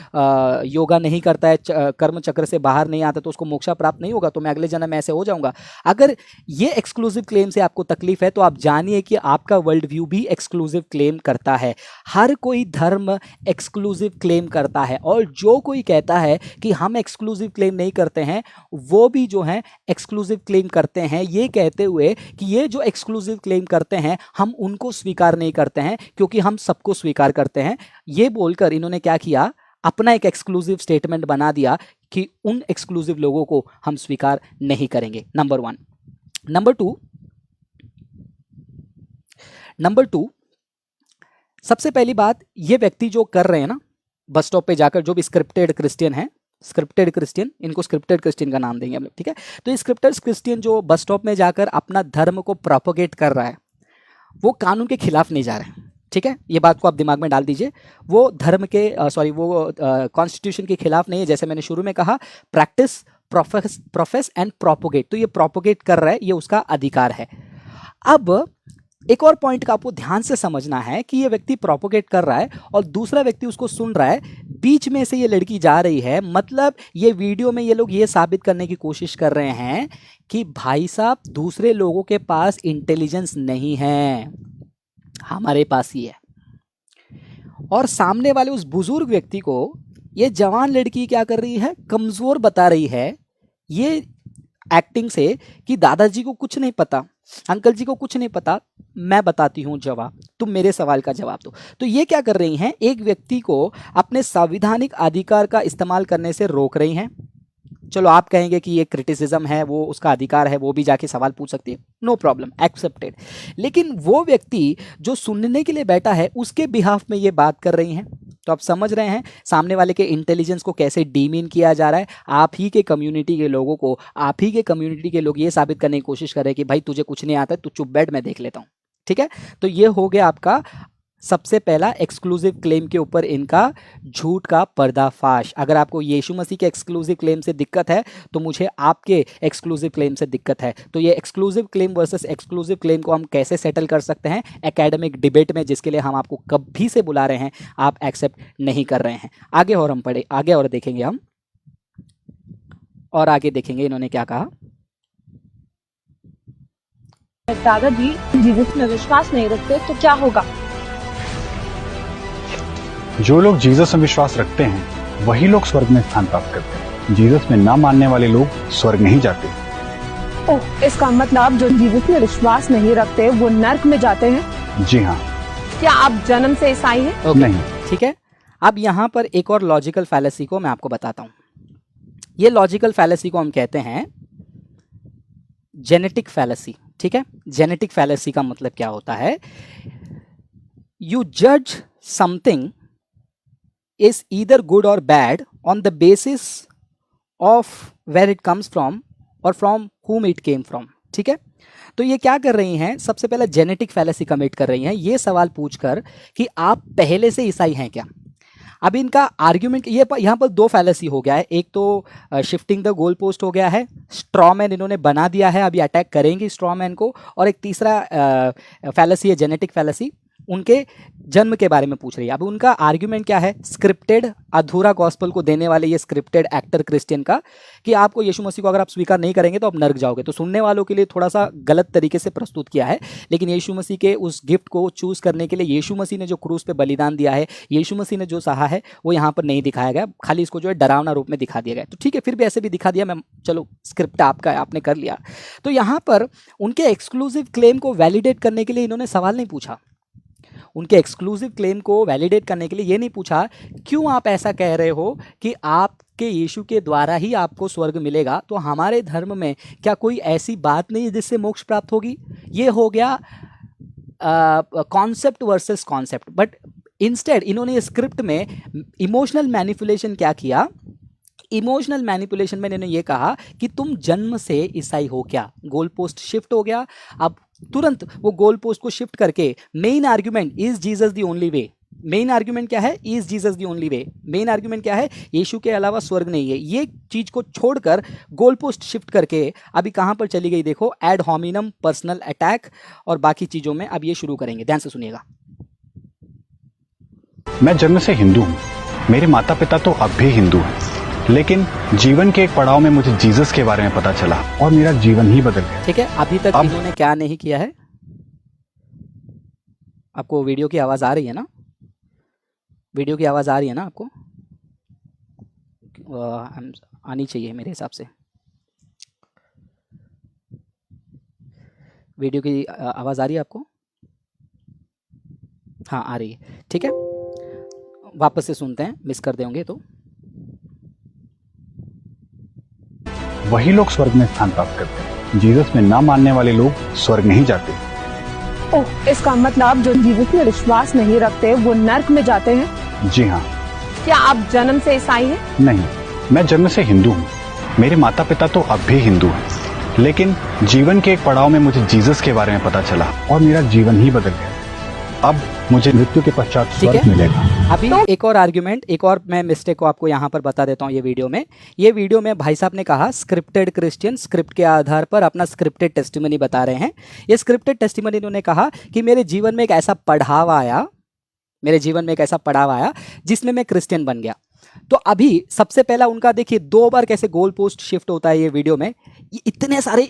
योगा नहीं करता है, कर्म चक्र से बाहर नहीं आता, तो उसको मोक्ष प्राप्त नहीं होगा, तो मैं अगले जन्म में ऐसे हो जाऊंगा। अगर ये एक्सक्लूसिव क्लेम से आपको तकलीफ है तो आप जानिए कि आपका वर्ल्ड व्यू भी एक्सक्लूसिव क्लेम करता है। हर कोई धर्म एक्सक्लूसिव क्लेम करता है, और जो कोई कहता है कि हम एक्सक्लूसिव क्लेम नहीं करते हैं, वो भी जो है एक्सक्लूसिव क्लेम करते हैं, ये कहते हुए कि ये जो एक्सक्लूसिव क्लेम करते हैं हम उनको स्वीकार नहीं करते हैं, क्योंकि हम सबको स्वीकार करते हैं। ये बोलकर इन्होंने क्या किया, अपना एक एक्सक्लूसिव स्टेटमेंट बना दिया कि उन एक्सक्लूसिव लोगों को हम स्वीकार नहीं करेंगे। नंबर 1। नंबर टू, सबसे पहली बात, ये व्यक्ति जो कर रहे हैं ना बस स्टॉप पे जाकर, जो भी स्क्रिप्टेड क्रिश्चियन है, स्क्रिप्टेड क्रिश्चियन, इनको स्क्रिप्टेड क्रिश्चियन का नाम देंगे हम लोग, ठीक है? तो ये स्क्रिप्टेड क्रिश्चियन जो बस स्टॉप में जाकर अपना धर्म को प्रोपोगेट कर रहा है, वो कानून के खिलाफ नहीं जा रहे हैं, ठीक है? ये बात को आप दिमाग में डाल दीजिए। वो धर्म के वो कॉन्स्टिट्यूशन के खिलाफ नहीं है। जैसे मैंने शुरू में कहा, प्रैक्टिस, प्रोफेस एंड प्रोपोगेट, तो ये प्रोपोगेट कर रहा है, ये उसका अधिकार है। अब एक और पॉइंट का आपको ध्यान से समझना है कि ये व्यक्ति प्रोपोगेट कर रहा है और दूसरा व्यक्ति उसको सुन रहा है, बीच में से ये लड़की जा रही है। मतलब ये वीडियो में ये लोग ये साबित करने की कोशिश कर रहे हैं कि भाई साहब, दूसरे लोगों के पास इंटेलिजेंस नहीं है, हमारे पास ही है। और सामने वाले उस बुजुर्ग व्यक्ति को ये जवान लड़की क्या कर रही है, कमजोर बता रही है ये एक्टिंग से कि दादाजी को कुछ नहीं पता, अंकल जी को कुछ नहीं पता, मैं बताती हूँ जवाब, तुम मेरे सवाल का जवाब दो। तो ये क्या कर रही हैं, एक व्यक्ति को अपने संवैधानिक अधिकार का इस्तेमाल करने से रोक रही हैं। चलो आप कहेंगे कि ये क्रिटिसिज्म है, वो उसका अधिकार है, वो भी जाके सवाल पूछ सकती है, नो प्रॉब्लम, एक्सेप्टेड। लेकिन वो व्यक्ति जो सुनने के लिए बैठा है, उसके बिहाफ में ये बात कर रही हैं। तो आप समझ रहे हैं सामने वाले के इंटेलिजेंस को कैसे डीमीन किया जा रहा है। आप ही के कम्युनिटी के लोगों को, आप ही के कम्युनिटी के लोग ये साबित करने की कोशिश कर रहे हैं कि भाई तुझे कुछ नहीं आता है, तू चुप बैठ, मैं देख लेता हूँ, ठीक है? तो ये हो गया आपका सबसे पहला एक्सक्लूसिव क्लेम के ऊपर इनका झूठ का पर्दाफाश। अगर आपको यीशु मसीह के एक्सक्लूसिव क्लेम से दिक्कत है तो मुझे आपके एक्सक्लूसिव क्लेम से दिक्कत है। तो ये exclusive claim versus exclusive claim को हम कैसे सेटल कर सकते हैं एकेडमिक डिबेट में, जिसके लिए हम आपको कभी से बुला रहे हैं, आप एक्सेप्ट नहीं कर रहे हैं। आगे और हम पढ़े, आगे और देखेंगे हम, और आगे देखेंगे इन्होंने क्या कहा। दादाजी जीसस में विश्वास नहीं रखते तो क्या होगा? जो लोग जीसस में विश्वास रखते हैं वही लोग स्वर्ग में स्थान प्राप्त करते हैं। जीसस में ना मानने वाले लोग स्वर्ग नहीं जाते। ओह, इसका मतलब जो जीसस में विश्वास नहीं रखते वो नर्क में जाते हैं? जी हाँ। क्या आप जन्म से ईसाई हैं? ओके, नहीं। ठीक है। अब यहाँ पर एक और लॉजिकल फैलेसी को मैं आपको बताता हूँ। ये लॉजिकल फैलेसी को हम कहते हैं जेनेटिक फैलेसी। ठीक है, जेनेटिक फैलेसी का मतलब क्या होता है? यू जज something is either good or bad on the basis of where it comes from or from whom it came from. ठीक है, तो ये क्या कर रही हैं? सबसे पहले जेनेटिक फैलेसी कमिट कर रही हैं ये सवाल पूछकर कि आप पहले से ईसाई हैं क्या। अब इनका आर्ग्यूमेंट ये यहाँ पर दो फैलेसी हो गया है। एक तो शिफ्टिंग द गोल पोस्ट हो गया है, स्ट्रॉमैन इन्होंने बना दिया है, अभी अटैक करेंगे स्ट्रॉमैन को। और एक तीसरा फैलेसी है जेनेटिक फैलेसी, उनके जन्म के बारे में पूछ रही है। अब उनका आर्ग्यूमेंट क्या है? स्क्रिप्टेड अधूरा गॉस्पल को देने वाले ये स्क्रिप्टेड एक्टर क्रिश्चियन का, कि आपको यीशु मसीह को अगर आप स्वीकार नहीं करेंगे तो आप नर्क जाओगे। तो सुनने वालों के लिए थोड़ा सा गलत तरीके से प्रस्तुत किया है, लेकिन यीशु मसीह के उस गिफ्ट को चूज करने के लिए यीशु मसीह ने जो क्रूस पे बलिदान दिया है, यीशु मसीह ने जो सहा है, वो यहाँ पर नहीं दिखाया गया, खाली इसको जो है डरावना रूप में दिखा दिया गया। तो ठीक है, फिर भी ऐसे भी दिखा दिया, मैं चलो स्क्रिप्ट आपका है, आपने कर लिया। तो यहाँ पर उनके एक्सक्लूसिव क्लेम को वैलिडेट करने के लिए इन्होंने सवाल नहीं पूछा। उनके एक्सक्लूसिव क्लेम को वैलिडेट करने के लिए ये नहीं पूछा क्यों आप ऐसा कह रहे हो कि आपके यीशु के द्वारा ही आपको स्वर्ग मिलेगा, तो हमारे धर्म में क्या कोई ऐसी बात नहीं है जिससे मोक्ष प्राप्त होगी। ये हो गया concept versus concept. But instead इन्होंने स्क्रिप्ट में इमोशनल मैनिपुलेशन क्या किया? इमोशनल मैनिपुलेशन में इन्होंने ये कहा कि तुम जन्म से ईसाई हो क्या। गोल पोस्ट शिफ्ट हो गया। अब तुरंत वो गोल पोस्ट को शिफ्ट करके main argument is Jesus the only way. Main argument क्या है? Is Jesus the only way. Main argument क्या है? यीशु के अलावा स्वर्ग नहीं है। ये चीज को छोड़कर गोल पोस्ट शिफ्ट करके अभी कहां पर चली गई देखो? एड होमिनम, पर्सनल अटैक और बाकी चीजों में अब ये शुरू करेंगे। ध्यान से सुनिएगा। मैं जन्म से हिंदू हूँ, मेरे माता पिता तो अब भी हिंदू हैं, लेकिन जीवन के एक पड़ाव में मुझे जीसस के बारे में पता चला और मेरा जीवन ही बदल गया। ठीक है, अभी तक इन्होंने क्या नहीं किया है? आपको वीडियो की आवाज आ रही है ना? वीडियो की आवाज आ रही है ना आपको? आनी चाहिए मेरे हिसाब से। वीडियो की आवाज आ रही है आपको? हाँ, आ रही है। ठीक है, वापस से सुनते हैं, मिस कर देंगे तो। वही लोग स्वर्ग में स्थान प्राप्त करते हैं। जीसस में ना मानने वाले लोग स्वर्ग नहीं जाते। ओह, इसका मतलब जो जीसस में विश्वास नहीं रखते वो नर्क में जाते हैं? जी हाँ। क्या आप जन्म से ईसाई हैं? नहीं, मैं जन्म से हिंदू हूँ, मेरे माता पिता तो अब भी हिंदू हैं, लेकिन जीवन के एक पड़ाव में मुझे जीसस के बारे में पता चला और मेरा जीवन ही बदल गया। अब मुझे मृत्यु के पश्चात स्वर्ग मिलेगा। अभी एक और आर्ग्यूमेंट, एक और मैं मिस्टेक को आपको यहाँ पर बता देता हूँ। ये वीडियो में भाई साहब ने कहा स्क्रिप्टेड क्रिश्चियन स्क्रिप्ट के आधार पर अपना स्क्रिप्टेड टेस्टिमनी बता रहे हैं। ये स्क्रिप्टेड टेस्टिमनी इन्होंने कहा कि मेरे जीवन में एक ऐसा पड़ाव आया जिसमें मैं क्रिश्चियन बन गया। तो अभी सबसे पहला उनका देखिए 2 बार कैसे गोल पोस्ट शिफ्ट होता है ये वीडियो में। ये इतने सारे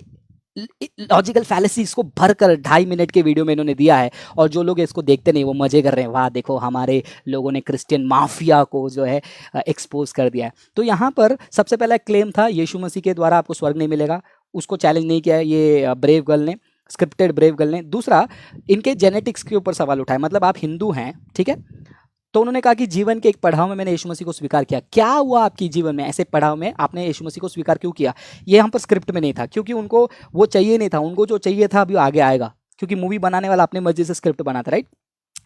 लॉजिकल फैलेसीज को भरकर 2.5 मिनट के वीडियो में इन्होंने दिया है, और जो लोग इसको देखते नहीं वो मजे कर रहे हैं, वाह देखो हमारे लोगों ने क्रिश्चियन माफिया को जो है एक्सपोज कर दिया है। तो यहाँ पर सबसे पहला क्लेम था यीशु मसीह के द्वारा आपको स्वर्ग नहीं मिलेगा, उसको चैलेंज नहीं किया है ये ब्रेव गर्ल ने, स्क्रिप्टेड ब्रेव गर्ल ने। दूसरा, इनके जेनेटिक्स के ऊपर सवाल उठाया, मतलब आप हिंदू हैं, ठीक है, तो उन्होंने कहा कि जीवन के एक पड़ाव में मैंने यीशु मसीह को स्वीकार किया। क्या हुआ आपकी जीवन में ऐसे पड़ाव में आपने यीशु मसीह को स्वीकार क्यों किया? ये यहाँ पर स्क्रिप्ट में नहीं था, क्योंकि उनको वो चाहिए नहीं था। उनको जो चाहिए था अभी आगे आएगा, क्योंकि मूवी बनाने वाला अपने मर्जी से स्क्रिप्ट बनाता, राइट,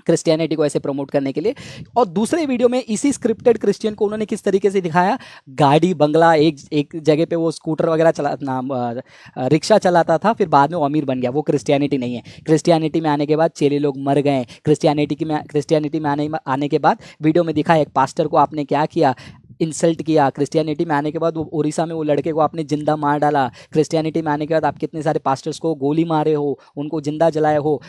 क्रिश्चियनिटी को ऐसे प्रमोट करने के लिए। और दूसरे वीडियो में इसी स्क्रिप्टेड क्रिश्चियन को उन्होंने किस तरीके से दिखाया? गाड़ी बंगला, एक जगह पे वो स्कूटर वगैरह रिक्शा चलाता था, फिर बाद में वो अमीर बन गया। वो क्रिश्चियनिटी नहीं है। क्रिश्चियनिटी में आने के बाद चेले लोग मर गए। क्रिश्चियनिटी में आने के बाद वीडियो में दिखा एक पास्टर को आपने क्या किया, इंसल्ट किया। क्रिश्चियनिटी में आने के बाद वो उड़ीसा में वो लड़के को आपने जिंदा मार डाला। क्रिश्चियनिटी में आने के बाद आप कितने सारे पास्टर्स को गोली मारे हो, उनको जिंदा जलाए हो।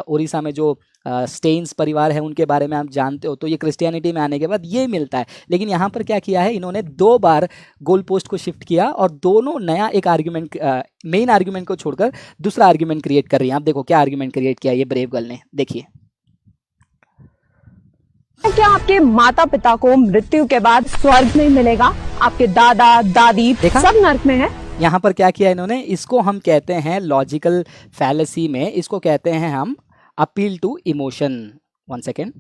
उड़ीसा में जो स्टेन्स परिवार है उनके बारे में आप जानते हो। तो ये क्रिश्चियनिटी में आने के बाद ये मिलता है। लेकिन यहाँ पर क्या किया है इन्होंने? 2 बार गोल पोस्ट को शिफ्ट किया और दोनों नया एक आर्ग्यूमेंट, मेन आर्ग्यूमेंट को छोड़कर दूसरा आर्ग्यूमेंट क्रिएट कर रही है। आप देखो क्या आर्ग्यूमेंट क्रिएट किया ये ब्रेव गर्ल ने, देखिए। क्या आपके माता पिता को मृत्यु के बाद स्वर्ग नहीं मिलेगा? आपके दादा दादी देखा? सब नर्क में है। यहाँ पर क्या किया इन्होंने, इसको हम कहते हैं लॉजिकल फैलेसी में, इसको कहते हैं हम अपील टू इमोशन। 1 सेकेंड,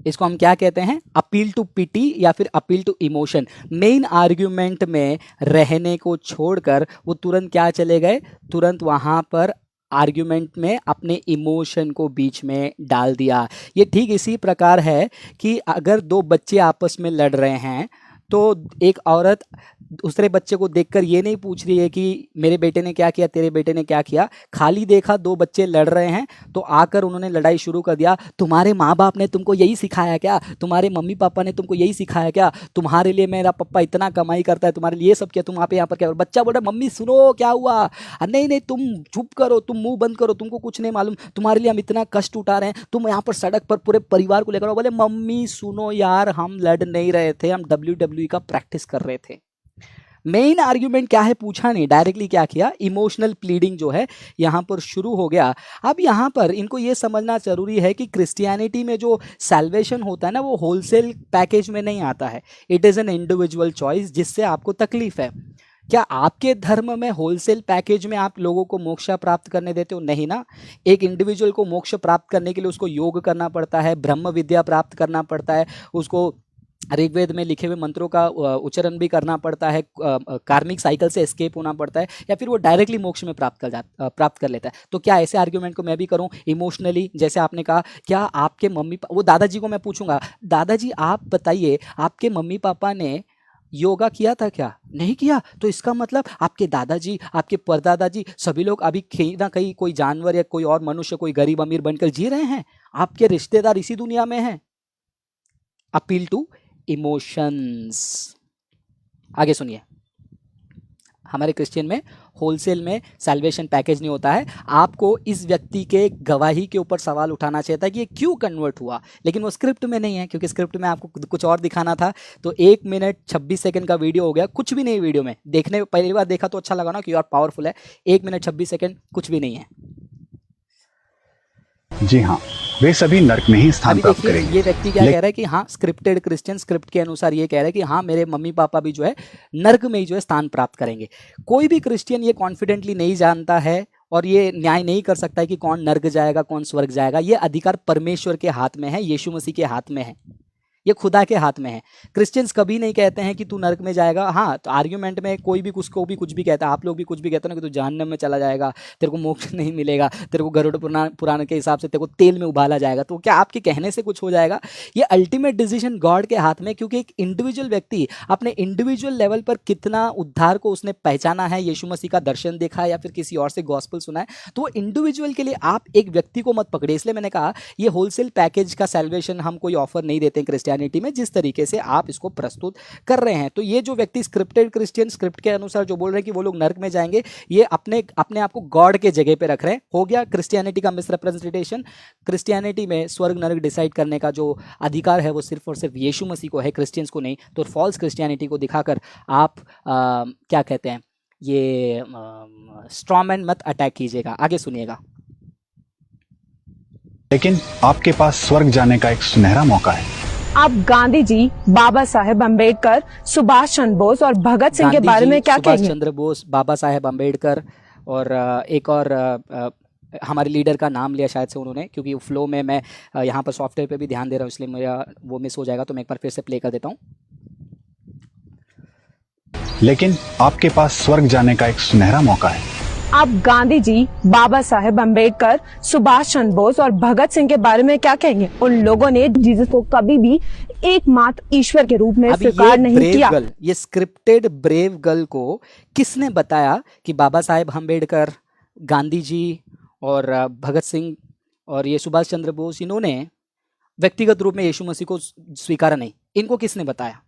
इसको हम क्या कहते हैं, अपील टू पिटी या फिर appeal to emotion. Main argument में रहने को छोड़कर वो तुरंत क्या चले गए, तुरंत वहां पर आर्ग्यूमेंट में अपने इमोशन को बीच में डाल दिया। ये ठीक इसी प्रकार है कि अगर दो बच्चे आपस में लड़ रहे हैं तो एक औरत दूसरे बच्चे को देखकर ये नहीं पूछ रही है कि मेरे बेटे ने क्या किया, तेरे बेटे ने क्या किया। खाली देखा दो बच्चे लड़ रहे हैं तो आकर उन्होंने लड़ाई शुरू कर दिया। तुम्हारे माँ बाप ने तुमको यही सिखाया क्या, तुम्हारे मम्मी पापा ने तुमको यही सिखाया क्या, तुम्हारे लिए मेरा पापा इतना कमाई करता है, तुम्हारे लिए ये सब किया, तुम यहाँ पर क्या। बच्चा बोल रहा मम्मी सुनो क्या हुआ, नहीं नहीं तुम चुप करो, तुम मुंह बंद करो, तुमको कुछ नहीं मालूम, तुम्हारे लिए हम इतना कष्ट उठा रहे हैं, तुम यहाँ पर सड़क पर पूरे परिवार को लेकर आओ। बोले मम्मी सुनो यार, हम लड़ नहीं रहे थे, हम WWE का प्रैक्टिस कर रहे थे। मेन आर्ग्यूमेंट क्या है पूछा नहीं, डायरेक्टली क्या किया, इमोशनल प्लीडिंग जो है यहाँ पर शुरू हो गया। अब यहाँ पर इनको ये समझना जरूरी है कि क्रिश्चियनिटी में जो सैल्वेशन होता है ना, वो होलसेल पैकेज में नहीं आता है। It is an individual choice, जिससे आपको तकलीफ है। क्या आपके धर्म में होलसेल पैकेज में आप लोगों को मोक्ष प्राप्त करने देते हो? नहीं ना। एक इंडिविजुअल को मोक्ष प्राप्त करने के लिए उसको योग करना पड़ता है, ब्रह्म विद्या प्राप्त करना पड़ता है, उसको ऋग्वेद में लिखे हुए मंत्रों का उच्चारण भी करना पड़ता है, कार्मिक साइकिल से एस्केप होना पड़ता है, या फिर वो डायरेक्टली मोक्ष में प्राप्त कर लेता है। तो क्या ऐसे आर्ग्यूमेंट को मैं भी करूं इमोशनली? जैसे आपने कहा, क्या आपके मम्मी वो दादाजी को मैं पूछूंगा, दादाजी आप बताइए आपके मम्मी पापा ने योगा किया था क्या? नहीं किया, तो इसका मतलब आपके दादाजी, आपके परदादाजी सभी लोग अभी कहीं ना कहीं कोई जानवर या कोई और मनुष्य, कोई गरीब अमीर बनकर जी रहे हैं। आपके रिश्तेदार इसी दुनिया में हैं। Appeal to emotions. आगे सुनिए, हमारे क्रिश्चियन में होलसेल में सैल्वेशन पैकेज नहीं होता है। आपको इस व्यक्ति के गवाही के ऊपर सवाल उठाना चाहिए था कि ये क्यों कन्वर्ट हुआ, लेकिन वो स्क्रिप्ट में नहीं है, क्योंकि स्क्रिप्ट में आपको कुछ और दिखाना था। तो 1 मिनट 26 सेकंड का वीडियो हो गया, कुछ भी नहीं। वीडियो में देखने पहली बार देखा तो अच्छा लगा ना कि यार पावरफुल है। 1 मिनट 26 सेकंड कुछ भी नहीं है। जी हाँ, वे सभी नर्क में ही स्थान अभी प्राप्त देखिए करेंगे। ये व्यक्ति क्या कह रहा है कि हाँ, स्क्रिप्टेड क्रिश्चियन स्क्रिप्ट के अनुसार ये कह रहा है कि हाँ मेरे मम्मी पापा भी जो है नर्क में ही जो है स्थान प्राप्त करेंगे। कोई भी क्रिश्चियन ये कॉन्फिडेंटली नहीं जानता है और ये न्याय नहीं कर सकता है कि कौन नर्क जाएगा कौन स्वर्ग जाएगा। ये अधिकार परमेश्वर के हाथ में है, यीशु मसीह के हाथ में है, ये खुदा के हाथ में है। क्रिश्चियंस कभी नहीं कहते हैं कि तू नर्क में जाएगा। हाँ, तो आर्ग्यूमेंट में कोई भी उसको भी कुछ भी कहता है, आप लोग भी कुछ भी कहते हैं ना कि तू जहन्नम में चला जाएगा, तेरे को मोक्ष नहीं मिलेगा, तेरे को गरुड़ पुराण के हिसाब से तेरे को तेल में उबाला जाएगा। तो क्या आपके कहने से कुछ हो जाएगा? ये अल्टीमेट डिसीजन गॉड के हाथ में, क्योंकि एक इंडिविजुअल व्यक्ति अपने इंडिविजुअल लेवल पर कितना उद्धार को उसने पहचाना है, यीशु मसीह का दर्शन देखा है या फिर किसी और से गॉस्पेल सुना है, तो वो इंडिविजुअल के लिए आप एक व्यक्ति को मत पकड़े। इसलिए मैंने कहा ये होलसेल पैकेज का सैल्वेशन हम कोई ऑफर नहीं देते क्रिश्चियनिटी में, जिस तरीके से आप इसको प्रस्तुत कर रहे हैं। तो ये जो व्यक्ति स्क्रिप्टेड क्रिश्चियन स्क्रिप्ट के अनुसार जो बोल रहे हैं कि वो लोग नर्क में जाएंगे, ये अपने आप को गॉड के जगह पे रख रहे हैं। हो गया क्रिश्चियनिटी का मिसरिप्रेजेंटेशन। क्रिश्चियनिटी में स्वर्ग नर्क डिसाइड करने का जो अधिकार है वो सिर्फ और सिर्फ यीशु मसीह को है, क्रिश्चियंस को नहीं। तो फॉल्स क्रिश्चियनिटी को दिखाकर आप क्या कहते हैं, ये स्ट्रॉमैन मत अटैक कीजिएगा। आगे सुनिएगा। लेकिन आपके पास स्वर्ग जाने का एक सुनहरा मौका है। आप गांधी जी, बाबा साहेब अम्बेडकर, सुभाष चंद्र बोस और भगत सिंह के गांधी बारे जी, में क्या सुभाष कहेंगे? चंद्र बोस, बाबा साहेब अम्बेडकर और एक और हमारे लीडर का नाम लिया शायद से उन्होंने, क्योंकि फ्लो में मैं यहाँ पर सॉफ्टवेयर पे भी ध्यान दे रहा हूँ, इसलिए मेरा वो मिस हो जाएगा। तो मैं एक बार फिर से प्ले कर देता हूँ। लेकिन आपके पास स्वर्ग जाने का एक सुनहरा मौका है। आप गांधी जी, बाबा साहेब अम्बेडकर, सुभाष चंद्र बोस और भगत सिंह के बारे में क्या कहेंगे? उन लोगों ने जीसस को कभी भी एकमात्र ईश्वर के रूप में अभी स्वीकार नहीं ब्रेव किया। गर्ल, ये स्क्रिप्टेड ब्रेव गर्ल को किसने बताया कि बाबा साहेब अम्बेडकर, गांधी जी और भगत सिंह और ये सुभाष चंद्र बोस, इन्होंने व्यक्तिगत रूप में यीशु मसीह को स्वीकारा नहीं? इनको किसने बताया?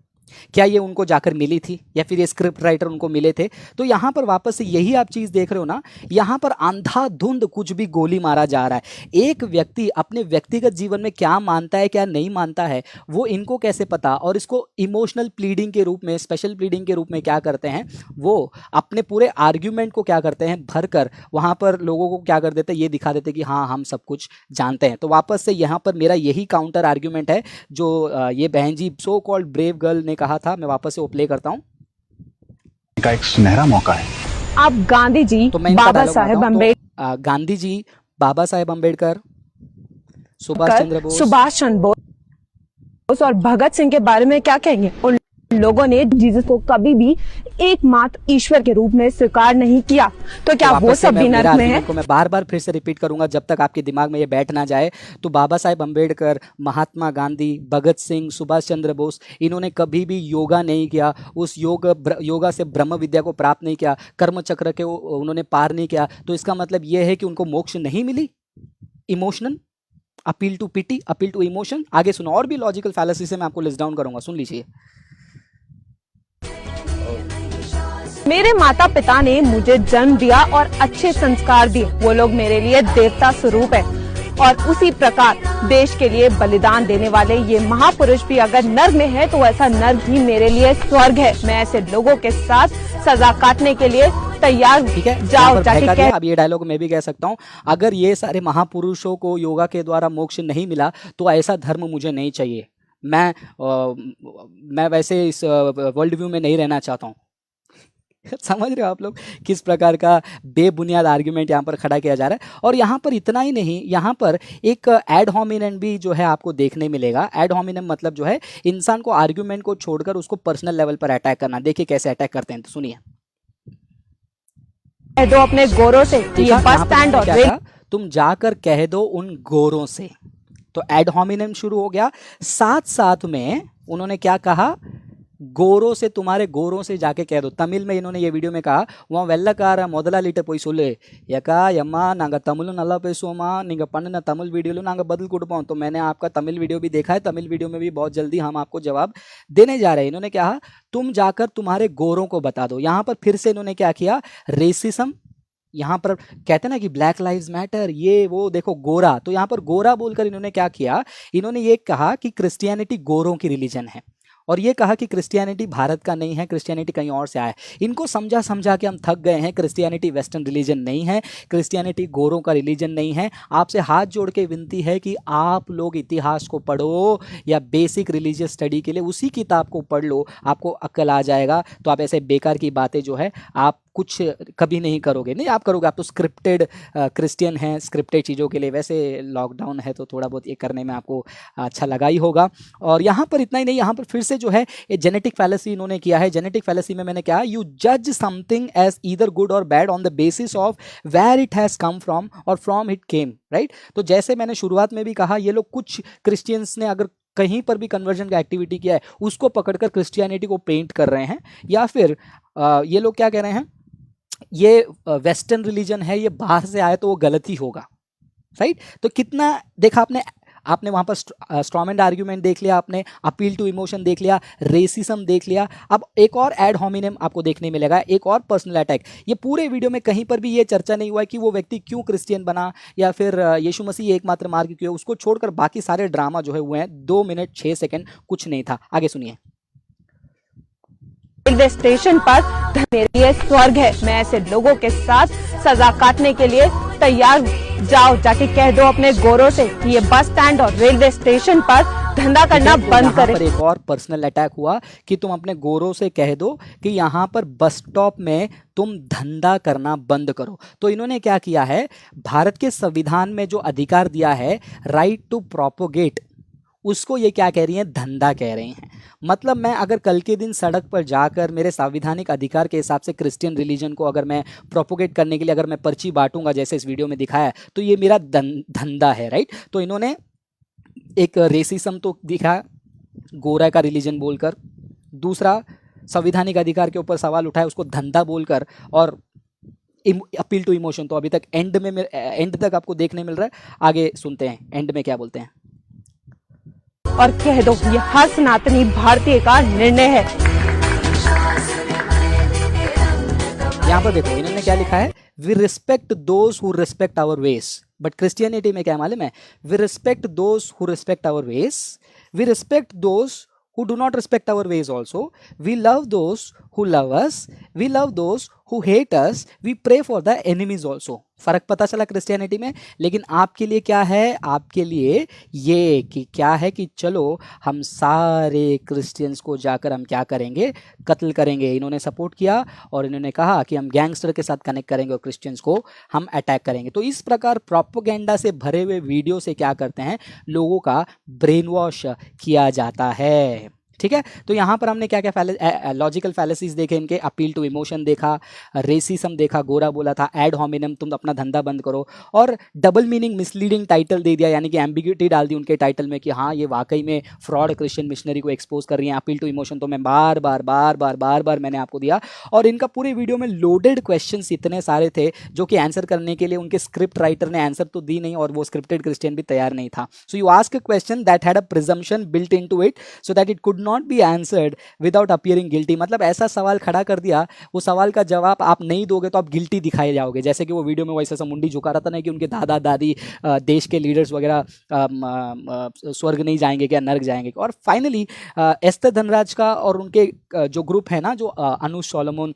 क्या ये उनको जाकर मिली थी या फिर ये स्क्रिप्ट राइटर उनको मिले थे? तो यहाँ पर वापस से यही आप चीज़ देख रहे हो ना, यहाँ पर अंधाधुंध कुछ भी गोली मारा जा रहा है। एक व्यक्ति अपने व्यक्तिगत जीवन में क्या मानता है क्या नहीं मानता है वो इनको कैसे पता, और इसको इमोशनल प्लीडिंग के रूप में, स्पेशल प्लीडिंग के रूप में क्या करते हैं, वो अपने पूरे आर्ग्यूमेंट को क्या करते हैं भर कर वहाँ पर लोगों को क्या कर देते हैं, ये दिखा देते हैं कि हाँ हम सब कुछ जानते हैं। तो वापस से यहाँ पर मेरा यही काउंटर आर्ग्यूमेंट है जो ये बहन जी सो कॉल्ड ब्रेव गर्ल ने कहा था। मैं वापस से वो प्ले करता हूँ। का एक सुनहरा मौका है। आप गांधी जी, तो मैं इनका बाबा dialogue साहेब बताऊं तो, अम्बेडकर, गांधी जी, बाबा साहेब अम्बेडकर, सुभाष चंद्र बोस, सुभाष चंद्र बोस और भगत सिंह के बारे में क्या कहेंगे? उन लोगों ने जीसस को कभी भी एकमात्र ईश्वर के रूप में स्वीकार नहीं किया, तो क्या वो वापस से सब भी मेरा नर्क में है? argument को मैं बार बार फिर से रिपीट करूंगा जब तक आपके दिमाग में ये बैठ ना जाए। तो बाबा साहेब अम्बेडकर, महात्मा गांधी, भगत सिंह, सुभाष चंद्र बोस, इन्होंने कभी भी योगा नहीं किया, उस योगा से ब्रह्म विद्या को प्राप्त नहीं किया, कर्म चक्र के उन्होंने पार नहीं किया। तो इसका मतलब ये है कि उनको मोक्ष नहीं मिली। Emotional appeal to pity, appeal to emotion. आगे सुनो, और भी लॉजिकल फैलेसी से मैं आपको लिस्ट डाउन करूंगा, सुन लीजिए। मेरे माता पिता ने मुझे जन्म दिया और अच्छे संस्कार दिए, वो लोग मेरे लिए देवता स्वरूप है। और उसी प्रकार देश के लिए बलिदान देने वाले ये महापुरुष भी अगर नर्क में है तो ऐसा नर्क ही मेरे लिए स्वर्ग है। मैं ऐसे लोगों के साथ सजा काटने के लिए तैयार। ठीक है, जाओ जाके कह। अब ये डायलॉग मैं भी कह सकता हूँ, अगर ये सारे महापुरुषों को योगा के द्वारा मोक्ष नहीं मिला तो ऐसा धर्म मुझे नहीं चाहिए। मैं वैसे इस वर्ल्ड व्यू में नहीं रहना चाहता हूँ। समझ रहे हो आप लोग किस प्रकार का बेबुनियाद आर्ग्यूमेंट यहाँ पर खड़ा किया जा रहा है। और यहाँ पर इतना ही नहीं, यहाँ पर एक एड होमिनेम भी जो है आपको देखने मिलेगा। एड होमिनेम मतलब जो है इंसान को आर्ग्यूमेंट को छोड़कर उसको पर्सनल लेवल पर अटैक करना। देखिए कैसे अटैक करते हैं, तो सुनिए। कह दो अपने गोरों से ये बस स्टैंड और रेल, तुम जाकर कह दो उन गोरों से। तो एड होमिनेम शुरू हो गया, साथ साथ में उन्होंने क्या कहा, गोरों से, तुम्हारे गोरों से जाके कह दो। तमिल में इन्होंने ये वीडियो में कहा, वहाँ வெள்ளக்கார முதலாளிட்ட போய் சொல்லு, यका यम्मा नांगा तमिल नल्ला पेसोमा नींगा पन्ना तमिल वीडियो नांगा बदल कुटपाऊं। तो मैंने आपका तमिल वीडियो भी देखा है, तमिल वीडियो में भी बहुत जल्दी हम आपको जवाब देने जा रहे हैं। इन्होंने कहा तुम जाकर तुम्हारे गोरों को बता दो। यहाँ पर फिर से इन्होंने क्या किया, रेसिज्म, यहाँ पर कहते हैं ना कि ब्लैक लाइव्स मैटर, ये वो देखो गोरा, तो यहाँ पर गोरा बोलकर इन्होंने क्या किया, इन्होंने ये कहा कि क्रिश्चियनिटी गोरों की रिलीजन है, और ये कहा कि क्रिश्चियनिटी भारत का नहीं है, क्रिश्चियनिटी कहीं और से आया है। इनको समझा समझा के हम थक गए हैं। क्रिश्चियनिटी वेस्टर्न रिलीजन नहीं है, क्रिश्चियनिटी गोरों का रिलीजन नहीं है। आपसे हाथ जोड़ के विनती है कि आप लोग इतिहास को पढ़ो या बेसिक रिलीजियस स्टडी के लिए उसी किताब को पढ़ लो, आपको अक्ल आ जाएगा। तो आप ऐसे बेकार की बातें जो है आप कुछ कभी नहीं करोगे। नहीं आप करोगे, आप तो स्क्रिप्टेड क्रिश्चियन हैं, स्क्रिप्टेड चीज़ों के लिए। वैसे लॉकडाउन है तो थोड़ा बहुत ये करने में आपको अच्छा लगा ही होगा। और यहाँ पर इतना ही नहीं, यहाँ पर फिर से जो है ये जेनेटिक फैलेसी इन्होंने किया है। जेनेटिक फैलेसी में मैंने क्या, यू जज something as either good or bad on the basis of where it has come from or from it came, right. तो जैसे मैंने शुरुआत में भी कहा, ये लोग कुछ क्रिश्चियंस ने अगर कहीं पर भी कन्वर्जन का एक्टिविटी किया है उसको पकड़कर क्रिश्चियनिटी को पेंट कर रहे हैं, या फिर ये लोग क्या कह रहे हैं, ये वेस्टर्न रिलीजन है, ये बाहर से आए तो वो गलत ही होगा, राइट। तो कितना देखा आपने वहां पर स्ट्रॉमैन आर्ग्यूमेंट देख लिया, आपने अपील टू इमोशन देख लिया, रेसिज्म देख लिया। अब एक और एड होमिनेम आपको देखने मिलेगा, एक और पर्सनल अटैक। ये पूरे वीडियो में कहीं पर भी ये चर्चा नहीं हुआ है कि वो व्यक्ति क्यों क्रिश्चियन बना या फिर यीशु मसीह एकमात्र मार्ग क्यों, उसको छोड़कर बाकी सारे ड्रामा जो है हुए हैं। 2 मिनट 6 सेकंड कुछ नहीं था। आगे सुनिए। रेलवे स्टेशन पर मेरे लिए स्वर्ग है। मैं ऐसे लोगों के साथ सजा काटने के लिए तैयार हूँ। जाओ जाके कह दो अपने गोरों से कि ये बस स्टैंड और रेलवे स्टेशन पर धंधा करना बंद करें। पर एक और पर्सनल अटैक हुआ कि तुम अपने गोरों से कह दो कि यहाँ पर बस स्टॉप में तुम धंधा करना बंद करो। तो इन्होंने क्या किया है, भारत के संविधान में जो अधिकार दिया है राइट टू प्रोपोगेट, उसको ये क्या कह रही हैं, धंधा कह रही हैं। मतलब मैं अगर कल के दिन सड़क पर जाकर मेरे संवैधानिक अधिकार के हिसाब से क्रिश्चियन रिलीजन को अगर मैं प्रोपोगेट करने के लिए अगर मैं पर्ची बांटूंगा जैसे इस वीडियो में दिखाया, तो ये मेरा धंधा है, राइट। तो इन्होंने एक रेसिज्म तो दिखा गोरा का रिलीजन बोलकर, दूसरा संवैधानिक अधिकार के ऊपर सवाल उठाया उसको धंधा बोलकर, और अपील टू इमोशन। तो अभी तक एंड तक आपको देखने मिल रहा है। आगे सुनते हैं एंड में क्या बोलते हैं। और कह दो ये हर सनातनी भारतीय का निर्णय है। यहाँ पर देखो इन्होंने क्या लिखा है, we respect those who respect our ways. But Christianity में क्या मालूम है, we respect those who respect our ways, we respect those who do not respect our ways also, we love those who love us, we love those who hate us, we pray for the enemies also। फर्क पता चला क्रिश्चियनिटी में। लेकिन आपके लिए क्या है, आपके लिए ये कि क्या है कि चलो हम सारे क्रिश्चियंस को जाकर हम क्या करेंगे, कत्ल करेंगे। इन्होंने सपोर्ट किया और इन्होंने कहा कि हम गैंगस्टर के साथ कनेक्ट करेंगे और क्रिश्चियंस को हम अटैक करेंगे। तो इस प्रकार प्रोपेगेंडा से भरे हुए वीडियो से क्या करते हैं, लोगों का ब्रेन वॉश किया जाता है। ठीक है, तो यहाँ पर हमने क्या क्या लॉजिकल फैलेसीज देखे इनके, अपील टू इमोशन देखा, रेसिज्म देखा, गोरा बोला था, एड होमिनम तुम अपना धंधा बंद करो, और डबल मीनिंग मिसलीडिंग टाइटल दे दिया, यानी कि एम्बिग्यूटी डाल दी उनके टाइटल में कि हाँ ये वाकई में फ्रॉड क्रिश्चियन मिशनरी को एक्सपोज कर रही हैं। अपील टू इमोशन तो मैं बार बार मैंने आपको दिया, और इनका पूरे वीडियो में लोडेड क्वेश्चंस इतने सारे थे जो कि आंसर करने के लिए उनके स्क्रिप्ट राइटर ने आंसर तो दी नहीं, और वो स्क्रिप्टेड क्रिश्चियन भी तैयार नहीं था। So you ask a question that had a presumption built into it so that it could not be answered without appearing guilty. मतलब ऐसा सवाल खड़ा कर दिया, वो सवाल का जवाब आप नहीं दोगे तो आप गिल्टी दिखाए जाओगे। जैसे कि वो वीडियो में वैसे ऐसा मुंडी झुका रहा था ना कि उनके दादा दादी देश के लीडर्स वगैरह स्वर्ग नहीं जाएंगे क्या, नर्क जाएंगे। और फाइनली एस्तर धनराज का और उनके जो ग्रुप है ना, जो अनुज सोलोमन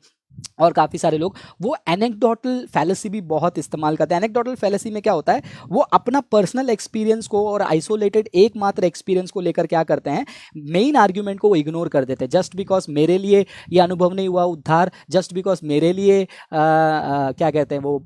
और काफ़ी सारे लोग, वो एनेक्डोटल फैलेसी भी बहुत इस्तेमाल करते हैं। एनेक्डोटल फैलेसी में क्या होता है, वो अपना पर्सनल एक्सपीरियंस को और आइसोलेटेड एकमात्र एक्सपीरियंस को लेकर क्या करते हैं, मेन आर्ग्यूमेंट को वो इग्नोर कर देते हैं। जस्ट बिकॉज मेरे लिए ये अनुभव नहीं हुआ उद्धार, जस्ट बिकॉज मेरे लिए क्या कहते हैं वो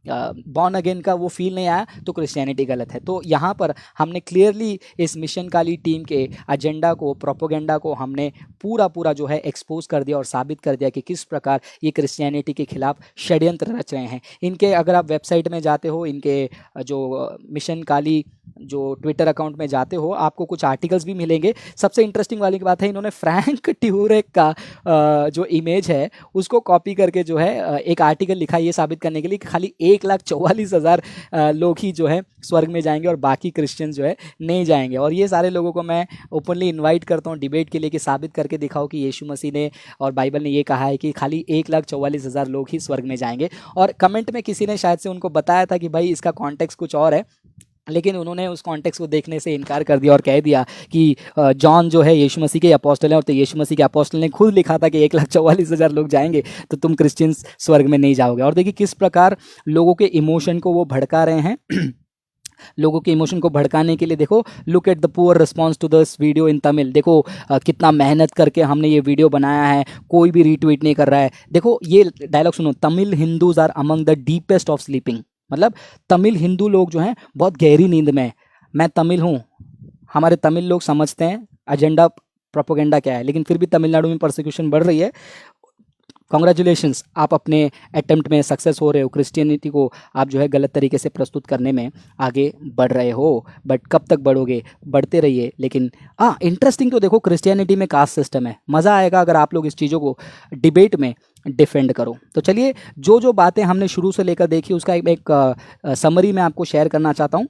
बॉर्न अगेन का वो फील नहीं आया, तो क्रिश्चियनिटी गलत है। तो यहाँ पर हमने क्लियरली इस मिशन काली टीम के एजेंडा को, प्रोपोगेंडा को हमने पूरा जो है एक्सपोज कर दिया और साबित कर दिया कि किस प्रकार ये क्रिश्चियनिटी के खिलाफ षड्यंत्र रच रहे हैं। इनके अगर आप वेबसाइट में जाते हो, इनके जो मिशन काली जो ट्विटर अकाउंट में जाते हो, आपको कुछ आर्टिकल्स भी मिलेंगे। सबसे इंटरेस्टिंग वाली बात है, इन्होंने फ्रैंक ट्यूरेक का जो इमेज है उसको कॉपी करके जो है एक आर्टिकल लिखा है ये साबित करने के लिए कि खाली 1,44,000 लोग ही जो है स्वर्ग में जाएंगे और बाकी क्रिश्चियन जो है नहीं जाएंगे। और ये सारे लोगों को मैं ओपनली इन्वाइट करता हूँ डिबेट के लिए कि साबित करके दिखाओ कि यीशु मसीह ने और बाइबल ने ये कहा है कि खाली 1,44,000 लोग ही स्वर्ग में जाएंगे। और कमेंट में किसी ने शायद से उनको बताया था कि भाई इसका कॉन्टेक्स्ट कुछ और है, लेकिन उन्होंने उस कॉन्टेक्स्ट को देखने से इनकार कर दिया और कह दिया कि जॉन जो है यीशु मसीह के अपोस्टल हैं, और तो यीशु मसीह के अपोस्टल ने खुद लिखा था कि 1,44,000 लोग जाएंगे तो तुम क्रिश्चियंस स्वर्ग में नहीं जाओगे। और देखिए किस प्रकार लोगों के इमोशन को वो भड़का रहे हैं। लोगों के इमोशन को भड़काने के लिए देखो, look at the poor response to this video in Tamil. देखो कितना मेहनत करके हमने ये वीडियो बनाया है, कोई भी रीट्वीट नहीं कर रहा है। देखो ये डायलॉग सुनो, Tamil Hindus are among the deepest of sleeping. मतलब तमिल हिंदू लोग जो हैं बहुत गहरी नींद में। मैं तमिल हूँ, हमारे तमिल लोग समझते हैं एजेंडा प्रोपोगेंडा क्या है, लेकिन फिर भी तमिलनाडु में परसिक्यूशन बढ़ रही है। कॉन्ग्रेचुलेशंस, आप अपने अटेम्प्ट में सक्सेस हो रहे हो, क्रिश्चियनिटी को आप जो है गलत तरीके से प्रस्तुत करने में आगे बढ़ रहे हो। बट कब तक बढ़ोगे, बढ़ते रहिए। लेकिन इंटरेस्टिंग तो देखो, क्रिश्चियनिटी में कास्ट सिस्टम है। मज़ा आएगा अगर आप लोग इस चीज़ों को डिबेट में डिफेंड करो। तो चलिए जो बातें हमने शुरू से लेकर देखी उसका एक समरी मैं आपको शेयर करना चाहता हूँ,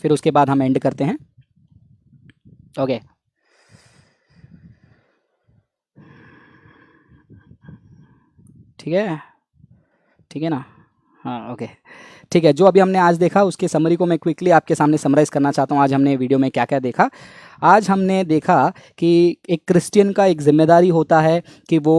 फिर उसके बाद हम एंड करते हैं। ओके ठीक है ना, हाँ ओके ठीक है। जो अभी हमने आज देखा उसके समरी को मैं क्विकली आपके सामने समराइज करना चाहता हूँ। आज हमने वीडियो में क्या क्या देखा। आज हमने देखा कि एक क्रिश्चियन का एक जिम्मेदारी होता है कि वो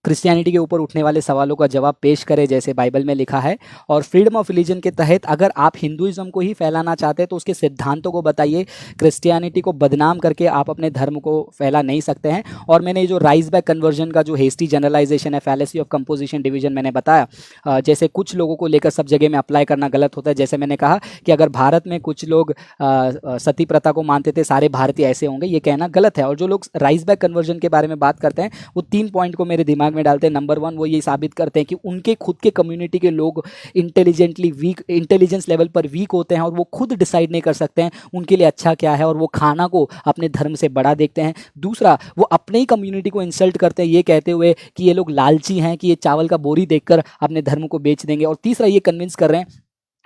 क्रिश्चियनिटी के ऊपर उठने वाले सवालों का जवाब पेश करे जैसे बाइबल में लिखा है। और फ्रीडम ऑफ रिलीजन के तहत अगर आप हिंदुइज्म को ही फैलाना चाहते हैं तो उसके सिद्धांतों को बताइए। क्रिश्चियनिटी को बदनाम करके आप अपने धर्म को फैला नहीं सकते हैं। और मैंने जो राइज बैक कन्वर्जन का जो हेस्टी जनरलाइजेशन है, फैलेसी ऑफ कंपोजिशन डिवीजन, मैंने बताया जैसे कुछ लोगों को लेकर सब जगह में अप्लाई करना गलत होता है। जैसे मैंने कहा कि अगर भारत में कुछ लोग सती प्रथा को मानते थे, सारे भारतीय ऐसे होंगे, ये कहना गलत है। और जो लोग राइज बैक कन्वर्जन के बारे में बात करते हैं वो 3 पॉइंट को मेरे दिमाग में डालते हैं। नंबर 1, वो ये साबित करते हैं कि उनके खुद के कम्युनिटी के लोग इंटेलिजेंटली वीक, इंटेलिजेंस लेवल पर वीक होते हैं और वो खुद डिसाइड नहीं कर सकते हैं उनके लिए अच्छा क्या है, और वो खाना को अपने धर्म से बड़ा देखते हैं। दूसरा, वो अपने ही कम्युनिटी को इंसल्ट करते हैं ये कहते हुए कि ये लोग लालची हैं कि ये चावल का बोरी देखकर अपने धर्म को बेच देंगे। और तीसरा, ये कन्विंस कर रहे हैं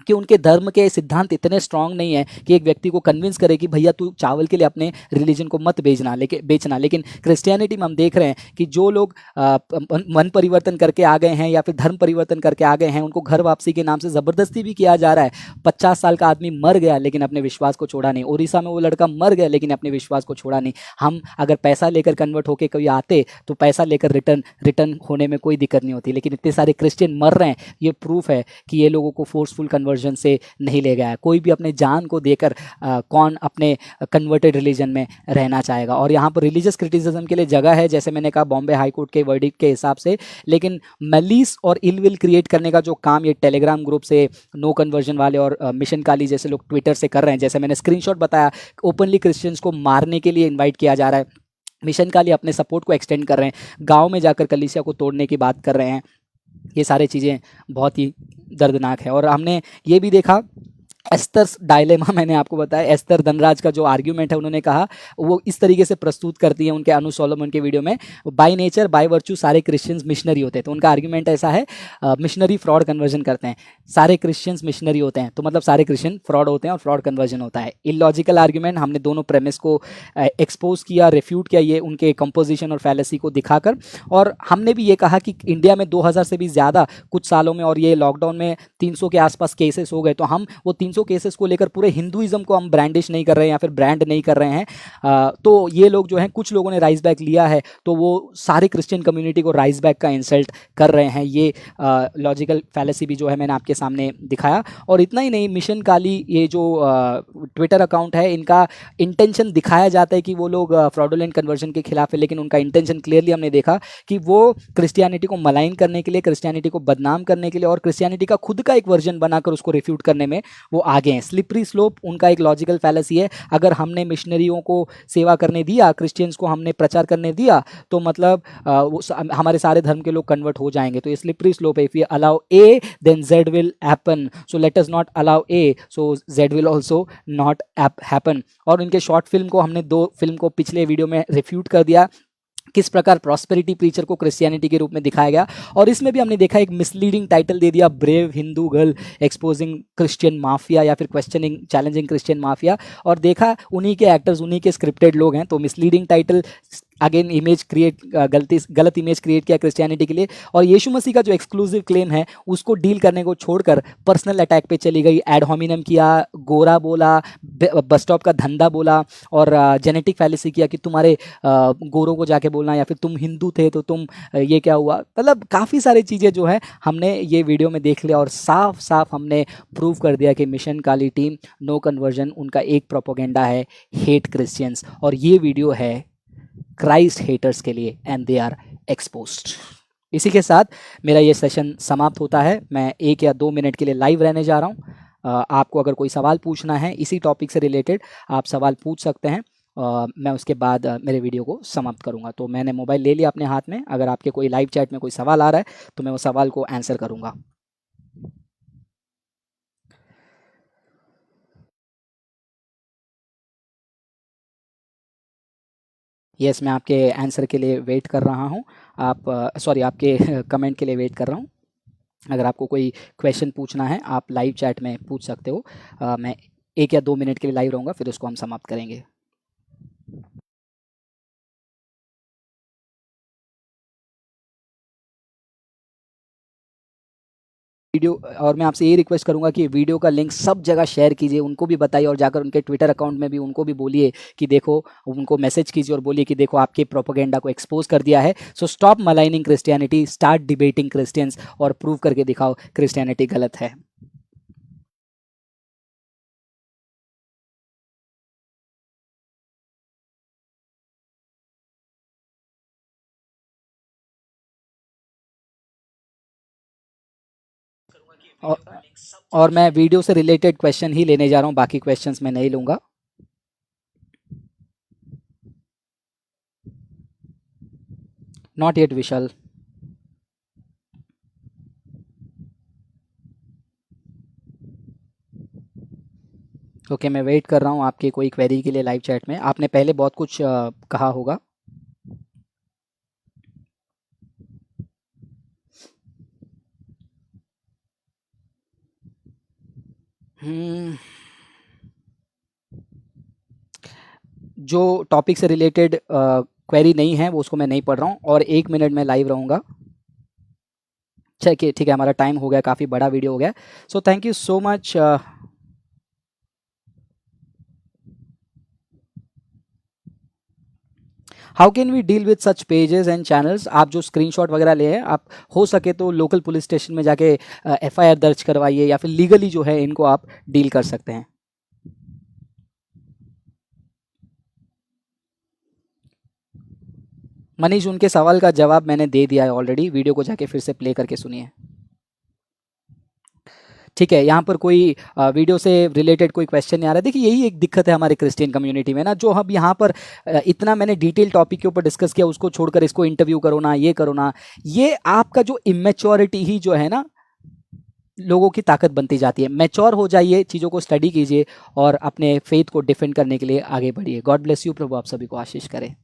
कि उनके धर्म के सिद्धांत इतने स्ट्रांग नहीं है कि एक व्यक्ति को कन्विंस करे कि भैया तू चावल के लिए अपने रिलीजन को मत बेचना। लेकिन क्रिश्चियनिटी में हम देख रहे हैं कि जो लोग मन परिवर्तन करके आ गए हैं या फिर धर्म परिवर्तन करके आ गए हैं, उनको घर वापसी के नाम से ज़बरदस्ती भी किया जा रहा है। 50 साल का आदमी मर गया लेकिन अपने विश्वास को छोड़ा नहीं। उड़ीसा में वो लड़का मर गया लेकिन अपने विश्वास को छोड़ा नहीं। हम अगर पैसा लेकर कन्वर्ट होकर कभी आते तो पैसा लेकर रिटर्न होने में कोई दिक्कत नहीं होती, लेकिन इतने सारे क्रिश्चियन मर रहे हैं, ये प्रूफ है कि ये लोगों को फोर्सफुल कन्वर्जन से नहीं ले गया है। कोई भी अपने जान को देकर कौन अपने कन्वर्टेड रिलीजन में रहना चाहेगा। और यहाँ पर रिलीजियस क्रिटिसिज्म के लिए जगह है, जैसे मैंने कहा बॉम्बे हाई कोर्ट के वर्डिक्ट के हिसाब से, लेकिन मलीस और इल विल क्रिएट करने का जो काम ये टेलीग्राम ग्रुप से नो कन्वर्जन वाले और मिशन काली जैसे लोग ट्विटर से कर रहे हैं, जैसे मैंने स्क्रीनशॉट बताया, ओपनली क्रिश्चियंस को मारने के लिए इन्वाइट किया जा रहा है। मिशन काली अपने सपोर्ट को एक्सटेंड कर रहे हैं, गाँव में जाकर कलीसिया को तोड़ने की बात कर रहे हैं। ये सारी चीज़ें बहुत ही दर्दनाक है। और हमने ये भी देखा एस्तर डायलेमा, मैंने आपको बताया एस्तर धनराज का जो आर्ग्यूमेंट है, उन्होंने कहा वो इस तरीके से प्रस्तुत करती है उनके अनु सोलोमन के वीडियो में, बाय नेचर बाय वर्चू सारे क्रिश्चियंस मिशनरी होते हैं। तो उनका आर्ग्यूमेंट ऐसा है, मिशनरी फ्रॉड कन्वर्जन करते हैं, सारे क्रिश्चियंस मिशनरी होते हैं तो मतलब सारे क्रिश्चियन फ्रॉड होते हैं और फ्रॉड कन्वर्जन होता है। Illogical argument. हमने दोनों प्रेमिस को एक्सपोज किया, रिफ्यूट किया, ये उनके कंपोजिशन और फैलेसी को दिखाकर। और हमने भी ये कहा कि इंडिया में 2000 से भी ज़्यादा कुछ सालों में, और ये लॉकडाउन में 300 के आसपास केसेस हो गए, तो हम वो 300 केसेस को लेकर पूरे हिंदुइज्म को हम ब्रांडिश नहीं कर रहे हैं या फिर ब्रांड नहीं कर रहे हैं। तो ये लोग जो हैं, कुछ लोगों ने राइज बैक लिया है तो वो सारे क्रिश्चियन कम्युनिटी को राइज बैक का इंसल्ट कर रहे हैं। ये लॉजिकल फैलेसी भी जो है मैंने आपके सामने दिखाया। और इतना ही नहीं, मिशन काली ये जो ट्विटर अकाउंट है, इनका इंटेंशन दिखाया जाता है कि वो लोग फ्रॉडुलेंट कन्वर्जन के खिलाफ है, लेकिन उनका इंटेंशन क्लियरली हमने देखा कि वो क्रिश्चियनिटी को मलाइन करने के लिए, क्रिश्चियनिटी को बदनाम करने के लिए और क्रिश्चियनिटी का खुद का एक वर्जन बनाकर उसको रिफ्यूट करने में वो आगे हैं। स्लिपरी स्लोप उनका एक लॉजिकल फैलेसी है। अगर हमने मिशनरियों को सेवा करने दिया, क्रिश्चियंस को हमने प्रचार करने दिया, तो मतलब हमारे सारे धर्म के लोग कन्वर्ट हो जाएंगे। तो ये स्लिपरी स्लोप है। If we allow A then Z will happen, so let us not allow A, so Z will also not happen. और इनके शॉर्ट फिल्म को हमने 2 फिल्म को पिछले वीडियो में रिफ्यूट कर दिया, किस प्रकार प्रॉस्पेरिटी प्रीचर को क्रिश्चियनिटी के रूप में दिखाया गया। और इसमें भी हमने देखा एक मिसलीडिंग टाइटल दे दिया, brave Hindu girl exposing Christian mafia या फिर क्वेश्चनिंग चैलेंजिंग क्रिश्चियन माफिया, और देखा उन्हीं के एक्टर्स, उन्हीं के स्क्रिप्टेड लोग हैं। तो misleading title, again image create, गलत इमेज क्रिएट किया क्रिश्चियनिटी के लिए। और यीशु मसीह का जो एक्सक्लूसिव क्लेम है उसको डील करने को छोड़कर पर्सनल अटैक पे चली गई, एड होमिनम किया, गोरा बोला, बस स्टॉप का धंधा बोला, और जेनेटिक फैलेसी किया कि तुम्हारे गोरों को जाके बोलना, या फिर तुम हिंदू थे तो तुम ये क्या हुआ। मतलब काफ़ी सारी चीज़ें जो है हमने ये वीडियो में देख लिया और साफ साफ हमने प्रूव कर दिया कि mission Kali team no conversion उनका एक प्रोपोगेंडा है, हेट क्रिश्चियंस। और ये वीडियो है क्राइस्ट हेटर्स के लिए, एंड दे आर एक्सपोज्ड। इसी के साथ मेरा ये सेशन समाप्त होता है। मैं 1 या 2 मिनट के लिए लाइव रहने जा रहा हूँ। आपको अगर कोई सवाल पूछना है इसी टॉपिक से रिलेटेड, आप सवाल पूछ सकते हैं। मैं उसके बाद मेरे वीडियो को समाप्त करूँगा। तो मैंने मोबाइल ले लिया अपने हाथ में, अगर आपके कोई लाइव चैट में कोई सवाल आ रहा है तो मैं वो सवाल को आंसर करूँगा। यस, मैं आपके आंसर के लिए वेट कर रहा हूँ। आप सॉरी, आपके कमेंट के लिए वेट कर रहा हूँ। अगर आपको कोई क्वेश्चन पूछना है आप लाइव चैट में पूछ सकते हो। मैं 1 या 2 मिनट के लिए लाइव रहूँगा, फिर उसको हम समाप्त करेंगे। वीडियो, और मैं आपसे ये रिक्वेस्ट करूंगा कि वीडियो का लिंक सब जगह शेयर कीजिए, उनको भी बताइए, और जाकर उनके ट्विटर अकाउंट में भी उनको भी बोलिए कि देखो, उनको मैसेज कीजिए और बोलिए कि देखो आपके प्रोपेगेंडा को एक्सपोज कर दिया है। So stop maligning Christianity, start debating Christians, और प्रूव करके दिखाओ क्रिश्चियनिटी गलत है। और मैं वीडियो से रिलेटेड क्वेश्चन ही लेने जा रहा हूँ, बाकी क्वेश्चंस मैं नहीं लूँगा। Not yet Vishal. ओके, मैं वेट कर रहा हूँ आपके कोई क्वेरी के लिए लाइव चैट में। आपने पहले बहुत कुछ कहा होगा। हम्म, जो टॉपिक से रिलेटेड क्वेरी नहीं है वो उसको मैं नहीं पढ़ रहा हूँ, और 1 मिनट में लाइव रहूँगा। ठीक है, हमारा टाइम हो गया, काफ़ी बड़ा वीडियो हो गया। So thank you so much. How can we deal with such pages and channels? आप जो स्क्रीनशॉट वगैरह ले हैं, आप हो सके तो लोकल पुलिस स्टेशन में जाके एफआईआर दर्ज करवाइए, या फिर लीगली जो है इनको आप डील कर सकते हैं। मनीष, उनके सवाल का जवाब मैंने दे दिया है ऑलरेडी, वीडियो को जाके फिर से प्ले करके सुनिए। ठीक है, यहाँ पर कोई वीडियो से रिलेटेड कोई क्वेश्चन नहीं आ रहा है। देखिए, यही एक दिक्कत है हमारे क्रिश्चियन कम्युनिटी में ना, जो हम यहाँ पर इतना मैंने डिटेल टॉपिक के ऊपर डिस्कस किया, उसको छोड़कर इसको इंटरव्यू करो ना, ये करो ना, ये आपका जो इमेच्योरिटी ही जो है ना लोगों की ताकत बनती जाती है। मैच्योर हो जाइए, चीज़ों को स्टडी कीजिए और अपने फेथ को डिफेंड करने के लिए आगे बढ़िए। गॉड ब्लेस यू, प्रभु आप सभी को आशीष करे।